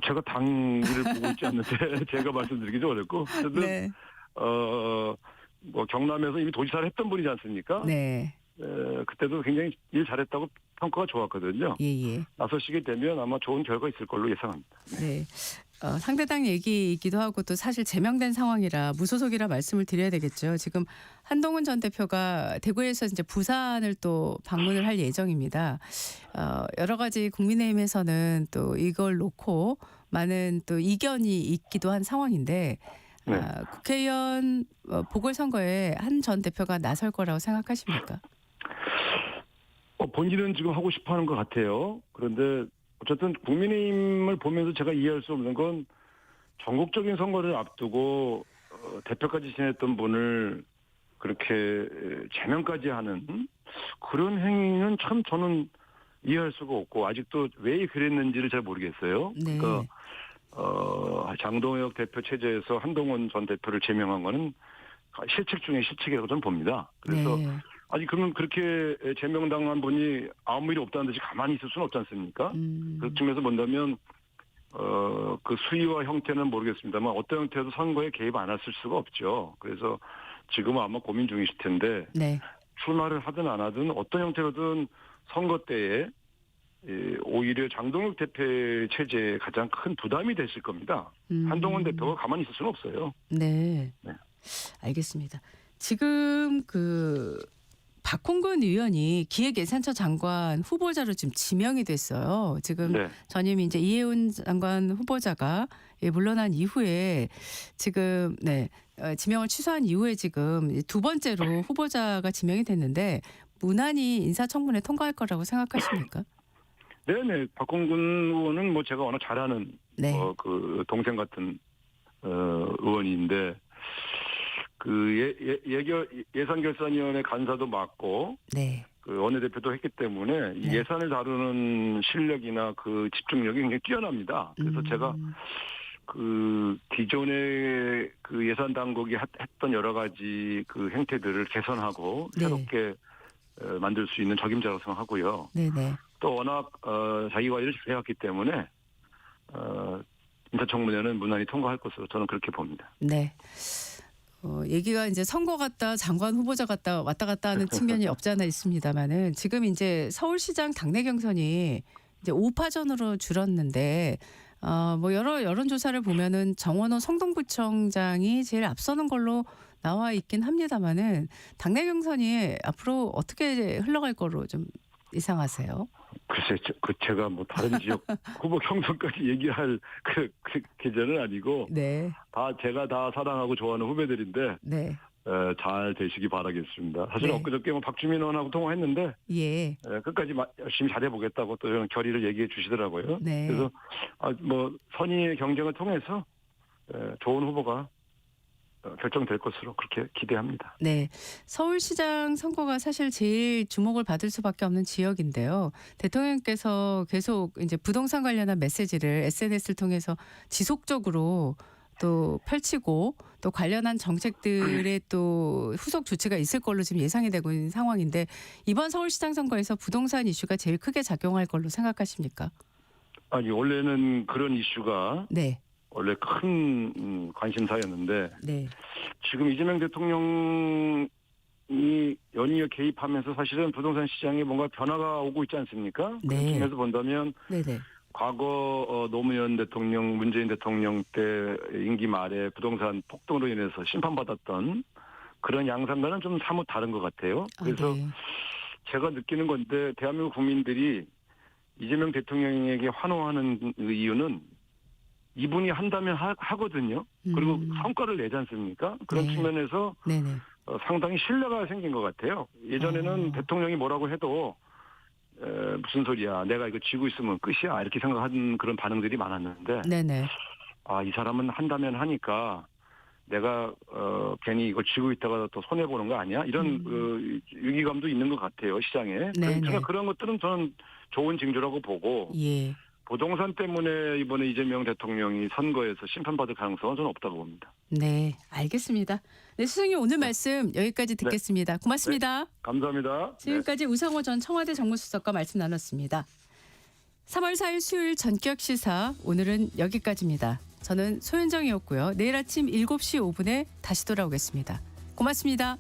제가 당 일을 보고 있지 않는데 제가 말씀드리기도 어렵고 어쨌든 뭐 경남에서 이미 도지사를 했던 분이지 않습니까? 네. 그때도 굉장히 일 잘했다고 평가가 좋았거든요. 예. 나서시게 되면 아마 좋은 결과 있을 걸로 예상합니다. 네. 상대당 얘기이기도 하고 또 사실 제명된 상황이라 무소속이라 말씀을 드려야 되겠죠. 지금 한동훈 전 대표가 대구에서 이제 부산을 또 방문을 할 예정입니다. 여러 가지 국민의힘에서는 또 이걸 놓고 많은 또 이견이 있기도 한 상황인데 국회의원 보궐선거에 한 전 대표가 나설 거라고 생각하십니까? 본인은 지금 하고 싶어 하는 것 같아요. 그런데 어쨌든 국민의힘을 보면서 제가 이해할 수 없는 건 전국적인 선거를 앞두고 대표까지 지냈던 분을 그렇게 제명까지 하는 그런 행위는 참 저는 이해할 수가 없고 아직도 왜 그랬는지를 잘 모르겠어요. 네. 그러니까 장동혁 대표 체제에서 한동훈 전 대표를 제명한 거는 실책 중에 실책이라고 저는 봅니다. 그래서 아니 그러면 그렇게 제명당한 분이 아무 일이 없다는 듯이 가만히 있을 수는 없지 않습니까? 그 측면에서 본다면 그 수위와 형태는 모르겠습니다만 어떤 형태도 선거에 개입 안 했을 수가 없죠. 그래서 지금은 아마 고민 중이실 텐데 출마를 하든 안 하든 어떤 형태로든 선거 때에 오히려 장동혁 대표의 체제에 가장 큰 부담이 됐을 겁니다. 한동훈 대표가 가만히 있을 수는 없어요. 네. 알겠습니다. 지금 박홍근 의원이 기획예산처 장관 후보자로 지금 지명이 됐어요. 지금 네. 전임 이제 이해운 장관 후보자가 물러난 이후에 지금 지명을 취소한 이후에 지금 두 번째로 후보자가 지명이 됐는데 무난히 인사청문회 통과할 거라고 생각하십니까? 네네. 박홍근 의원은 뭐 제가 워낙 잘 아는 네. 그 동생 같은 의원인데 그 예산결산위원회 간사도 맡고 네. 그 원내대표도 했기 때문에 이 예산을 다루는 실력이나 그 집중력이 굉장히 뛰어납니다. 그래서 제가 그 기존의 그 예산 당국이 했던 여러 가지 그 행태들을 개선하고 네. 새롭게 만들 수 있는 적임자라고 생각하고요. 네네. 또 워낙 자기 관리를 잘해왔기 때문에 인사청문회는 무난히 통과할 것으로 저는 그렇게 봅니다. 네. 얘기가 이제 선거 같다, 장관 후보자 같다 왔다 갔다 하는 측면이 없지 않아 있습니다만은 지금 이제 서울시장 당내 경선이 이제 5파전으로 줄었는데 뭐 여러 여론조사를 보면은 정원호 성동구청장이 제일 앞서는 걸로 나와 있긴 합니다만은 당내 경선이 앞으로 어떻게 흘러갈 거로 좀 예상하세요? 글쎄, 제가 뭐 다른 지역 후보 경선까지 얘기할 그 계절은 아니고, 네. 제가 다 사랑하고 좋아하는 후배들인데, 네. 잘 되시기 바라겠습니다. 사실 네. 엊그저께 뭐 박주민 의원하고 통화했는데, 예. 끝까지 열심히 잘해보겠다고 또 이런 결의를 얘기해 주시더라고요. 네. 그래서 뭐 선의의 경쟁을 통해서 좋은 후보가 결정될 것으로 그렇게 기대합니다. 네. 서울시장 선거가 사실 제일 주목을 받을 수밖에 없는 지역인데요. 대통령께서 계속 이제 부동산 관련한 메시지를 SNS를 통해서 지속적으로 또 펼치고 또 관련한 정책들의 또 후속 조치가 있을 걸로 지금 예상이 되고 있는 상황인데 이번 서울시장 선거에서 부동산 이슈가 제일 크게 작용할 걸로 생각하십니까? 아니, 원래는 그런 이슈가 네. 원래 큰 관심사였는데 네. 지금 이재명 대통령이 연이어 개입하면서 사실은 부동산 시장에 뭔가 변화가 오고 있지 않습니까? 네. 그런 측면에서 본다면 네네. 과거 노무현 대통령, 문재인 대통령 때 임기 말에 부동산 폭등으로 인해서 심판받았던 그런 양상과는 좀 사뭇 다른 것 같아요. 그래서 네. 제가 느끼는 건데 대한민국 국민들이 이재명 대통령에게 환호하는 이유는 이분이 한다면 하거든요. 그리고 성과를 내지 않습니까? 그런 네. 측면에서 네네. 상당히 신뢰가 생긴 것 같아요. 예전에는 대통령이 뭐라고 해도 무슨 소리야, 내가 이거 쥐고 있으면 끝이야, 이렇게 생각하는 그런 반응들이 많았는데 네네. 이 사람은 한다면 하니까 내가 괜히 이걸 쥐고 있다가 또 손해보는 거 아니야? 이런 위기감도 있는 것 같아요, 시장에. 네네. 그러나 그런 것들은 저는 좋은 징조라고 보고 예. 부동산 때문에 이번에 이재명 대통령이 선거에서 심판받을 가능성은 저는 없다고 봅니다. 네, 알겠습니다. 네, 수석님 오늘 말씀 여기까지 듣겠습니다. 고맙습니다. 감사합니다. 지금까지 우상호 전 청와대 정무수석과 말씀 나눴습니다. 3월 4일 수요일 전격 시사 오늘은 여기까지입니다. 저는 소현정이었고요. 내일 아침 7시 5분에 다시 돌아오겠습니다. 고맙습니다.